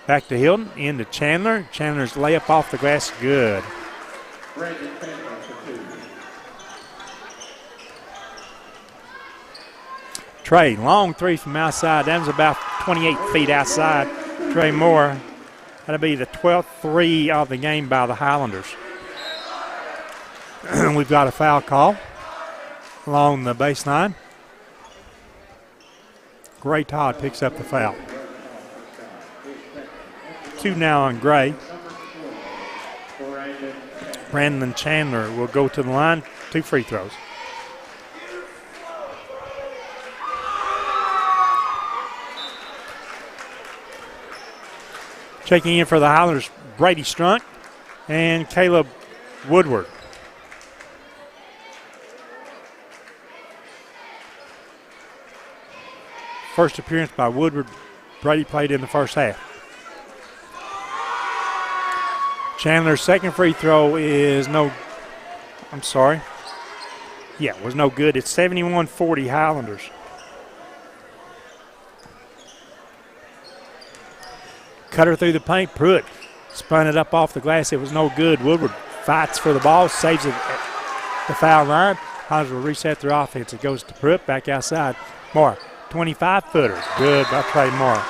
Back to Hilton, into Chandler. Chandler's layup off the glass, good. Trey, long three from outside. That was about 28 feet outside. Trey Moore. That'll be the 12th three of the game by the Highlanders. We've got a foul call along the baseline. Gray Todd picks up the foul. 2 now on Gray. Brandon Chandler will go to the line. 2 free throws. Checking in for the Highlanders, Brady Strunk and Caleb Woodward. First appearance by Woodward. Brady played in the first half. Chandler's second free throw is was no good. It's 71-40 Highlanders. Cutter through the paint. Pruitt spun it up off the glass. It was no good. Woodward fights for the ball, saves it at the foul line. Highlanders will reset their offense. It goes to Pruitt, back outside. Moore, 25-footer. Good by Trey Moore.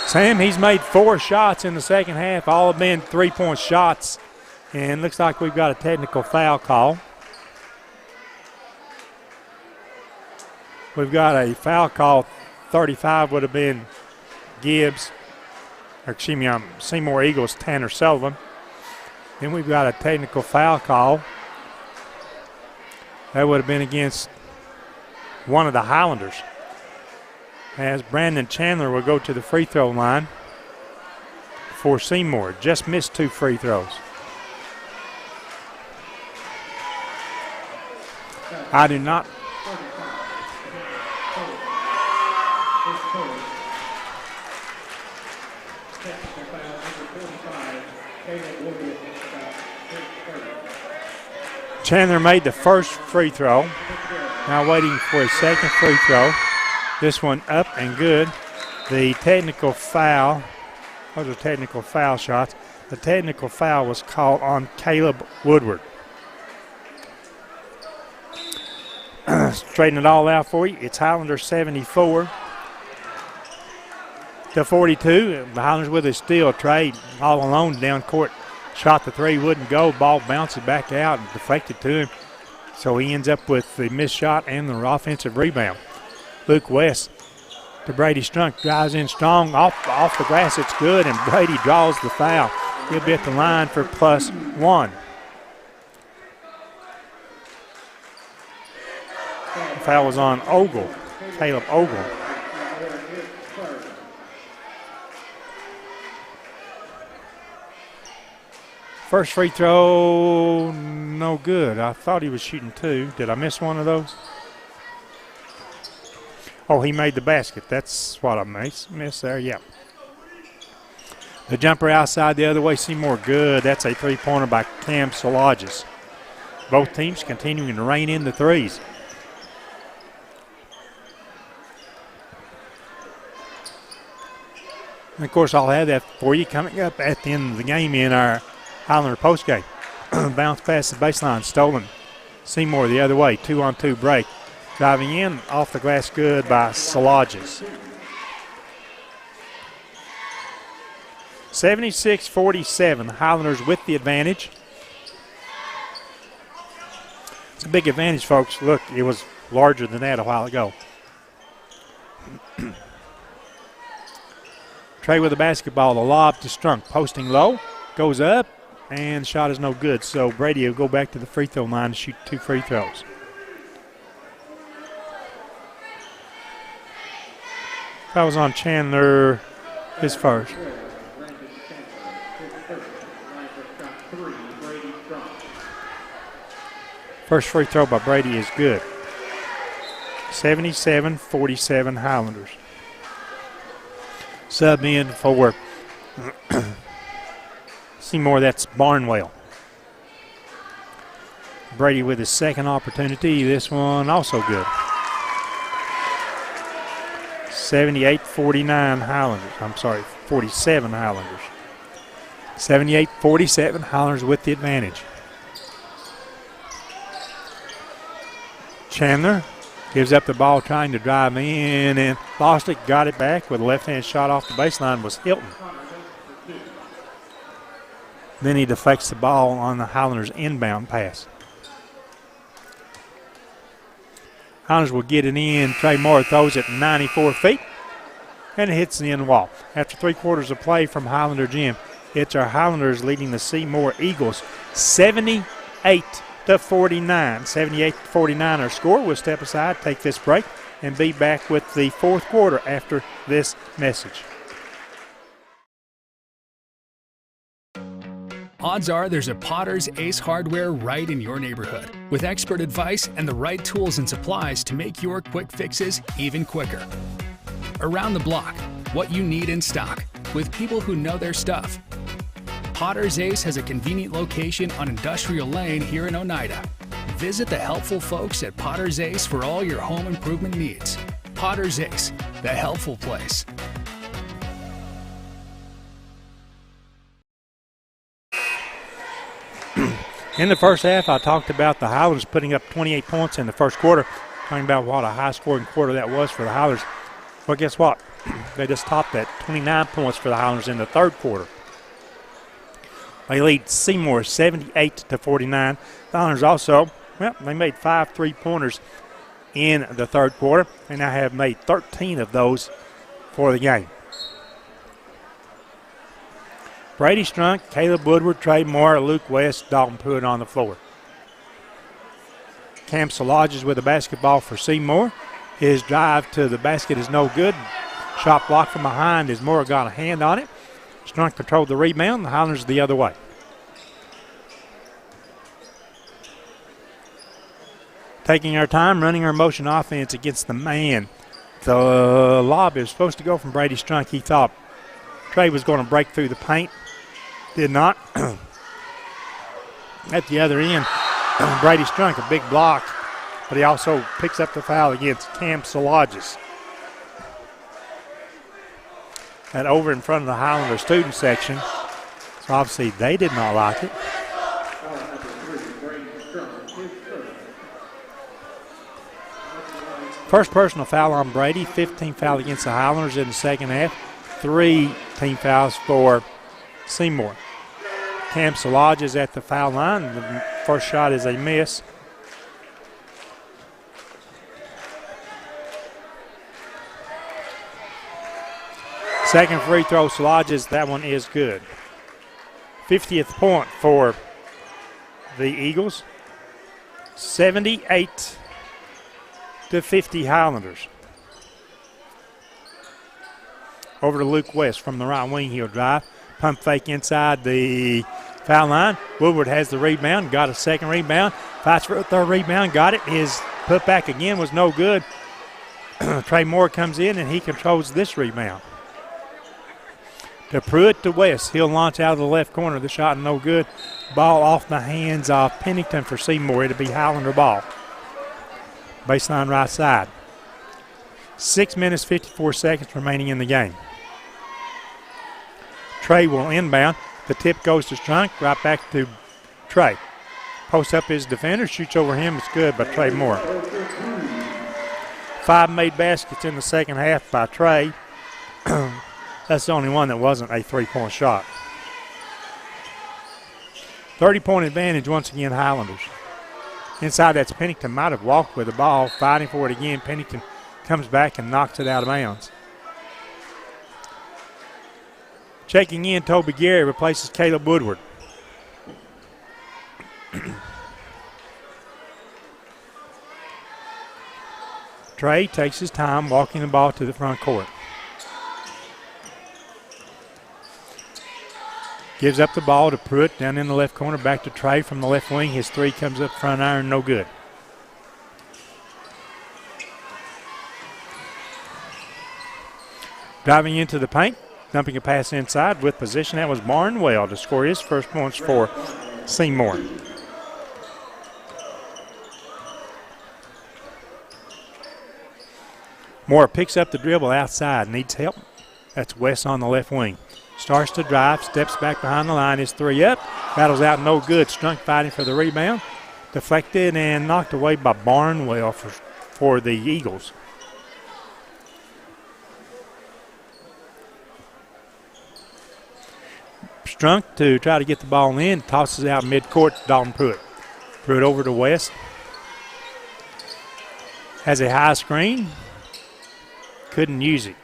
Sam, he's made 4 shots in the second half. All have been three-point shots. And looks like we've got a technical foul call. We've got a foul call. 35 would have been Gibbs, Seymour Eagles, Tanner Sullivan. Then we've got a technical foul call. That would have been against one of the Highlanders. As Brandon Chandler will go to the free throw line for Seymour. Just missed 2 free throws. I do not. Chandler made the first free throw. Now waiting for his second free throw. This one up and good. The technical foul, those are technical foul shots. The technical foul was called on Caleb Woodward. Straighten it all out for you. It's Highlanders 74 to 42. The Highlanders with a steal. Trey all alone down court. Shot the 3, wouldn't go. Ball bounces back out and deflected to him. So he ends up with the missed shot and the offensive rebound. Luke West to Brady Strunk. Drives in strong. Off the glass, it's good, and Brady draws the foul. He'll be at the line for +1. The foul was on Ogle, Caleb Ogle. First free throw, no good. I thought he was shooting 2. Did I miss one of those? Oh, he made the basket. That's what I missed there, yeah. The jumper outside the other way, Seymour, good. That's a 3-pointer by Cam Salages. Both teams continuing to rain in the threes. And, of course, I'll have that for you coming up at the end of the game in our Highlander postgame. Bounce past the baseline, stolen. Seymour the other way, 2-on-2 break. Driving in, off the glass, good by Salages. 76-47, Highlanders with the advantage. It's a big advantage, folks. Look, it was larger than that a while ago. Trey with the basketball, the lob to Strunk, posting low, goes up, and shot is no good. So Brady will go back to the free throw line to shoot 2 free throws. That was on Chandler, his first. First free throw by Brady is good. 77-47 Highlanders. Sub in for Seymour, that's Barnwell. Brady with his second opportunity. This one also good. 78-49 Highlanders. I'm sorry, 47 Highlanders. 78-47 Highlanders with the advantage. Chandler gives up the ball trying to drive in and lost it. Got it back with a left-hand shot off the baseline was Hilton. Then he deflects the ball on the Highlanders' inbound pass. Highlanders will get it in. Trey Moore throws it 94 feet and it hits the end wall. After 3 quarters of play from Highlander Gym, it's our Highlanders leading the Seymour Eagles 78-49. 78-49 our score. We'll step aside, take this break, and be back with the fourth quarter after this message. Odds are there's a Potter's Ace Hardware right in your neighborhood, with expert advice and the right tools and supplies to make your quick fixes even quicker. Around the block, what you need in stock, with people who know their stuff. Potter's Ace has a convenient location on Industrial Lane here in Oneida. Visit the helpful folks at Potter's Ace for all your home improvement needs. Potter's Ace, the helpful place. In the first half, I talked about the Highlanders putting up 28 points in the first quarter, talking about what a high-scoring quarter that was for the Highlanders. Well, guess what? They just topped that, 29 points for the Highlanders in the third quarter. They lead Seymour 78-49. The Highlanders also, well, they made 5 3-pointers in the third quarter, and now have made 13 of those for the game. Brady Strunk, Caleb Woodward, Trey Moore, Luke West, Dalton Pruitt on the floor. Cam Salages with the basketball for Seymour. His drive to the basket is no good. Shot blocked from behind as Moore got a hand on it. Strunk controlled the rebound. The Highlanders the other way. Taking our time, running our motion offense against the man. The lob is supposed to go from Brady Strunk. He thought Trey was going to break through the paint. Did not. At the other end, Brady Strunk, a big block, but he also picks up the foul against Cam Salages. That over in front of the Highlander student section. So obviously they did not like it. First personal foul on Brady, 15 foul against the Highlanders in the second half. 3 team fouls for Seymour. Cam Salages at the foul line. The first shot is a miss. Second free throw, Salages, that one is good. 50th point for the Eagles. 78-50 Highlanders. Over to Luke West from the right wing. He'll drive. Pump fake inside the foul line. Woodward has the rebound. Got a second rebound. Fights for a third rebound. Got it. His putback again was no good. Trey Moore comes in and he controls this rebound. To Pruitt to West. He'll launch out of the left corner. The shot no good. Ball off the hands of Pennington for Seymour. It'll be Highlander ball. Baseline right side. 6 minutes, 54 seconds remaining in the game. Trey will inbound. The tip goes to Strunk. Right back to Trey. Posts up his defender. Shoots over him. It's good by Trey Moore. 5 made baskets in the second half by Trey. That's the only one that wasn't a 3-point shot. 30-point advantage once again, Highlanders. Inside, that's Pennington. Might have walked with the ball. Fighting for it again. Pennington comes back and knocks it out of bounds. Checking in, Toby Gary replaces Caleb Woodward. Trey takes his time walking the ball to the front court. Gives up the ball to Pruitt down in the left corner. Back to Trey from the left wing. His three comes up front iron, no good. Driving into the paint, dumping a pass inside with position. That was Barnwell to score his first points for Seymour. Moore picks up the dribble outside, needs help. That's West on the left wing. Starts to drive, steps back behind the line, is three up. Battles out, no good. Strunk fighting for the rebound. Deflected and knocked away by Barnwell for the Eagles. Strunk to try to get the ball in, tosses out midcourt to Dalton Pruitt. Pruitt over to West. Has a high screen. Couldn't use it.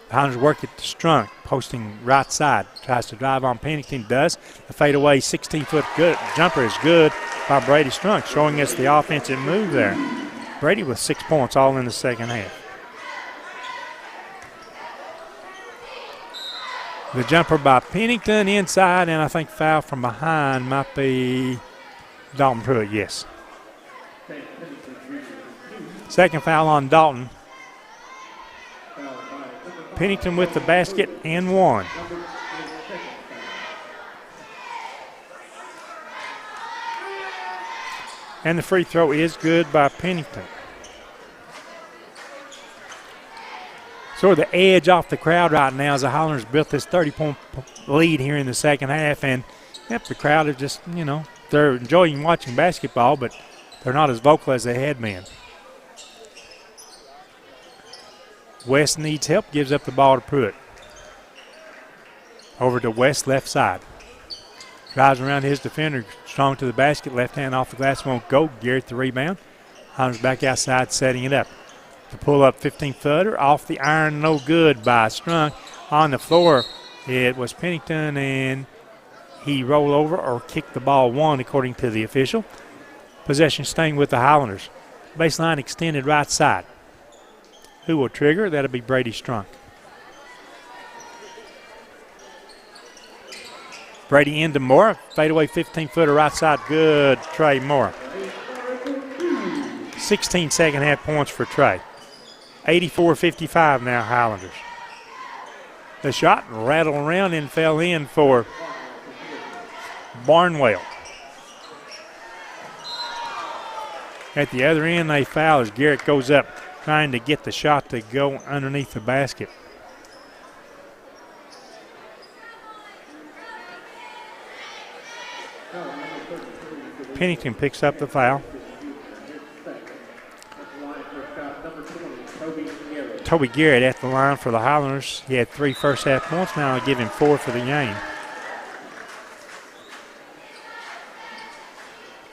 Highlanders work it to Strunk, posting right side. Tries to drive on Pennington, does. The fadeaway 16-foot good jumper is good by Brady Strunk, showing us the offensive move there. Brady with 6 points all in the second half. The jumper by Pennington inside, and I think foul from behind might be Dalton Pruitt, yes. Second foul on Dalton. Pennington with the basket and one. And the free throw is good by Pennington. Sort of the edge off the crowd right now as the Highlanders built this 30-point lead here in the second half. And, yep, the crowd is just, they're enjoying watching basketball, but they're not as vocal as they had been. West needs help, gives up the ball to Pruitt. Over to West, left side. Drives around his defender, strong to the basket, left hand off the glass, won't go. Garrett the rebound. Highlanders back outside, setting it up. The pull-up 15-footer off the iron, no good by Strunk. On the floor, it was Pennington, and he rolled over or kicked the ball one, according to the official. Possession staying with the Highlanders. Baseline extended right side. Who will trigger? That'll be Brady Strunk. Brady into Moore. Fadeaway 15-footer right side. Good, Trey Moore. 16 second half points for Trey. 84-55 now, Highlanders. The shot rattled around and fell in for Barnwell. At the other end, they foul as Garrett goes up, trying to get the shot to go underneath the basket. Pennington picks up the foul. Toby Garrett at the line for the Highlanders. He had 3 first half points. Now I give him 4 for the game.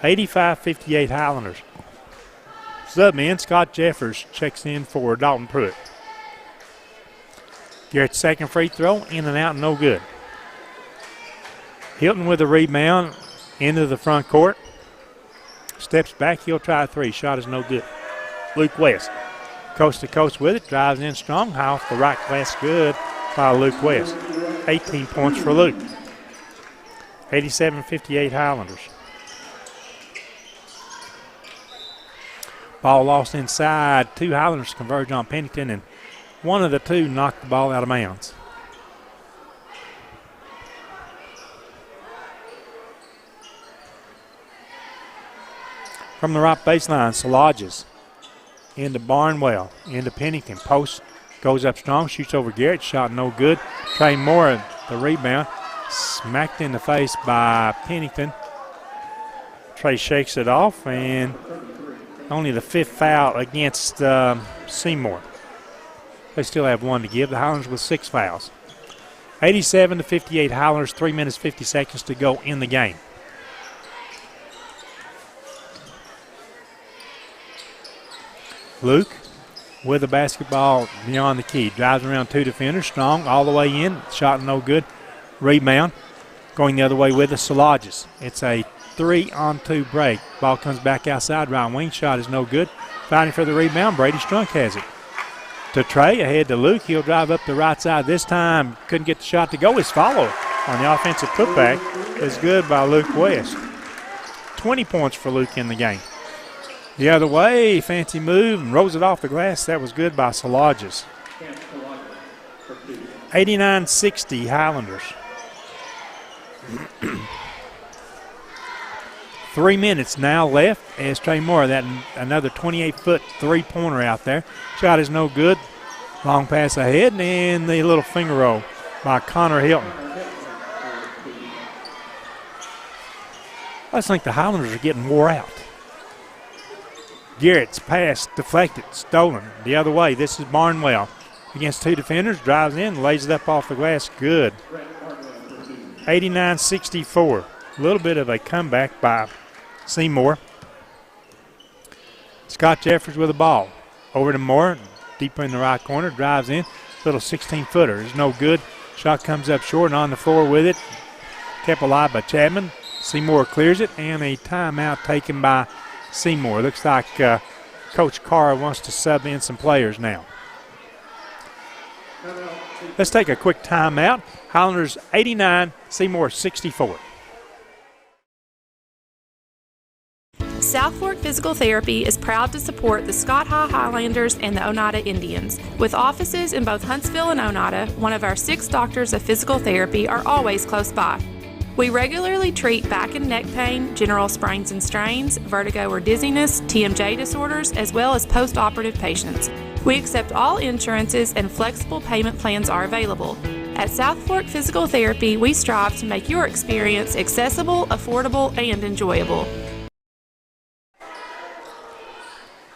85-58 Highlanders. Subman Scott Jeffers checks in for Dalton Pruitt. Garrett's second free throw, in and out, no good. Hilton with a rebound into the front court. Steps back, he'll try a three. Shot is no good. Luke West, coast to coast with it, drives in strong, high off the right glass, good by Luke West. 18 points for Luke. 87-58 Highlanders. Ball lost inside. 2 Highlanders converge on Pennington, and one of the 2 knocked the ball out of bounds. From the right baseline, Salages into Barnwell, into Pennington. Post goes up strong, shoots over Garrett, shot no good. Trey Moore, the rebound, smacked in the face by Pennington. Trey shakes it off, and only the 5th foul against Seymour. They still have 1 to give. The Highlanders with 6 fouls. 87-58 Highlanders, 3 minutes, 50 seconds to go in the game. Luke with the basketball beyond the key. Drives around 2 defenders. Strong all the way in. Shot no good. Rebound. Going the other way with the Salages. It's a 3-on-2 break. Ball comes back outside. Right wing shot is no good. Fighting for the rebound. Brady Strunk has it. To Trey, ahead to Luke. He'll drive up the right side this time. Couldn't get the shot to go. His follow on the offensive putback is good by Luke West. 20 points for Luke in the game. The other way, fancy move, and rolls it off the glass. That was good by Salages. 89-60 Highlanders. 3 minutes now left as Trey Moore, that another 28-foot three-pointer out there. Shot is no good. Long pass ahead, and the little finger roll by Connor Hilton. I just think the Highlanders are getting wore out. Garrett's pass deflected, stolen. The other way, this is Barnwell against two defenders, drives in, lays it up off the glass, good. 89-64. A little bit of a comeback by Seymour. Scott Jeffers with the ball. Over to Moore, deep in the right corner, drives in. Little 16-footer is no good. Shot comes up short and on the floor with it. Kept alive by Chapman. Seymour clears it, and a timeout taken by Seymour. Looks like Coach Carr wants to sub in some players now. Let's take a quick timeout. Highlanders 89, Seymour 64. South Fork Physical Therapy is proud to support the Scott Highlanders and the Oneida Indians. With offices in both Huntsville and Oneida, one of our 6 doctors of physical therapy are always close by. We regularly treat back and neck pain, general sprains and strains, vertigo or dizziness, TMJ disorders, as well as post-operative patients. We accept all insurances and flexible payment plans are available. At South Fork Physical Therapy, we strive to make your experience accessible, affordable, and enjoyable.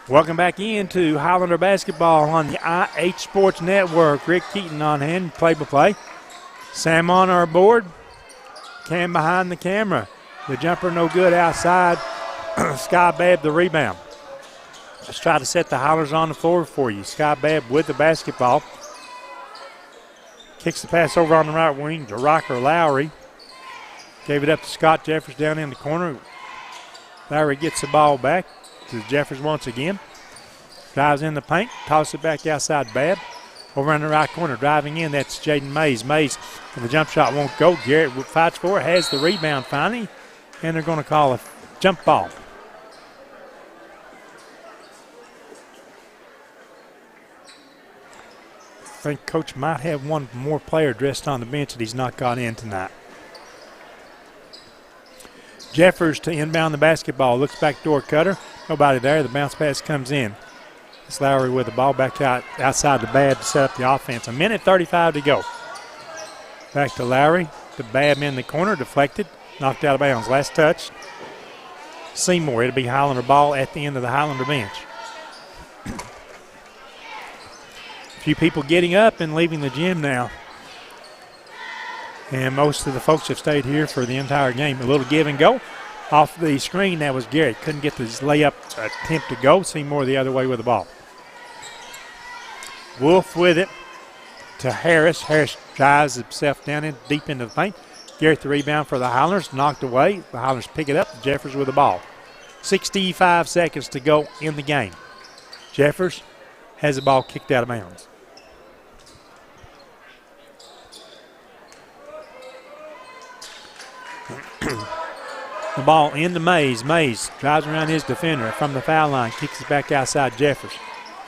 Welcome back into Highlander basketball on the IH Sports Network. Rick Keaton on hand, play-by-play. Sam on our board. Cam behind the camera. The jumper no good outside. Sky Babb the rebound. Let's try to set the Highlanders on the floor for you. Sky Babb with the basketball. Kicks the pass over on the right wing to Rocker Lowry. Gave it up to Scott Jeffers down in the corner. Lowry gets the ball back to Jeffers once again. Drives in the paint. Tosses it back outside Babb. Over on the right corner, driving in, that's Jaden Mays. Mays, the jump shot won't go. Garrett fights for it, has the rebound finally, and they're going to call a jump ball. I think Coach might have one more player dressed on the bench that he's not got in tonight. Jeffers to inbound the basketball. Looks back door cutter. Nobody there. The bounce pass comes in. It's Lowry with the ball back outside the Babb to set up the offense. 1:35 to go. Back to Lowry. The Babb in the corner. Deflected. Knocked out of bounds. Last touch. Seymour. It'll be Highlander ball at the end of the Highlander bench. A few people getting up and leaving the gym now. And most of the folks have stayed here for the entire game. A little give and go. Off the screen, that was Garrett. Couldn't get this layup attempt to go. Seymour the other way with the ball. Wolf with it to Harris. Harris drives himself down in deep into the paint. Garrett the rebound for the Highlanders. Knocked away. The Highlanders pick it up. Jeffers with the ball. 65 seconds to go in the game. Jeffers has the ball kicked out of bounds. The ball into Mays. Mays drives around his defender from the foul line. Kicks it back outside Jeffers.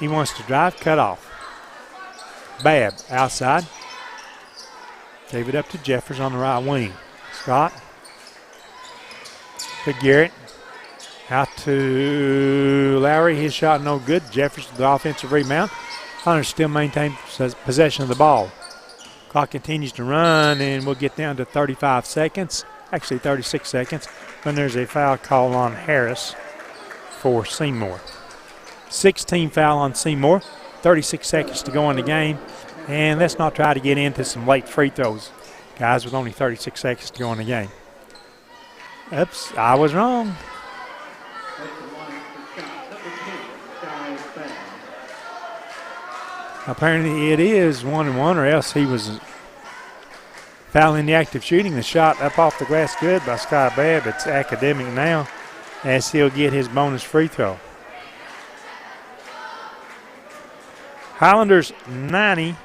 He wants to drive. Cut off. Babb outside. Gave it up to Jeffers on the right wing. Scott to Garrett. Out to Lowry. His shot no good. Jeffers with the offensive rebound. Hunters still maintain possession of the ball. Clock continues to run, and we'll get down to 35 seconds. Actually 36 seconds when there's a foul call on Harris for Seymour. 16 foul on Seymour. 36 seconds to go in the game. And let's not try to get into some late free throws, guys, with only 36 seconds to go in the game. Oops, I was wrong. Apparently it is 1-1, or else he was fouling the active shooting. The shot up off the glass good by Sky Babb. It's academic now as he'll get his bonus free throw. Highlanders 90,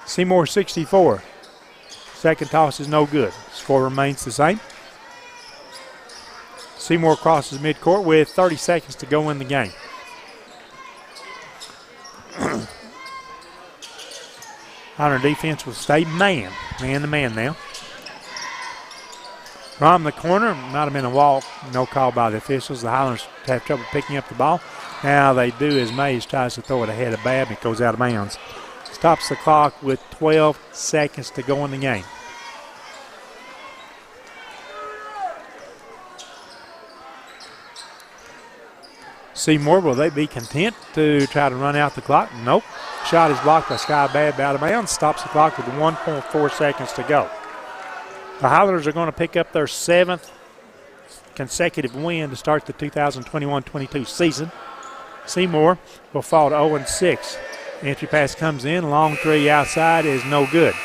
Seymour 64. Second toss is no good. Score remains the same. Seymour crosses midcourt with 30 seconds to go in the game. Highlander defense will stay man to man now. From the corner, might have been a walk, no call by the officials. The Highlanders have trouble picking up the ball. Now they do as Mays tries to throw it ahead of Babb, and it goes out of bounds. Stops the clock with 12 seconds to go in the game. Seymour, will they be content to try to run out the clock? Nope. Shot is blocked by Sky Babb out of bounds. Stops the clock with 1.4 seconds to go. The Highlanders are going to pick up their 7th consecutive win to start the 2021-22 season. Seymour will fall to 0-6. Entry pass comes in. Long three outside is no good.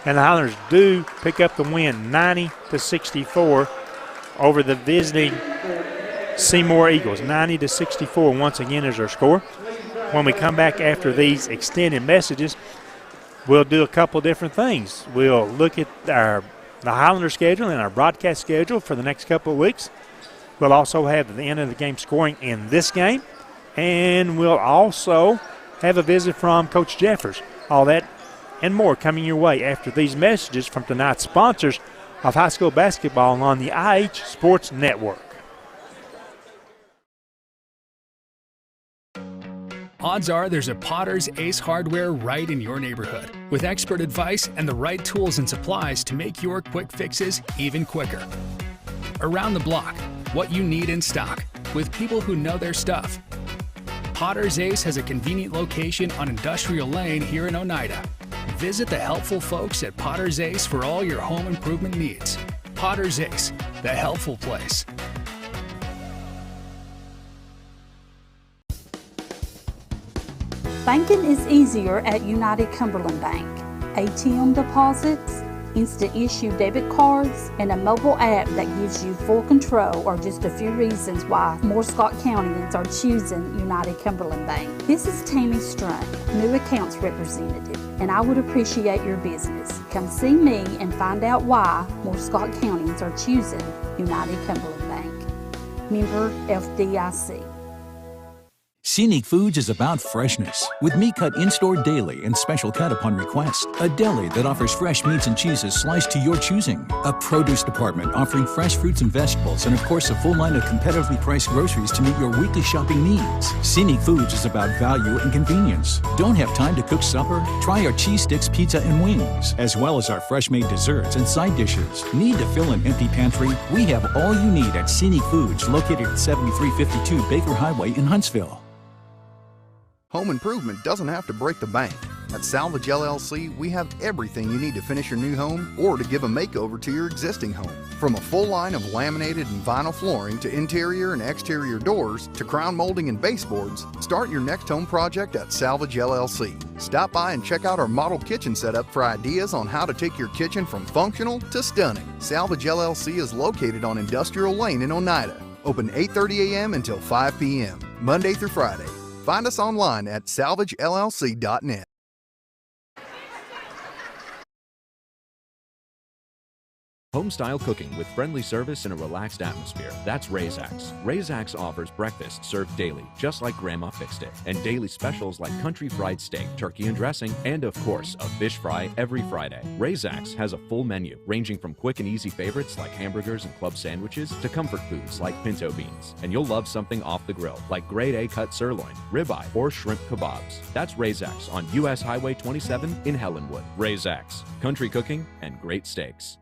And the Highlanders do pick up the win 90-64 over the visiting Seymour Eagles. 90-64 once again is our score. When we come back after these extended messages, we'll do a couple different things. We'll look at the Highlander schedule and our broadcast schedule for the next couple of weeks. We'll also have the end of the game scoring in this game. And we'll also have a visit from Coach Jeffers. All that and more coming your way after these messages from tonight's sponsors of high school basketball on the IH Sports Network. Odds are there's a Potter's Ace Hardware right in your neighborhood, with expert advice and the right tools and supplies to make your quick fixes even quicker. Around the block, what you need in stock, with people who know their stuff. Potter's Ace has a convenient location on Industrial Lane here in Oneida. Visit the helpful folks at Potter's Ace for all your home improvement needs. Potter's Ace, the helpful place. Banking is easier at United Cumberland Bank. ATM deposits, instant issue debit cards, and a mobile app that gives you full control are just a few reasons why more Scott Countyans are choosing United Cumberland Bank. This is Tammy Strunk, new accounts representative, and I would appreciate your business. Come see me and find out why more Scott Countyans are choosing United Cumberland Bank. Member FDIC. Scenic Foods is about freshness, with meat cut in-store daily and special cut upon request. A deli that offers fresh meats and cheeses sliced to your choosing. A produce department offering fresh fruits and vegetables, and of course a full line of competitively priced groceries to meet your weekly shopping needs. Scenic Foods is about value and convenience. Don't have time to cook supper? Try our cheese sticks, pizza, and wings, as well as our fresh-made desserts and side dishes. Need to fill an empty pantry? We have all you need at Scenic Foods, located at 7352 Baker Highway in Huntsville. Home improvement doesn't have to break the bank. At Salvage LLC, we have everything you need to finish your new home or to give a makeover to your existing home. From a full line of laminated and vinyl flooring to interior and exterior doors to crown molding and baseboards, start your next home project at Salvage LLC. Stop by and check out our model kitchen setup for ideas on how to take your kitchen from functional to stunning. Salvage LLC is located on Industrial Lane in Oneida. Open 8:30 a.m. until 5 p.m., Monday through Friday. Find us online at salvagellc.net. Home-style cooking with friendly service and a relaxed atmosphere. That's Razak's. Razak's offers breakfast served daily, just like Grandma fixed it, and daily specials like country fried steak, turkey and dressing, and of course, a fish fry every Friday. Razak's has a full menu, ranging from quick and easy favorites like hamburgers and club sandwiches to comfort foods like pinto beans. And you'll love something off the grill, like grade A cut sirloin, ribeye, or shrimp kebabs. That's Razak's on US Highway 27 in Helenwood. Razak's, country cooking and great steaks.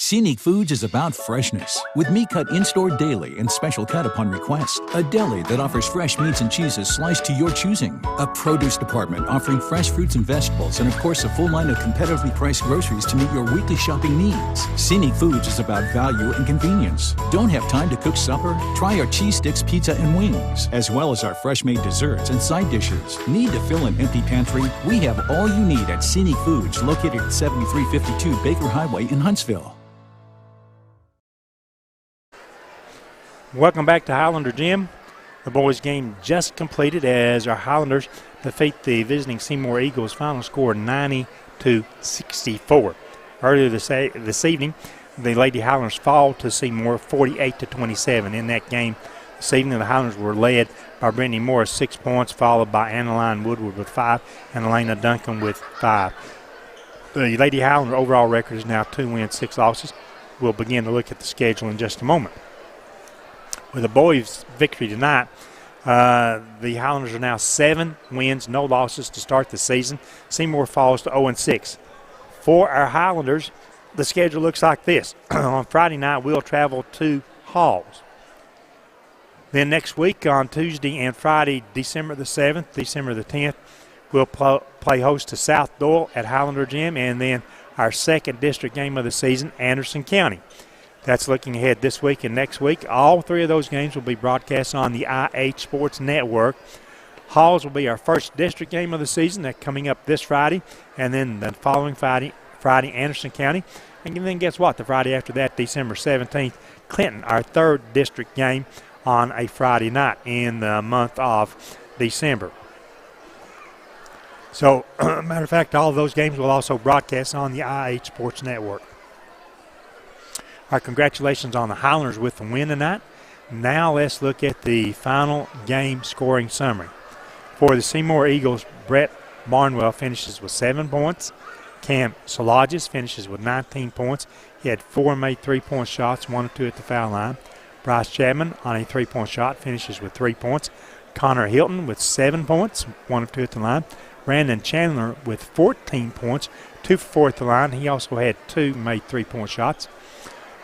Scenic Foods is about freshness, with meat cut in-store daily and special cut upon request. A deli that offers fresh meats and cheeses sliced to your choosing. A produce department offering fresh fruits and vegetables, and of course a full line of competitively priced groceries to meet your weekly shopping needs. Scenic Foods is about value and convenience. Don't have time to cook supper? Try our cheese sticks, pizza, and wings, as well as our fresh-made desserts and side dishes. Need to fill an empty pantry? We have all you need at Scenic Foods, located at 7352 Baker Highway in Huntsville. Welcome back to Highlander Gym. The boys' game just completed as our Highlanders defeat the visiting Seymour Eagles. Final score 90-64. Earlier this evening, the Lady Highlanders fall to Seymour 48-27. In that game this evening, the Highlanders were led by Brittany Morris 6 points, followed by Annaline Woodward with 5 and Elena Duncan with 5. The Lady Highlander overall record is now 2 wins, 6 losses. We'll begin to look at the schedule in just a moment. With the boys' victory tonight, the Highlanders are now 7 wins, no losses to start the season. Seymour falls to 0-6. For our Highlanders, the schedule looks like this. On Friday night, we'll travel to Halls. Then next week on Tuesday and Friday, December the 7th, December the 10th, we'll play host to South Doyle at Highlander Gym, and then our second district game of the season, Anderson County. That's looking ahead this week and next week. All 3 of those games will be broadcast on the IH Sports Network. Halls will be our first district game of the season. That's coming up this Friday, and then the following Friday, Anderson County. And then guess what? The Friday after that, December 17th, Clinton, our third district game on a Friday night in the month of December. So, matter of fact, all of those games will also broadcast on the IH Sports Network. Our congratulations on the Highlanders with the win tonight. Now let's look at the final game scoring summary. For the Seymour Eagles, Brett Barnwell finishes with 7 points. Cam Solagis finishes with 19 points. He had 4 made 3-point shots, 1 or 2 at the foul line. Bryce Chapman on a 3-point shot finishes with 3 points. Connor Hilton with 7 points, 1 or 2 at the line. Brandon Chandler with 14 points, 2 for 4 at the line. He also had 2 made 3-point shots.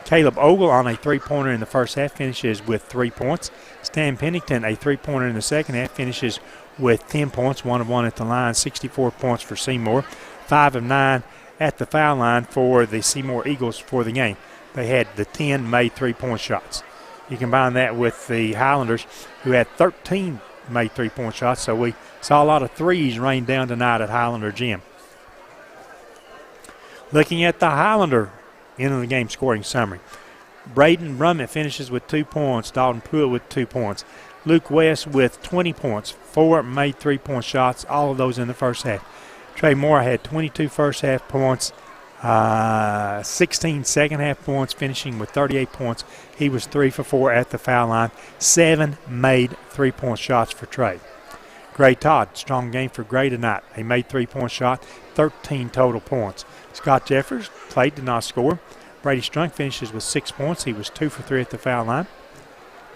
Caleb Ogle on a 3-pointer in the first half finishes with 3 points. Stan Pennington, a 3-pointer in the second half, finishes with 10 points, 1 of 1 at the line, 64 points for Seymour, 5 of 9 at the foul line for the Seymour Eagles for the game. They had the 10 made 3-point shots. You combine that with the Highlanders, who had 13 made 3-point shots, so we saw a lot of threes rain down tonight at Highlander Gym. Looking at the Highlander end of the game scoring summary. Braden Brummett finishes with 2 points. Dalton Pruitt with 2 points. Luke West with 20 points. 4 made 3-point shots, all of those in the first half. Trey Moore had 22 first half points, 16 second half points, finishing with 38 points. He was 3 for 4 at the foul line. 7 made 3-point shots for Trey. Gray Todd, strong game for Gray tonight. He made 3-point shot, 13 total points. Scott Jeffers played, did not score. Brady Strunk finishes with 6 points. He was 2 for 3 at the foul line.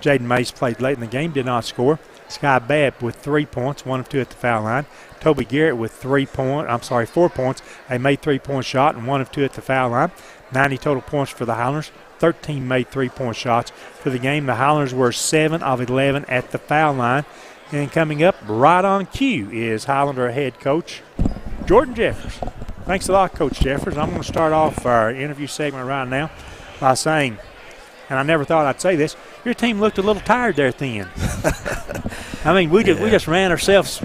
Jaden Mays played late in the game, did not score. Sky Babb with 3 points, 1 of 2 at the foul line. Toby Garrett with 4 points, a made 3-point shot, and 1 of 2 at the foul line. 90 total points for the Highlanders, 13 made 3-point shots. For the game, the Highlanders were 7 of 11 at the foul line. And coming up right on cue is Highlander head coach Jordan Jeffers. Thanks a lot, Coach Jeffers. I'm going to start off our interview segment right now by saying, and I never thought I'd say this, your team looked a little tired there at the end. I mean, we just ran ourselves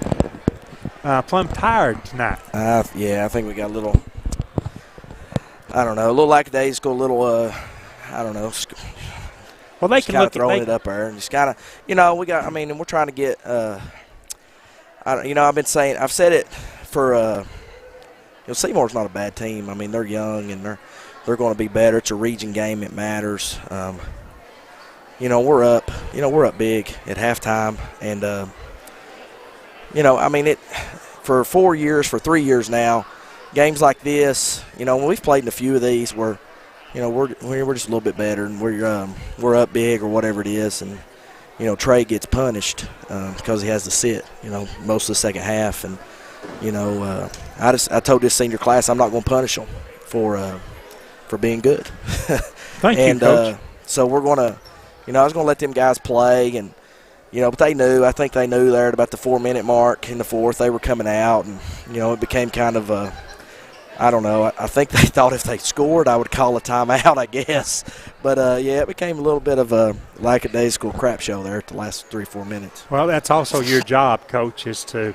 plumb tired tonight. I think we got a little, a little lackadaisical, a little, Well, they can look at throwing it up there and just kind of, and we're trying to get, I've said it for, Seymour's not a bad team. I mean, they're young and they're going to be better. It's a region game. It matters. We're up big at halftime. And, for 4 years, for 3 years now, games like this, when we've played in a few of these where, we're just a little bit better and we're up big or whatever it is. And, Trey gets punished because he has to sit, most of the second half. And, I told this senior class I'm not going to punish them for being good. Thank you, Coach. So we're going to, I was going to let them guys play, and but they knew. I think they knew there at about the 4-minute mark in the fourth they were coming out, and it became kind of a, I don't know. I think they thought if they scored, I would call a timeout, I guess. But it became a little bit of a lackadaisical crap show there at the last 3-4 minutes. Well, that's also your job, Coach, is to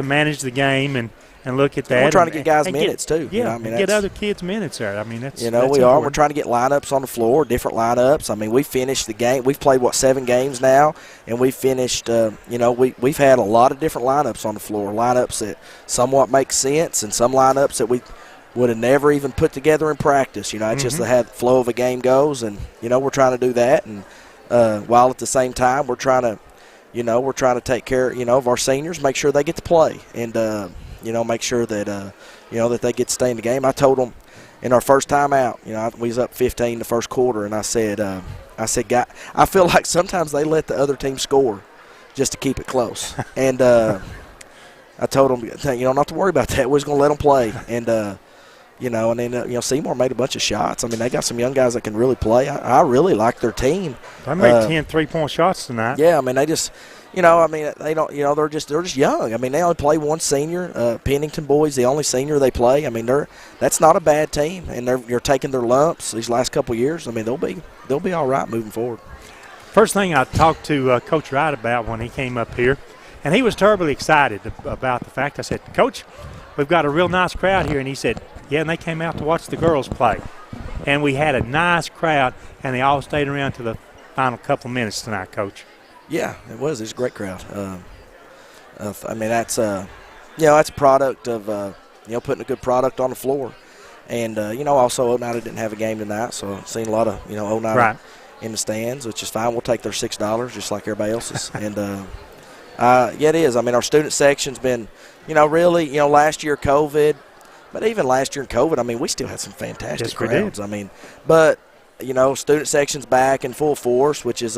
manage the game and look at that. And we're trying to get guys minutes too. Yeah, I mean, get other kids minutes there. I mean, that's we that's are. important. We're trying to get lineups on the floor, different lineups. I mean, we finished the game. We've played 7 games now, and we finished. We've had a lot of different lineups on the floor. Lineups that somewhat make sense, and some lineups that we would have never even put together in practice. It's just the flow of a game goes, and we're trying to do that, and while at the same time we're trying to take care of our seniors, make sure they get to play, and make sure that that they get to stay in the game. I told them in our first time out, we was up 15 the first quarter, and I said, "God, I feel like sometimes they let the other team score just to keep it close." And I told them, not to worry about that. We're just gonna let them play, and and then Seymour made a bunch of shots. I mean, they got some young guys that can really play. I really like their team. They made 10 3-point shots tonight. Yeah, I mean, they just. They don't. They're just young. I mean, they only play one senior. Pennington boys, the only senior they play. I mean, that's not a bad team, and you're taking their lumps these last couple of years. I mean, they'll be all right moving forward. First thing I talked to Coach Wright about when he came up here, and he was terribly excited about the fact. I said, "Coach, we've got a real nice crowd here," and he said, "Yeah," and they came out to watch the girls play, and we had a nice crowd, and they all stayed around to the final couple of minutes tonight, Coach. Yeah, it was. It's a great crowd. I mean, that's that's a product of putting a good product on the floor, and also Oneida didn't have a game tonight, so I've seen a lot of Oneida in the stands, which is fine. We'll take their $6 just like everybody else's, and it is. I mean, our student section's been really last year COVID, but even last year in COVID, I mean, we still had some fantastic crowds. I mean, but student section's back in full force, which is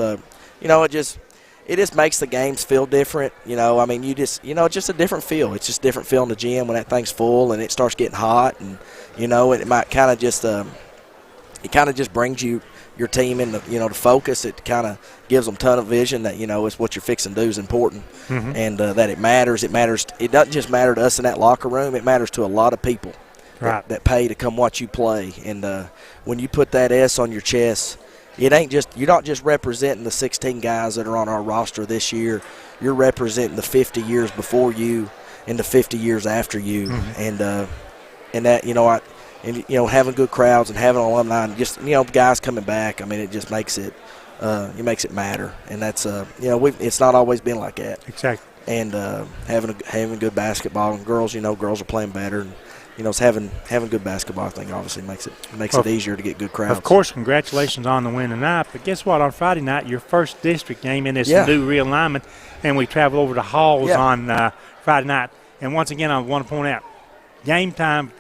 it just makes the games feel different. I mean, it's just a different feel. It's just a different feel in the gym when that thing's full and it starts getting hot, and it might kind of just brings your team in to focus. It kind of gives them a ton of vision that it's what you're fixing to do is important, and that it matters. It matters. It doesn't just matter to us in that locker room. It matters to a lot of people that pay to come watch you play. And when you put that S on your chest, it ain't just you're not just representing the 16 guys that are on our roster this year. You're representing the 50 years before you and the 50 years after you, and that having good crowds and having alumni and just guys coming back. I mean, it just makes it matter, and that's it's not always been like that. Exactly. And having good basketball, and girls are playing better. And, it's having good basketball, I think, obviously makes it easier to get good crowds. Of course, congratulations on the win tonight. But guess what? On Friday night, your first district game in this new realignment, and we travel over to Halls on Friday night. And once again, I want to point out,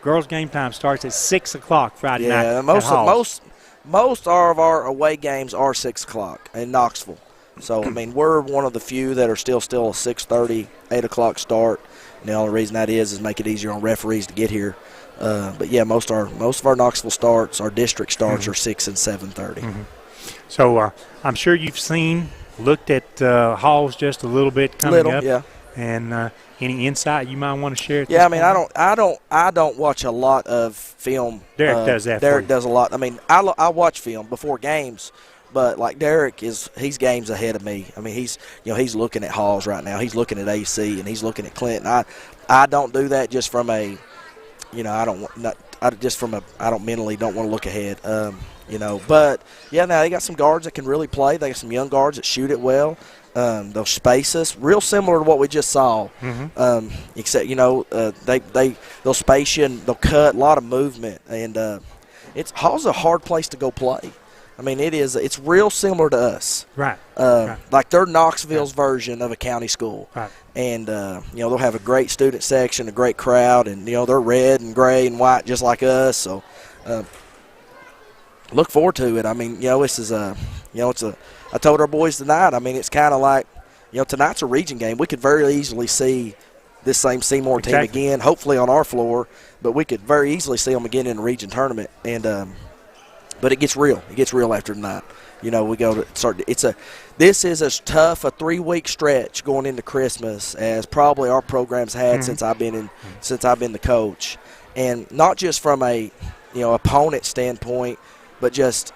girls' game time starts at 6 o'clock Friday night. Yeah, most of our away games are 6 o'clock in Knoxville. So, I mean, we're one of the few that are still a 6:30, 8 o'clock start. And the only reason that is make it easier on referees to get here. But yeah, most of our Knoxville starts, our district starts, are 6 and 7:30. So I'm sure you've looked at Halls just a little bit coming up. Yeah. And any insight you might want to share? I mean, I don't watch a lot of film. Derek does that. Derek does a lot. I mean, I watch film before games. But like Derek he's games ahead of me. I mean, he's looking at Halls right now. He's looking at AC and he's looking at Clinton. I don't do that just from a, I don't mentally don't want to look ahead. But yeah, now they got some guards that can really play. They got some young guards that shoot it well. They'll space us, real similar to what we just saw. Except they'll space you and they'll cut, a lot of movement, and Hall's a hard place to go play. I mean, it is. It's real similar to us. Right. Like they're Knoxville's version of a county school. Right. And, they'll have a great student section, a great crowd, and, they're red and gray and white just like us. So look forward to it. I mean, this is I told our boys tonight, I mean, it's kind of like, tonight's a region game. We could very easily see this same Seymour team again, hopefully on our floor, but we could very easily see them again in the region tournament. And, but it gets real. It gets real after tonight. We go to start. This is as tough a 3-week stretch going into Christmas as probably our program's had since I've been the coach, and not just from a opponent standpoint, but just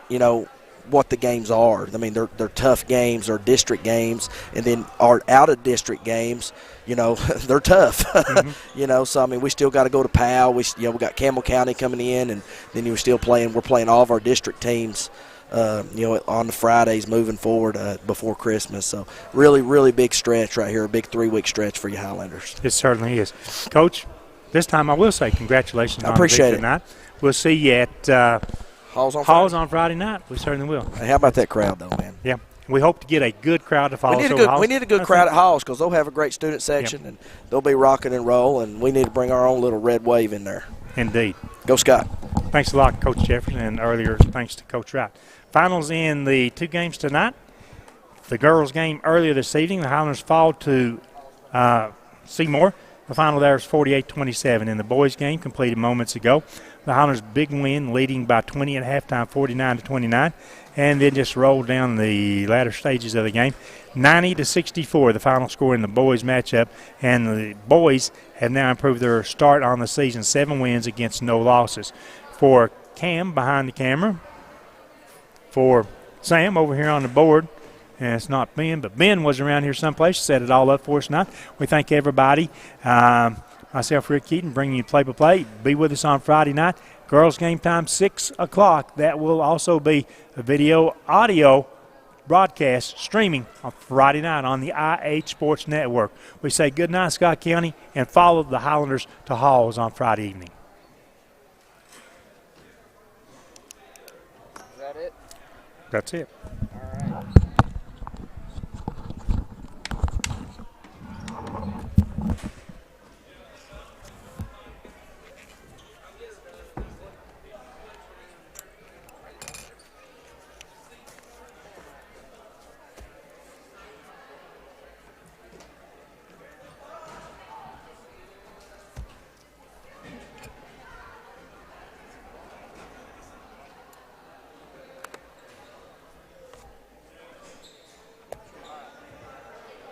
what the games are. I mean, they're tough games, they're district games, and then our out-of-district games, they're tough. Mm-hmm. So, I mean, we still got to go to PAL. We got Campbell County coming in, and then we're playing all of our district teams, on the Fridays moving forward before Christmas. So, really, really big stretch right here, a big 3-week stretch for you Highlanders. It certainly is. Coach, this time I will say congratulations on appreciate the it. Night. We'll see you at Halls on Friday night. We certainly will. Hey, how about that crowd, though, man? Yeah. We hope to get a good crowd to follow. We need a good crowd at Halls because they'll have a great student section, and they'll be rocking and roll, and we need to bring our own little red wave in there. Indeed. Go Scott. Thanks a lot, Coach Jefferson, and earlier thanks to Coach Wright. Finals in the 2 games tonight. The girls' game earlier this evening, the Highlanders fall to Seymour. The final there is 48-27. In the boys' game completed moments ago, the Highlanders' big win, leading by 20 at halftime, 49-29, and then just rolled down the latter stages of the game, 90-64. The final score in the boys' matchup, and the boys have now improved their start on the season, 7 wins against no losses. For Cam behind the camera, for Sam over here on the board, and it's not Ben, but Ben was around here someplace, set it all up for us tonight. We thank everybody. Myself, Rick Keaton, bringing you play-by-play. Be with us on Friday night. Girls game time, 6 o'clock. That will also be a video, audio broadcast streaming on Friday night on the IH Sports Network. We say good night, Scott County, and follow the Highlanders to Halls on Friday evening. Is that it? That's it. All right.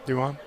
Do you want?